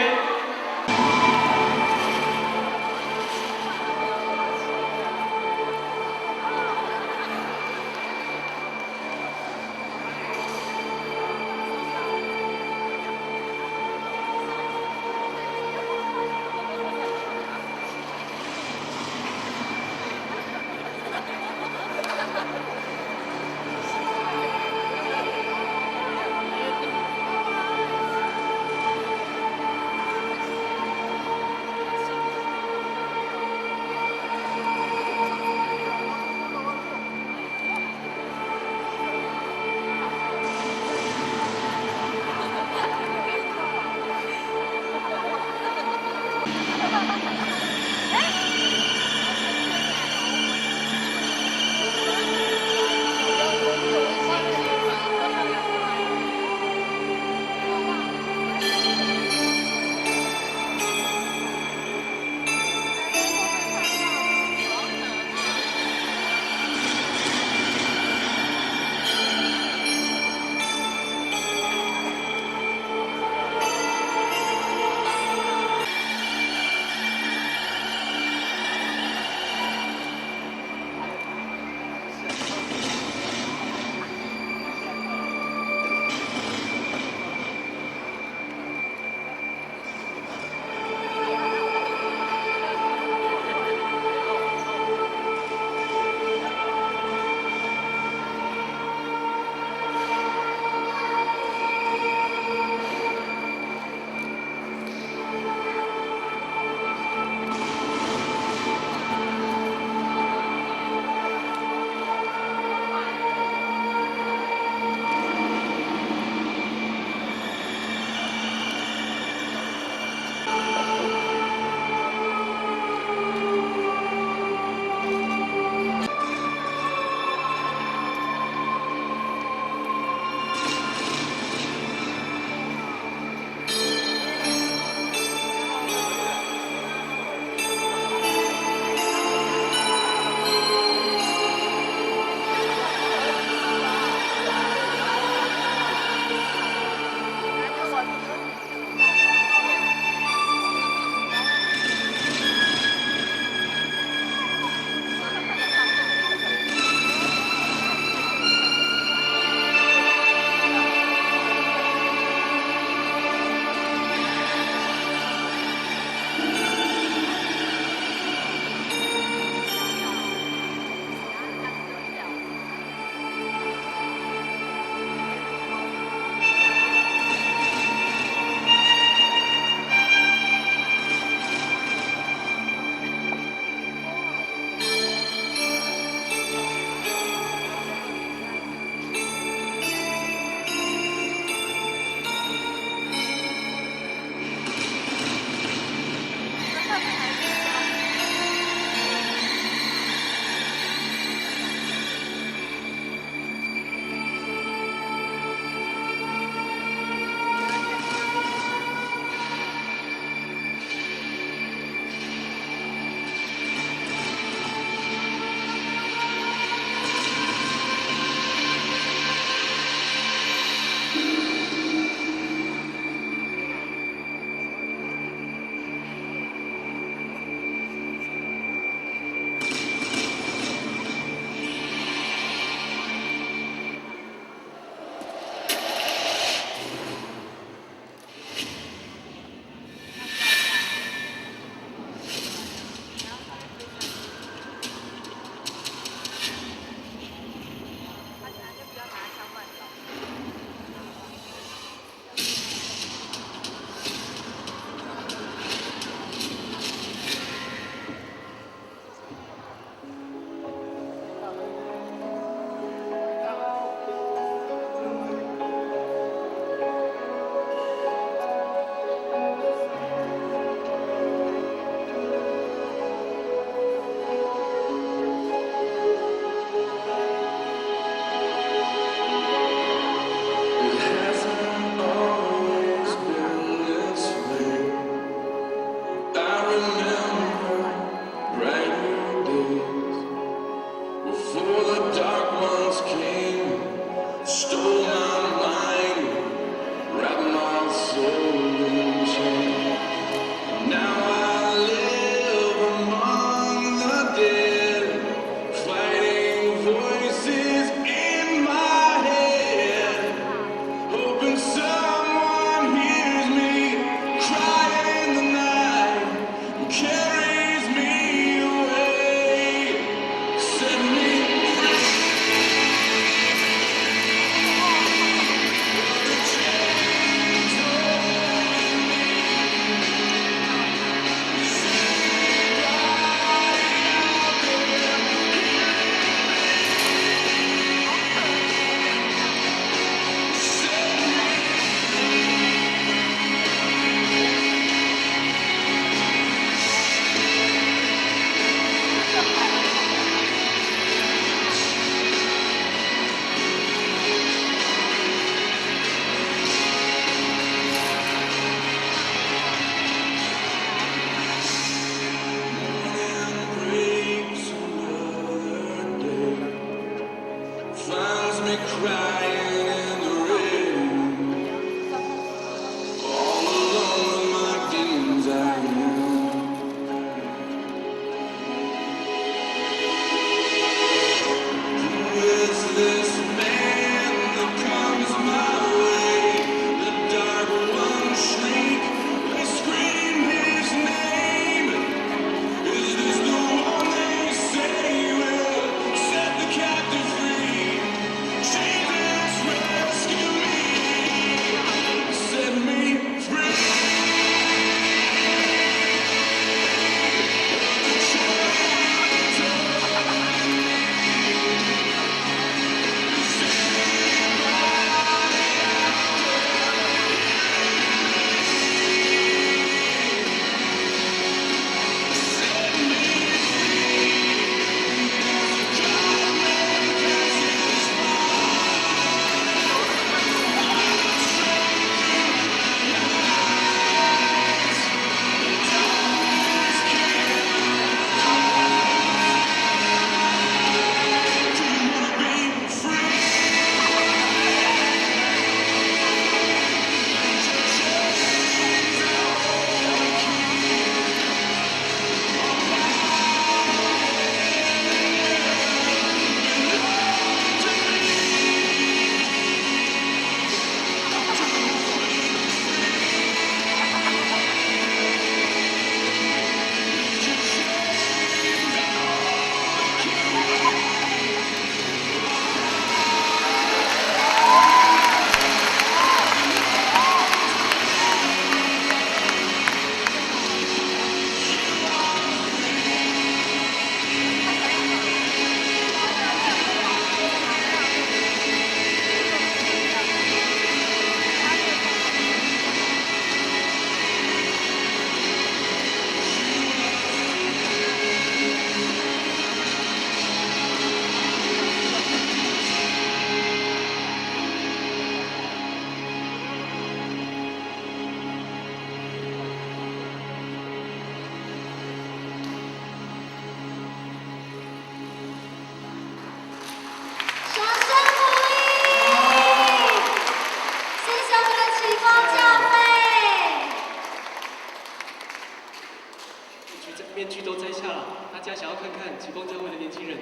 Speaker 9: 具都摘下了，大家想要看看极光教会的年轻人。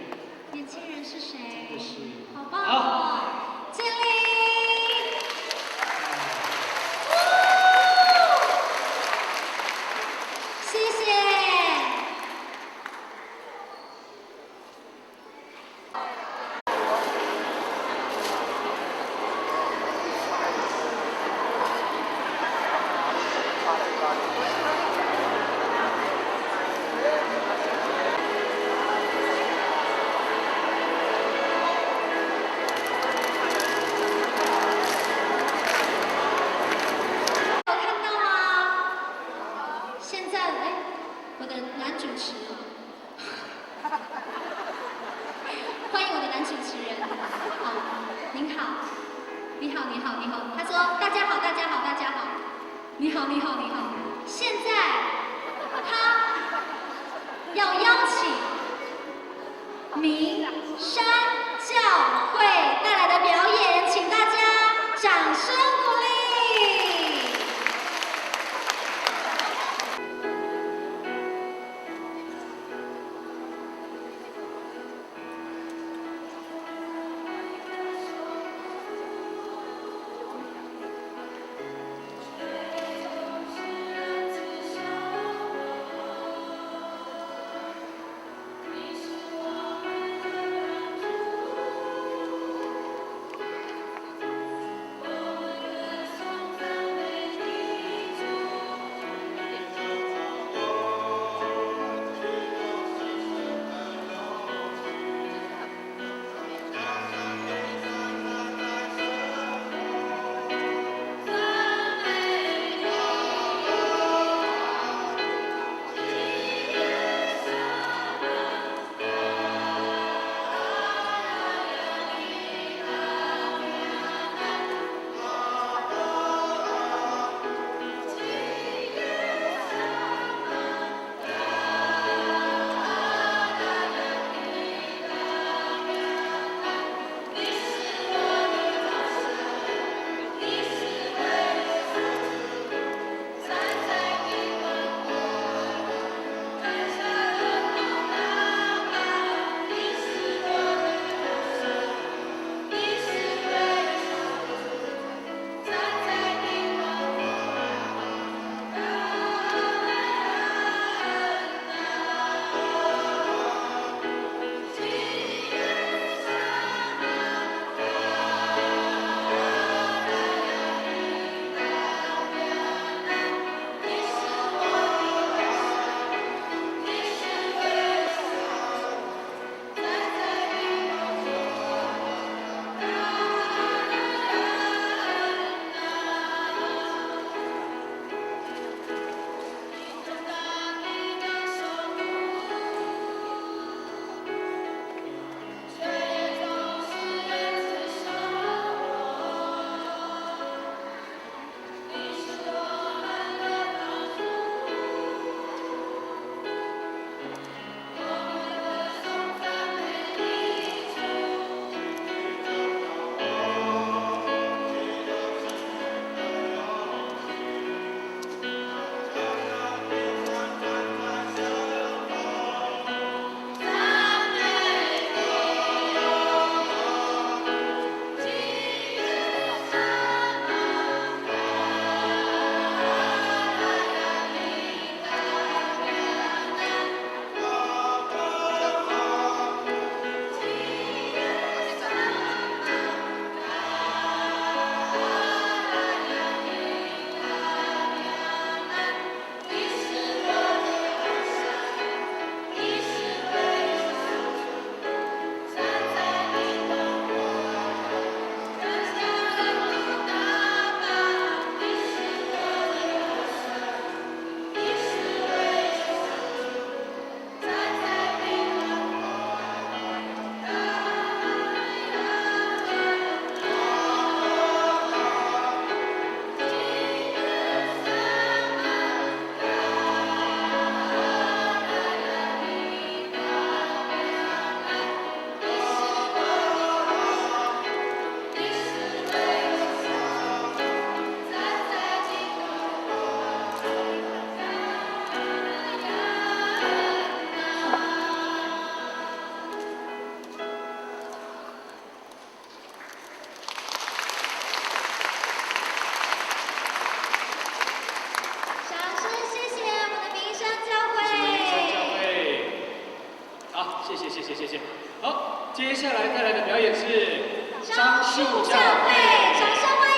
Speaker 5: 年轻人是谁？
Speaker 9: 真的是
Speaker 5: 好棒哦！敬礼！谢谢。有看到吗？现在，我的男主持，欢迎我的男主持人。您好，你好，你好，你好。他说：“大家好，大家好，大家好。你好，你好，你好。”现在，他要邀请名山教会带来的表演，请大家掌声鼓励。
Speaker 9: 接下来带来的表演是
Speaker 5: 樟树教会，掌声欢迎。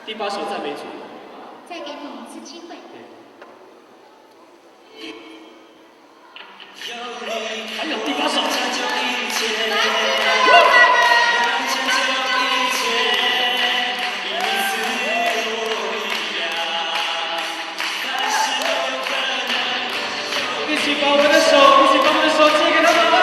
Speaker 9: 第8首赞美主。
Speaker 5: 再给你一次机会。
Speaker 9: 还有第8首。一起把我们的手，一起把我们的手借给他们吧。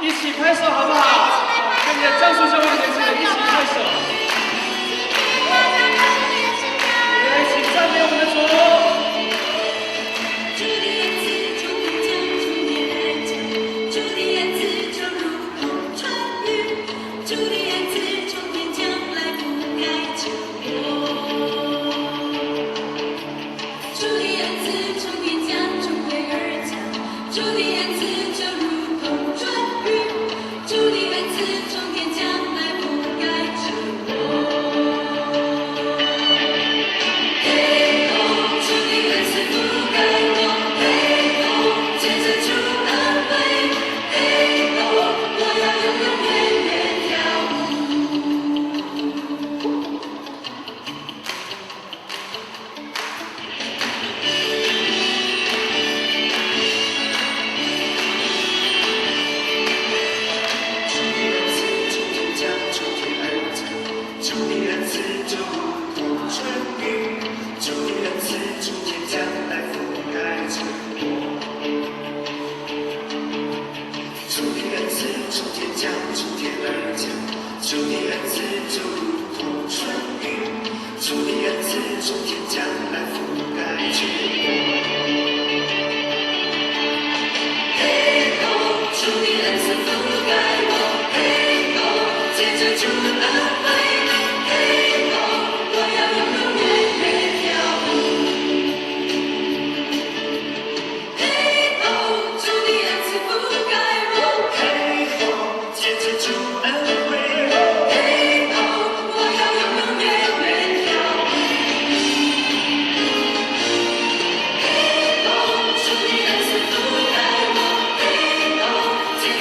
Speaker 9: 一起拍手好不好？跟你的张淑秀的年轻人一起拍手。我们要一起赞美我们的主。
Speaker 12: 主的恩赐从天降，从天而降，主的恩赐就如同。
Speaker 1: 主的恩赐从天降，从天而降，主的恩赐就如同春雨，主的恩赐从天降来覆盖全国。嘿吼，主的恩赐覆盖我，嘿吼，借着主的恩惠，嘿吼，我要永永远远跳舞。嘿吼，主的恩赐覆盖我，嘿吼，借着主恩惠，嘿吼，我要永永远远跳舞。嘿吼，主的恩赐覆盖我，嘿吼，借着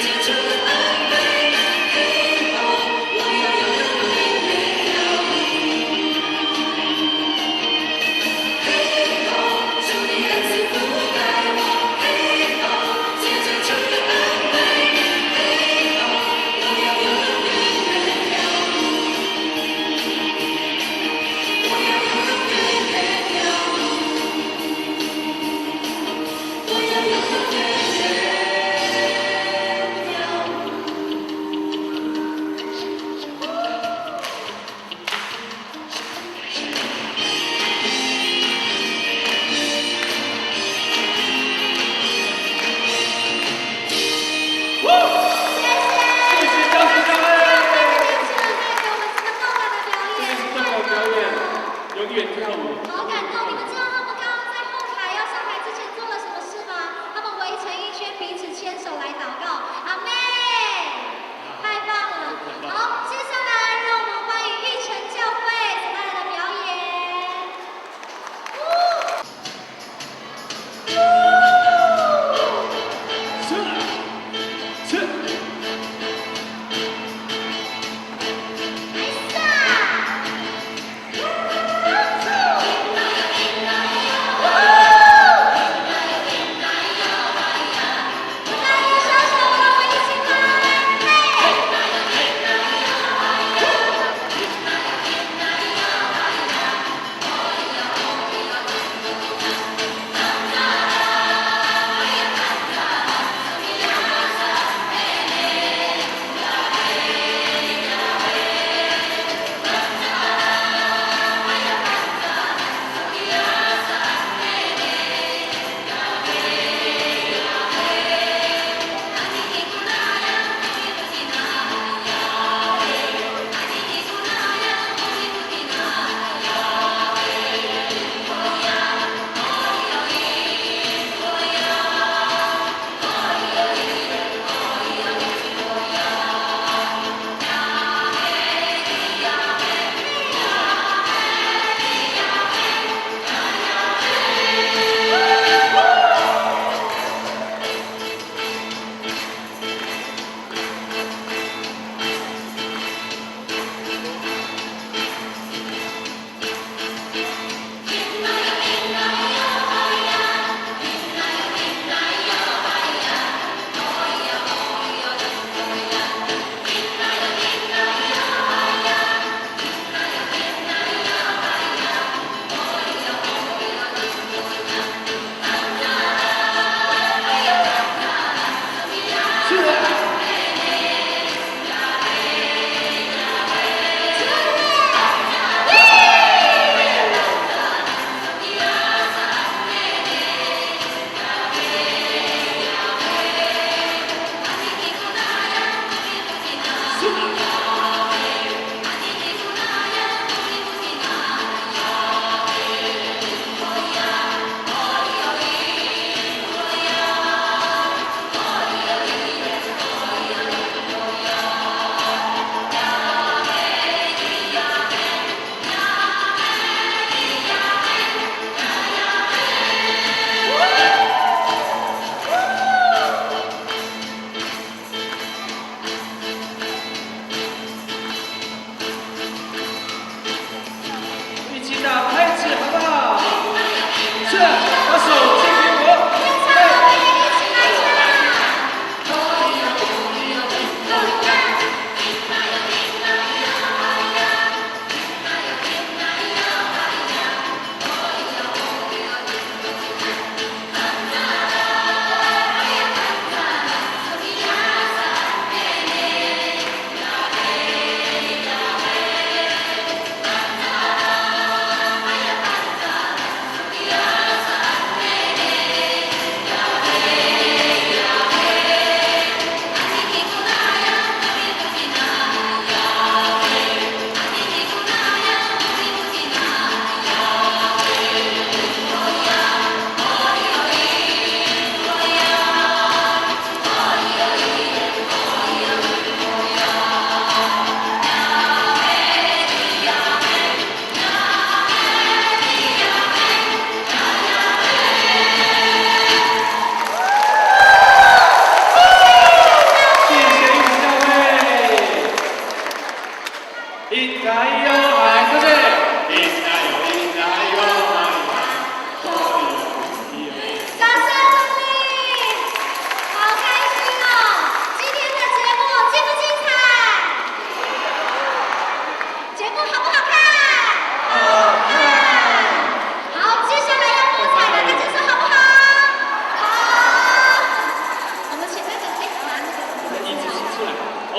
Speaker 9: 哦，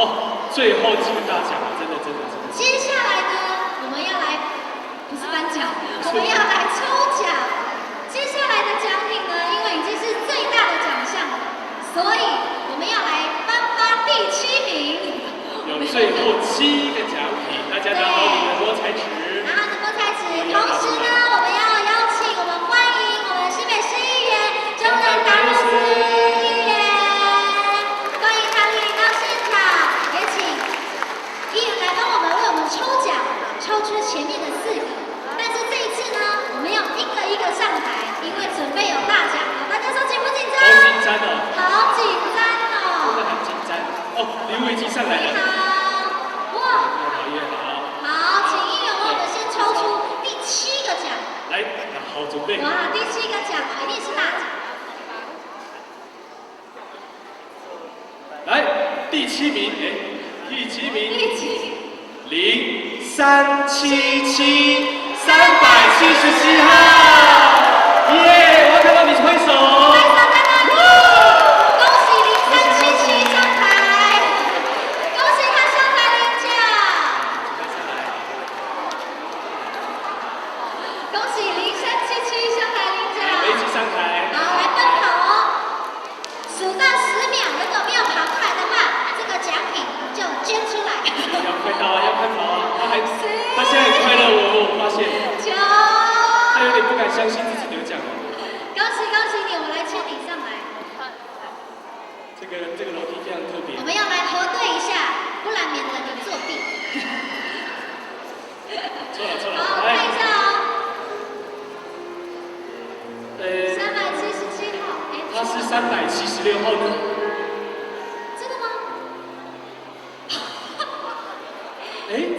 Speaker 9: 最后几个大奖了，真的。
Speaker 5: 接下来呢，我们要来，不是颁奖，我们要来抽奖。接下来的奖品呢，因为已经是最大的奖项了，所以我们要来颁发第7名。
Speaker 9: 有最后7个奖品，大家拿好你的摸彩纸。
Speaker 5: 拿好你的摸彩纸，同时呢，我们要邀请我们欢迎我们新北市议员中南达罗斯议员，欢迎他莅临到现场，也请议员来帮我们为我们抽奖，抽出前面的4个。但是这一次呢，我们要一个一个上台，因为准备有大奖了。大家说紧不紧张？
Speaker 9: 好紧张哦！
Speaker 5: 好紧张哦！
Speaker 9: 真的很紧张哦。刘伟基上来了。
Speaker 5: 你好，哇！
Speaker 9: 越好。
Speaker 5: 好，请议员为我们先抽出第7个奖。
Speaker 9: 来，好准备。
Speaker 5: 哇，第7个奖一定是大奖。
Speaker 9: 来，第7名，第几名？0377 377号，耶！我要看到你挥手。
Speaker 5: 挥手在哪里？恭喜0377上台，恭喜他上台领奖。恭喜0377上台领奖。
Speaker 9: 一起上台。
Speaker 5: 好，来奔跑哦，数到10秒，如果没有跑出来的话，这个奖品就捐出来。
Speaker 9: 要快到啊，要快跑啊！他现在很快乐，我发现。
Speaker 5: 9。
Speaker 9: 他有点不敢相信自己得奖了。
Speaker 5: 恭喜你，我们来签你上来。
Speaker 9: 这个楼梯非常特别。
Speaker 5: 我们要来核对一下，不然免得你作弊。
Speaker 9: 错了。
Speaker 5: 好，看一下哦。377号。
Speaker 9: 他是376号呢。
Speaker 5: 真的吗？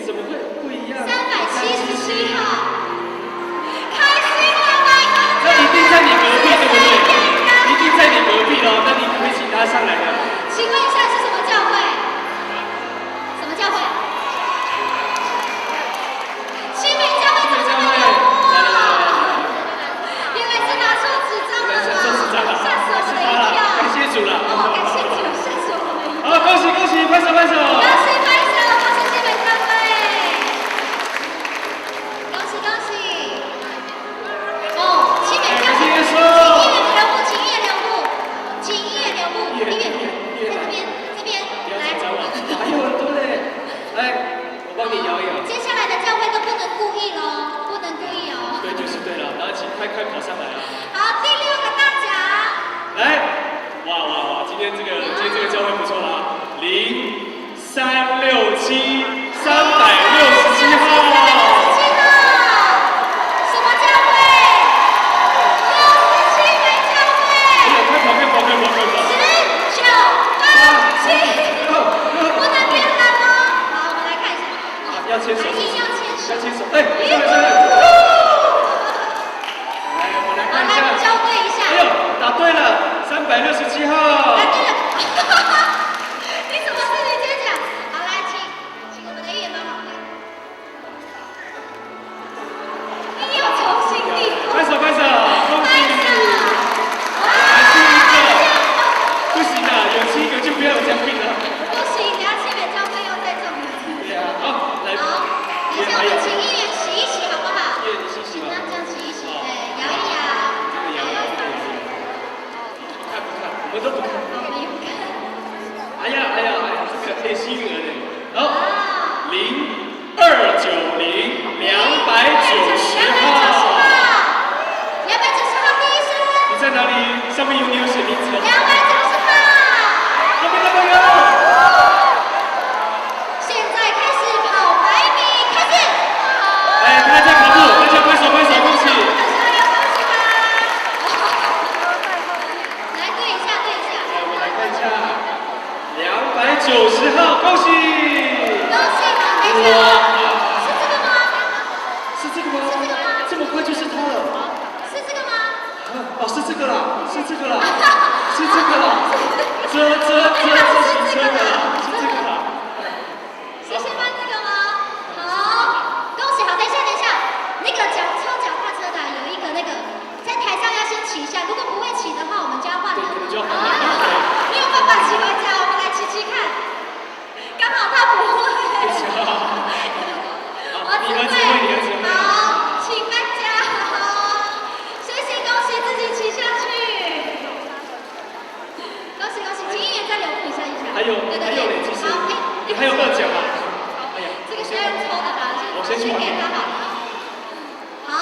Speaker 9: 怎么会不一样
Speaker 5: 377号。开心了吗？
Speaker 9: 那一定在你隔壁，对不对？一定在你隔壁哦，那你可不可以请他上来呢？
Speaker 5: 请问一下是什么教会？什么教会？新北教会怎么这么幽默？原来是拿错纸张了吗？吓死我们了一跳！
Speaker 9: 感谢主了。
Speaker 5: 感谢主，吓死我们了一跳！
Speaker 9: 好，恭喜，拍手！
Speaker 5: 恭喜新北教会！恭喜！哦，新北教会，请音乐留步，在这边，来。
Speaker 9: 还有很多嘞，我帮你摇一摇。
Speaker 5: 接下来的教会都不能故意咯，不能故意哦。
Speaker 9: 对，就是对了，然后请快跑上来啊！
Speaker 5: 好，第6个大奖。
Speaker 9: 来，哇，今天这个教会不错啦，0367 367号。什么教会？67美教会。
Speaker 5: 快跑！10、9、8、7，不能变蓝哦。好，我们来看一下。
Speaker 9: 要牵手。
Speaker 5: 要牵手。
Speaker 9: 来，我来看一下。
Speaker 5: 来校对一下。
Speaker 9: 答对了，367号。
Speaker 5: 答对了。你怎么自己先讲？好，来，请我们的议员帮忙来。你又重新递过。
Speaker 9: 拍手！恭喜你！不行的，有7个就不要有奖品了。
Speaker 5: 不行，等下新北教会又再中一次。
Speaker 9: 对啊，好，来。
Speaker 5: 好，等一下我们请议员洗一洗，好不好？
Speaker 9: 议员洗洗吧。
Speaker 5: 那这样洗一洗，对，摇一摇。
Speaker 9: 不看，我们都不看。
Speaker 5: 没有看。
Speaker 9: 哎呀，这个贴心儿嘞。好，0290 290号。
Speaker 5: 290号第一声。
Speaker 9: 你在哪里？上面有你有写名字哦。
Speaker 5: 290号。
Speaker 9: 那边都有。
Speaker 5: 现在开始跑100米，开始。
Speaker 9: 他在跑步，大家拍手，恭喜。
Speaker 5: 来对一下。
Speaker 9: 我来看一下，290号，恭喜！
Speaker 5: 恭喜你，没错。是这个吗？
Speaker 9: 这么快就是他了？
Speaker 5: 是这个吗？
Speaker 9: 哦，是这个啦。这的啦。
Speaker 5: 是先搬这个吗？好，恭喜！好，等一下，那个抽脚踏车的有一个那个在台上要先骑一下，如果不会骑的话，我们就要换人。没有办法骑回家，我们来骑看。
Speaker 9: 六呢，其实你还有2奖啊。哎呀，
Speaker 5: 这个需要抽的吧？
Speaker 9: 我先去
Speaker 5: 给他好。好，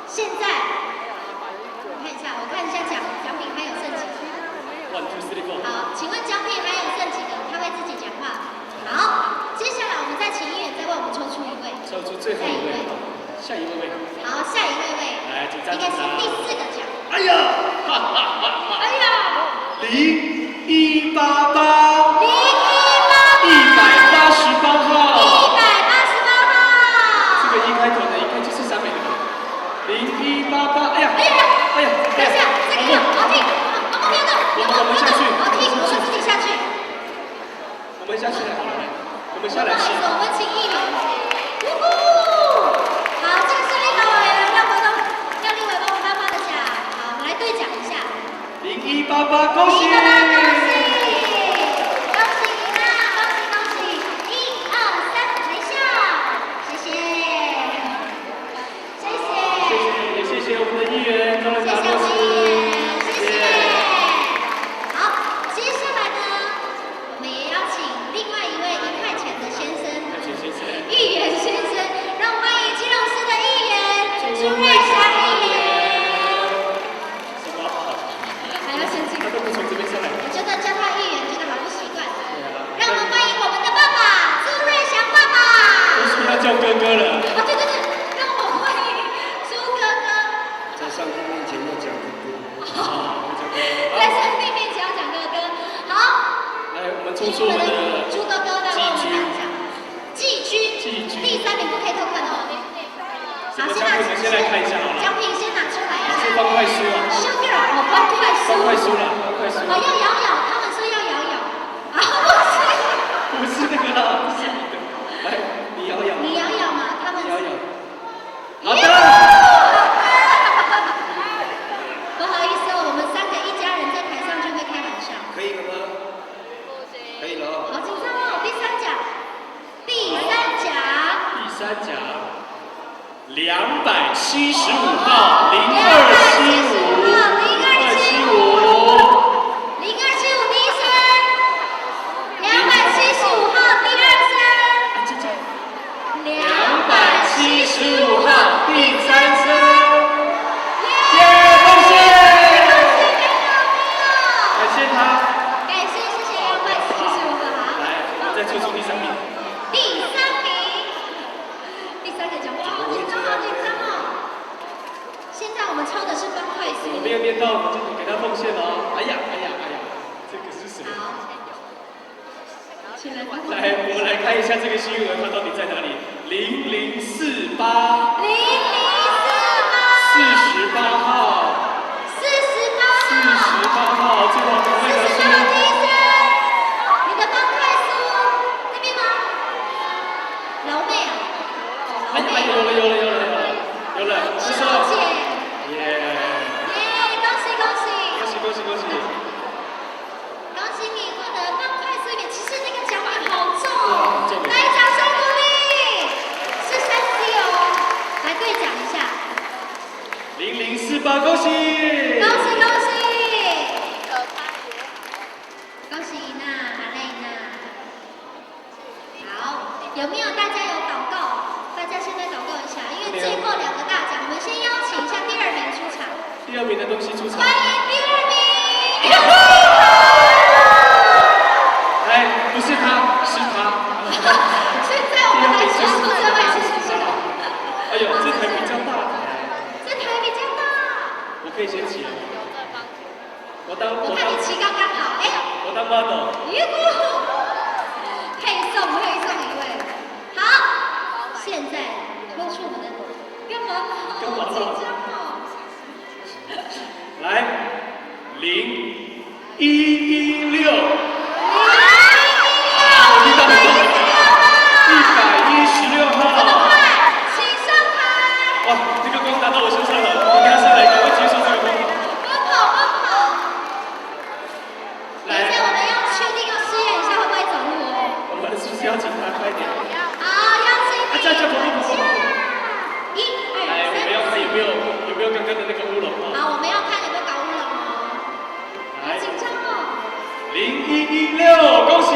Speaker 5: 现在我看一下奖品还有剩几个
Speaker 9: ？1、2、3、4。
Speaker 5: 好，请问奖品还有剩几个？他会自己讲话。好，接下来我们再请议员再为我们抽出一位。
Speaker 9: 抽出最后一位。下一位。
Speaker 5: 好，下一位。
Speaker 9: 来，紧张。
Speaker 5: 应该是第4个奖。
Speaker 9: 哎呀！
Speaker 5: 哎呀
Speaker 9: ！0188。188号。
Speaker 5: 188号。
Speaker 9: 这个1开头的应该就是3美的。0188。哎呀！
Speaker 5: 等一下，这个好听，不要动，
Speaker 9: 我们下去。
Speaker 5: 好听，我们自己下去。
Speaker 9: 我们下去好了，我们下来吃。
Speaker 5: 我们请议员。好，这个是立法委员要立委帮我们颁发的奖。好，我们来对奖一下。
Speaker 9: 0188，恭喜！叫哥哥了。
Speaker 5: 哦，对，让我们欢迎苏哥哥。
Speaker 10: 在上帝面前要讲哥哥。
Speaker 5: 在上帝面前要讲哥哥。好。
Speaker 9: 来，我们抽出我们的
Speaker 5: 朱哥哥来为我们颁奖。季军。第3名不可以偷看哦。好，
Speaker 9: 先来看一下好了。
Speaker 5: 奖品先拿出来啊。
Speaker 9: 是方块书啊。
Speaker 5: Sugar，方块书。
Speaker 9: 方块书啦，方块书。
Speaker 5: 哦，要摇，他们说要摇。啊，
Speaker 9: 不是那个啦，不是你的。来。你摇
Speaker 5: 嘛，他们
Speaker 9: 摇。好的。
Speaker 5: 不好意思，我们3个一家人在台上就会开玩笑。
Speaker 10: 可以了吗？可以了。
Speaker 5: 好紧张哦，第3奖。第3奖。
Speaker 9: 275号0275。
Speaker 5: 0275第1声。275号第2声。
Speaker 9: 275号第3声，恭喜！感谢他。
Speaker 5: 感谢275号。
Speaker 9: 来，我们再抽出第3名。
Speaker 5: 第3名，第3个奖，好紧张哦！现在我们抽的是方块书。
Speaker 9: 我没有念到，我们就给他奉献哦。哎呀，这个是什么？来，我们来看一下这个新闻，它到底在哪里？0048。48号。48号，最后赶快拿出。
Speaker 5: 你的方块书那边吗？老妹啊！
Speaker 9: 有了，是说。耶！恭喜！恭喜
Speaker 5: 你获得方块书里面，其实那个奖品好重哦！来，掌声鼓励，是3C哦。来对奖一下。
Speaker 9: 0048，恭喜！
Speaker 5: 恭喜伊娜，阿蕾娜。好，有没有大家有祷告？大家现在祷告一下，因为最后2个大奖，我们先邀请一下第2名出场。
Speaker 9: 第2名的东西出场。
Speaker 5: 欢迎第2名。
Speaker 9: 哎，不是他，是他。
Speaker 5: 现在我们来宣布这位是谁？
Speaker 9: 哎呦，这台比较大。我可以先骑。我
Speaker 5: 看你骑刚刚好，哎。
Speaker 9: 我当 model。
Speaker 5: 配送一位。好，现在抽出我们的干嘛？好紧张哦。
Speaker 9: 来，0116。116号。
Speaker 5: 请上台。
Speaker 9: 哇，这个光打到我身上了，我给他上来，赶快接受这个光。
Speaker 5: 奔跑。等一下，我们要确定要试验一下会不会走路哦。
Speaker 9: 我们是不是要请他快点？
Speaker 5: 好，邀请你。
Speaker 9: 这跑。
Speaker 5: 1、2、3。
Speaker 9: 来，我们要看有没有刚刚的那个乌龙哦。
Speaker 5: 好，我们要看有没有搞乌龙哦。好紧张哦。
Speaker 9: 0116，恭喜！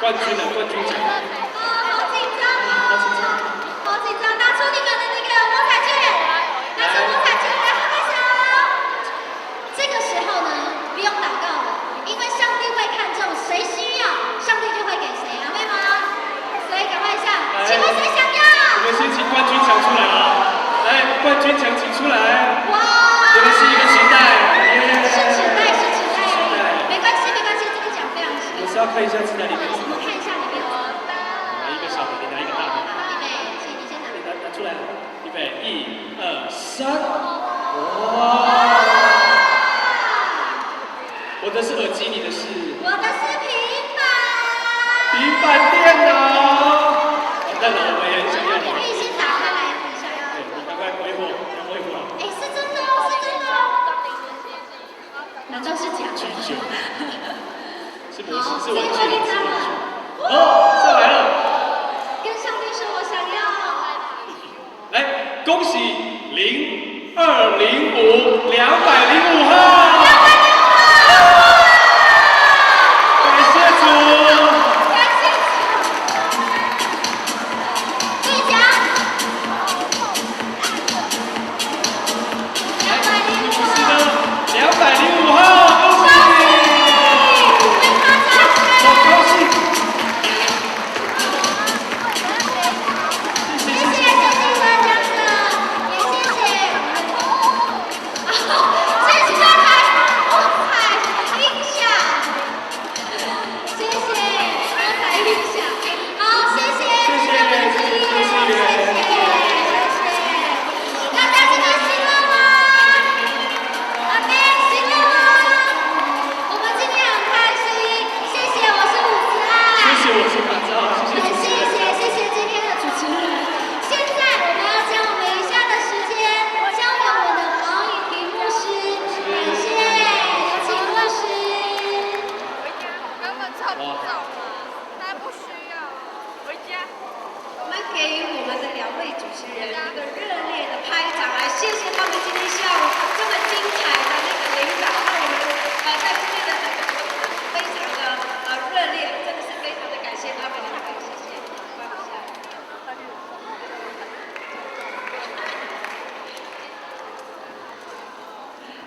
Speaker 9: 冠军了，冠军奖。
Speaker 5: 好紧张哦！好紧张！拿出你们的那个摸彩券，拿出摸彩券来拍拍手。这个时候呢，不用祷告了，因为上帝会看重谁需要，上帝就会给谁，阿妹吗？所以赶快上，请问谁想要？
Speaker 9: 我们先请冠军奖出来啊！来，冠军奖请出来。
Speaker 5: 哇！
Speaker 9: 这个是一个纸袋，
Speaker 5: 是纸袋，是纸袋而已，没关系，没关系，这个奖非常小。
Speaker 9: 我是要看一下纸袋里面。
Speaker 5: 我们看一下里面哦。
Speaker 9: 拿一个小的，你拿一个大的。
Speaker 5: 预备，请你先拿。
Speaker 9: 拿出来，预备，1、2、3。哇！我的是耳机，你的是？
Speaker 5: 我的是平板。
Speaker 9: 平板电脑。完蛋了，我也很想要。
Speaker 5: 你可以先打开来，你想要。
Speaker 9: 对，你赶快回火，回火。
Speaker 5: 哎，是真的哦，是真的哦。难道是假的？
Speaker 9: 是不是？
Speaker 5: 好，
Speaker 9: 是我
Speaker 5: 最后一张了。
Speaker 9: 哦，上来了。
Speaker 5: 跟上帝说，我想要。
Speaker 9: 来，恭喜0205 205号。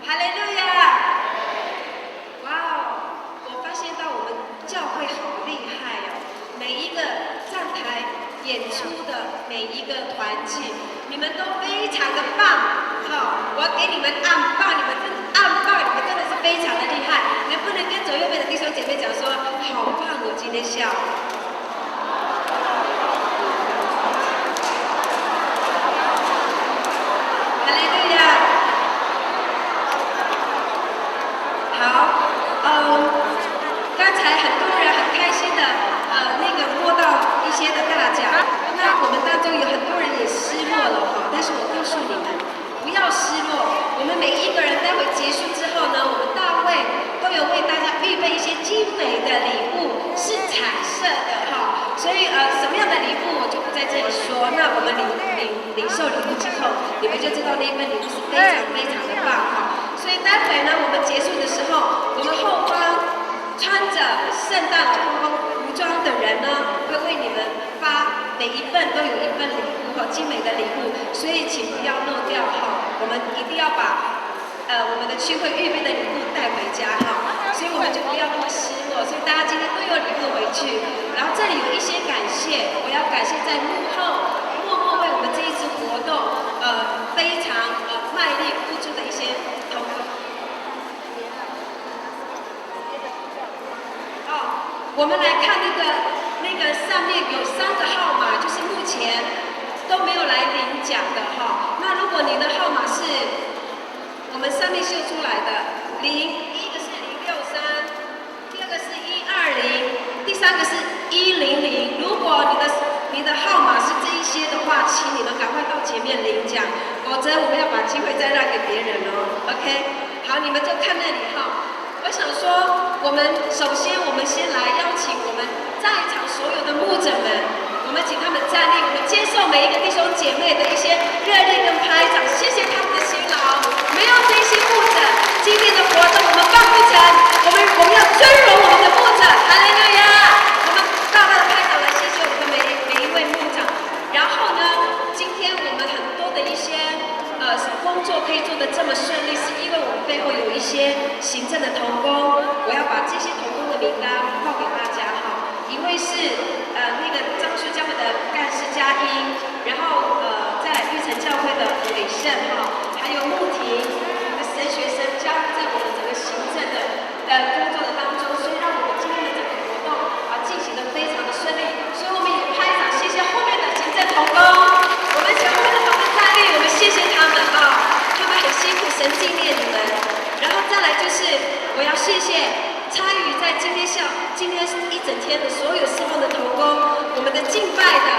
Speaker 8: 哈利路亚！哇哦，我发现到我们教会好厉害哦，每一个站台演出的每一个团体，你们都非常的棒，好，我要给你们按棒，你们真的是非常的厉害，能不能跟左右边的弟兄姐妹讲说，好棒哦，今天下午。刚才很多人很开心的，摸到一些的大奖。那我们当中有很多人也失落了哈，但是我告诉你们，不要失落。我们每一个人待会结束之后呢，我们大会都有为大家预备一些精美的礼物，是彩色的哈。所以什么样的礼物我就不在这里说。那我们领受礼物之后，你们就知道那一份礼物是非常非常的棒哈。所以待会呢，我们结束的时候，我们后方穿着圣诞老公公服装的人呢，会为你们发每一份都有一份礼物哈，精美的礼物，所以请不要漏掉哈，我们一定要把我们的聚会预备的礼物带回家哈，所以我们就不要那么失落，所以大家今天都有礼物回去，然后这里有一些感谢，我要感谢在幕后默默为我们这一次活动非常卖力付出的一些同工。我们来看那个上面有3个号码，就是目前都没有来领奖的哈。那如果你的号码是我们上面秀出来的第一个是063，第二个是120，第3个是100。如果你的号码是这一些的话，请你们赶快到前面领奖，否则我们要把机会再让给别人哦。OK， 好，你们就看那里哈。我想说，首先我们先来邀请我们在场所有的牧者们，我们请他们站立，我们接受每一个弟兄姐妹的一些热烈跟拍掌，谢谢他们的辛劳。没有这些牧者，今天的活动我们办不成。我们要尊荣我们的牧者，哈利路亚！我们大大的拍掌来谢谢我们的每一位牧长。然后呢，今天我们很多的一些工作可以做得这么顺利，是因为我们背后有一些行政的同工。我要把这些同工的名单报给大家哈。一位是那个樟树教会的干事佳音，然后再来玉成教会的伟盛哈，还有穆婷，我们的神学生加入在我们整个行政的工作的当中，所以让我们今天的整个活动进行得非常的顺利。所以我们也拍掌谢谢后面的行政同工，我们请后面的同工站立，我们谢谢他们他们很辛苦，神纪念你们。然后再来就是我要谢谢参与在今天一整天的所有侍奉的同工，我们的敬拜的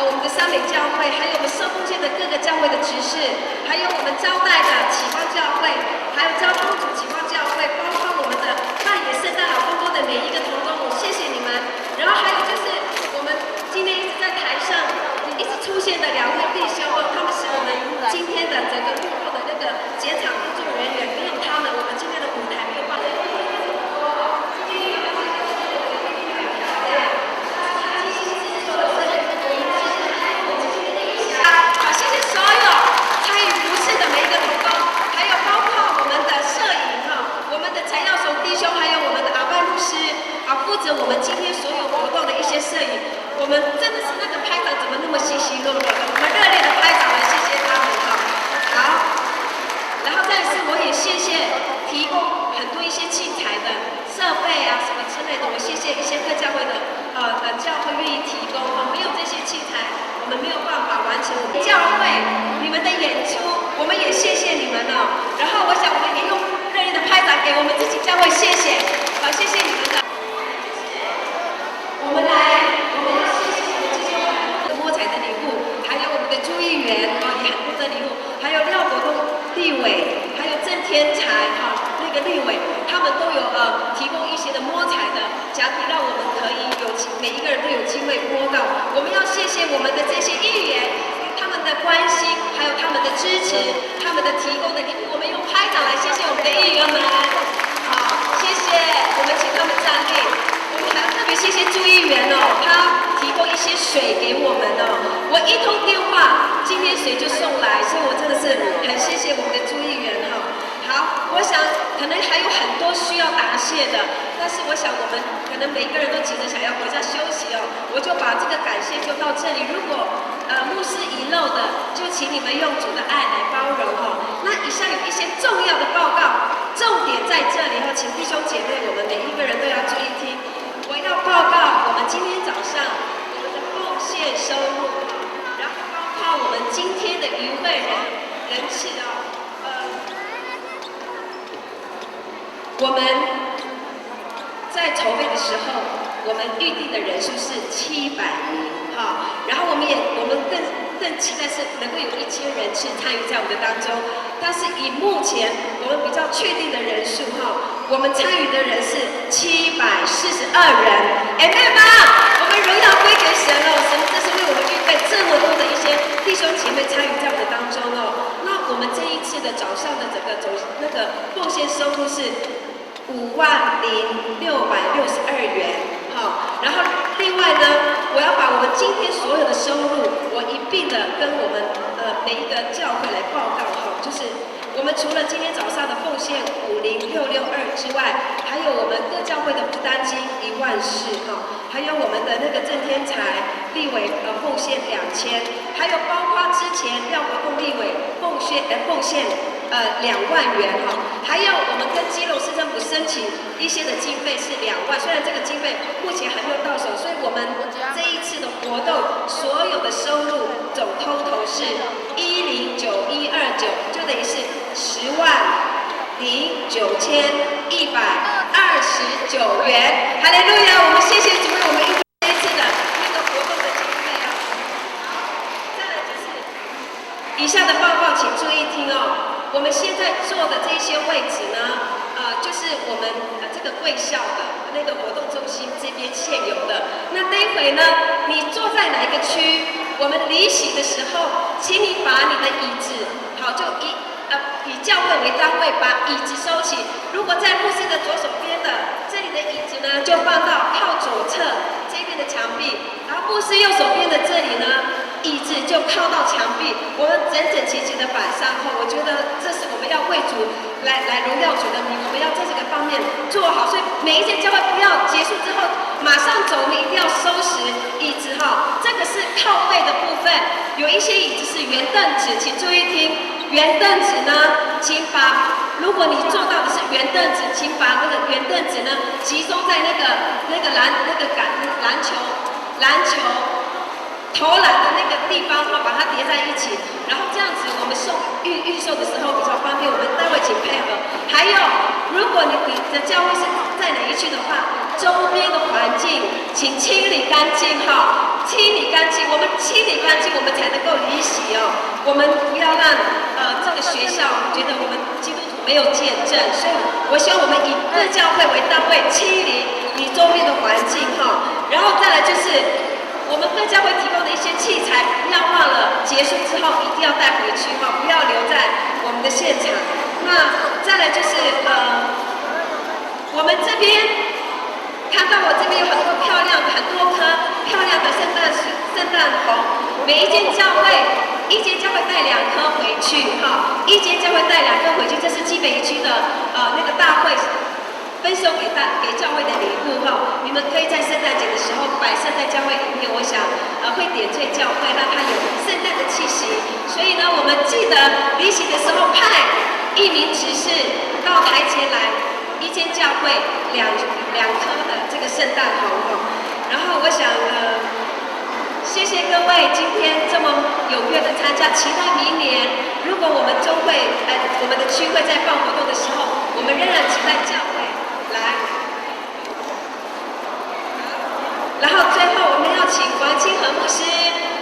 Speaker 8: 我们的三美教会，还有我们受奉献的各个教会的执事，还有我们招待的启发教会，还有招公主启发教会，包括我们的扮演圣诞老公公的每一个同工，我谢谢你们。然后还有就是我们今天一直在台上一直出现的两位弟兄，他们是我们今天的整个幕后的那个节场工作人员，没有他们，我们今天的舞台没有办法。负责我们今天所有活动的一些摄影，我们真的是那个拍掌怎么那么稀稀落落的？我们热烈的拍掌来谢谢他们哈。好，然后再是我也谢谢提供很多一些器材的设备什么之类的，我谢谢一些各教会的教会愿意提供没有这些器材，我们没有办法完成我们教会你们的演出，我们也谢谢你们然后我想我们也用热烈的拍掌给我们自己教会谢谢，好，谢谢你们的。我们要谢谢我们这些摸彩的礼物，还有我们的朱议员也很多的礼物，还有廖国栋立委，还有郑天才那个立委，他们都有提供一些的摸彩的奖品，让我们可以每一个人都有机会摸到。我们要谢谢我们的这些议员，他们的关心，还有他们的支持，他们的提供的礼物，我们用拍掌来谢谢我们的议员们。好，谢谢，我们请他们站立。我们还要特别谢谢朱议员他提供一些水给我们我一通电话，今天水就送来，所以我真的是很谢谢我们的朱议员好，我想可能还有很多需要答谢的，但是我想我们可能每个人都急着想要回家休息我就把这个感谢就到这里。如果牧师遗漏的，就请你们用主的爱来包容那以下有一些重要的报告，重点在这里请弟兄姐妹，我们每一个人都要注意听。我要报告我们今天早上我们的奉献收入，然后包括我们今天的与会人次我们在筹备的时候，我们预定的人数是700名然后我们更期待是能够有1000人次参与在我们的当中，但是以目前我们比较确定的人数我们参与的人是742人，amen吗？我们荣耀归给神神这是为我们预备这么多的一些弟兄姐妹参与在我们当中那我们这一次的早上的整个那个奉献收入是50662元然后另外呢，我要把我们今天所有的收入，我一并的跟我们每一个教会来报告就是我们除了今天早上的奉献50662之外，还有我们各教会的负担金14000还有我们的那个郑天才立委奉献2000，还有包括之前廖国栋立委奉献2万元还有我们跟基隆市政府申请一些的经费是2万，虽然这个经费目前还没有到手，所以我们这一次的活动所有的收入总total是109,129，就等于是10,009,129元。哈利路亚！我们谢谢主为我们预备这一次的那个活动的经费再来就是以下的报告，请注意听我们现在坐的这些位置呢，就是我们这个贵校的那个活动中心这边现有的。那待会呢，你坐在哪一个区？我们离席的时候，请你把你的椅子，就以教会为单位，把椅子收起。如果在牧师的左手边的这里的椅子呢，就放到靠左侧这个边的墙壁，然后牧师右手边的这里呢，椅子就靠到墙壁，我们整整齐齐的摆上后，我觉得这是我们要为主来荣耀主的名，我们要在这个方面做好，所以每一间教会不要结束之后马上走，我们一定要收拾椅子哈。这个是靠背的部分，有一些椅子是圆凳子，请注意听，圆凳子呢，请把。如果你做到的是圆凳子，请把那个圆凳子呢集中在那个篮球投篮的那个地方哈，把它叠在一起，然后这样子我们预售的时候比较方便，我们待会请配合。还有，如果你的教会是在哪一区的话，周边的环境请清理干净哈，清理干净，我们清理干净，我们才能够离席哦。我们不要让这个学校觉得我们基督徒没有见证，所以我希望我们以各教会为单位清理你周边的环境哈，然后再来就是我们各教会提供的一些器材，不要忘了结束之后一定要带回去哈，不要留在我们的现场。那再来就是我们这边看到我这边有很多棵漂亮的圣诞红，每一间教会。一间教会带2颗回去哈，一间教会带2颗回去，这是基北一区的那个大会分送给教会的礼物哈。你们可以在圣诞节的时候摆设在教会里面，我想会点缀教会，让它有圣诞的气息。所以呢，我们记得离席的时候派1名执事到台前来，一间教会2颗的这个圣诞红哈。然后我想谢谢各位今天这么踊跃的参加，期待明年如果我们中会我们的区会在办活动的时候，我们仍然期待教会来。然后最后我们要请王清和牧师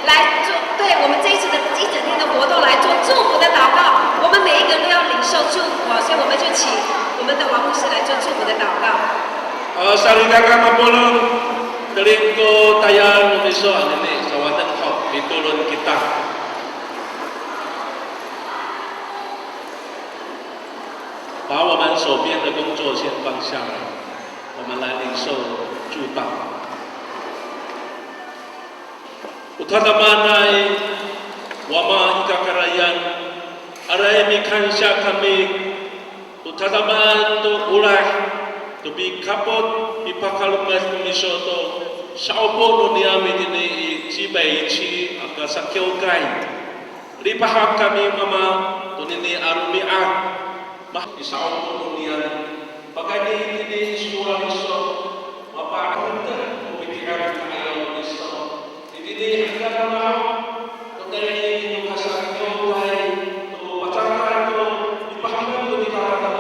Speaker 8: 来做对我们这一次的一整天的活动来做祝福的祷告，我们每一个人都要领受祝福所以我们就请我们的王牧师来做祝福的祷告。
Speaker 2: Salutakan mapulong daling ko tayan umiso anene sa watan hok ditulon kita. 把我们手边的工作先放下来，我们来领受祝祷。Utatamanay wama ikakarayan aray mikansya kami utataman to ulah to be kapot ipakalumas misoto sa opo no niami dini sibay chi akasakyo kay lipahak kami mama to nini arumia mah sa opo no niami pagani dini isura iso mapakunda kumitikan ayaw iso dini hanggang to dali no kasakyo kay to pataka to ipahak to dikarakan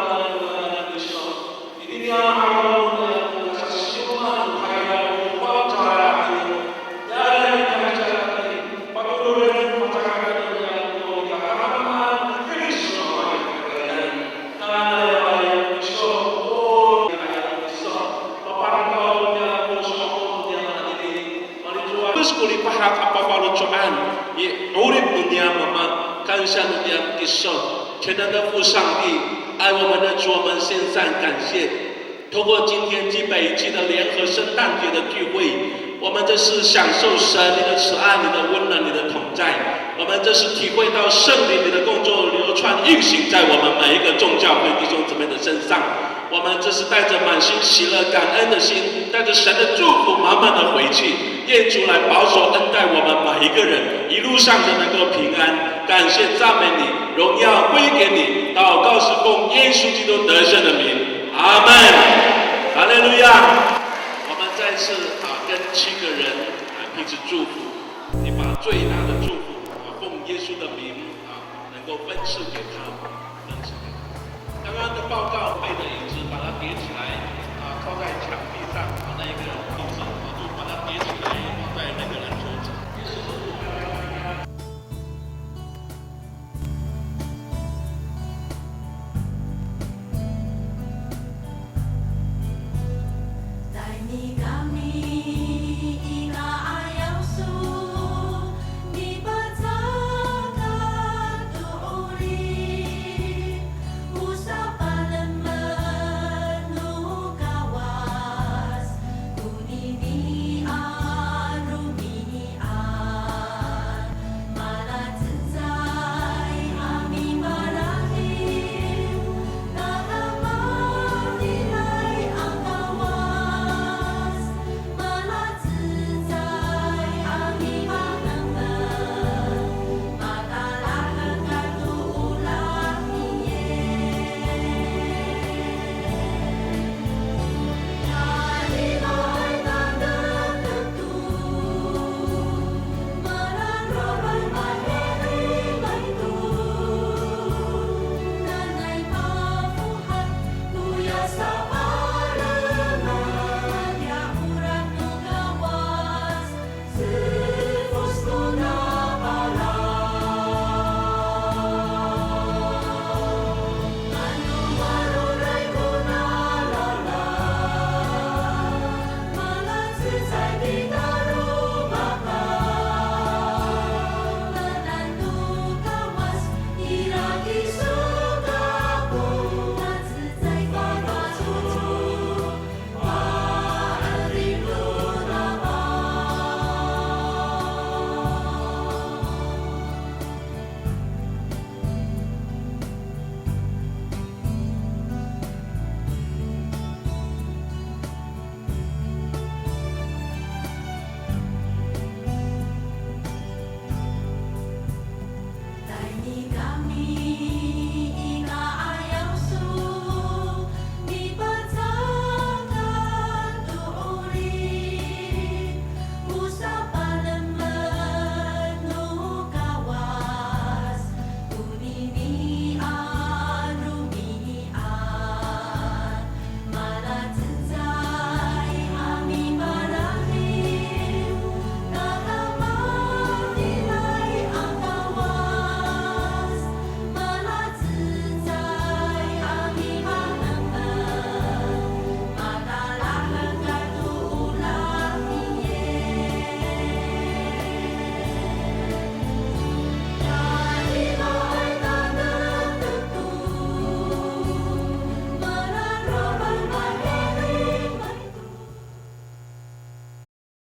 Speaker 2: 全能的父上帝，爱我们的主，我们献上感谢。透过今天基北一期的联合圣诞节的聚会，我们这是享受神你的慈爱、你的温暖、你的同在。我们这是体会到圣灵你的工作流传运行在我们每一个众教会弟兄姊妹的身上。我们这是带着满心喜乐、感恩的心，带着神的祝福，满满的回去。愿主来保守恩待我们每一个人，一路上的能够平安。感谢赞美你，荣耀归给你。祷告是奉耶稣基督得胜的名，阿门。哈利路亚。我们再次跟7个人彼此祝福，你把最大的祝福奉耶稣的名能够分赐给他，分赐给他。刚刚的报告背的椅子把它叠起来靠在墙壁上，那一个椅子就把它叠起来放在那个篮球场。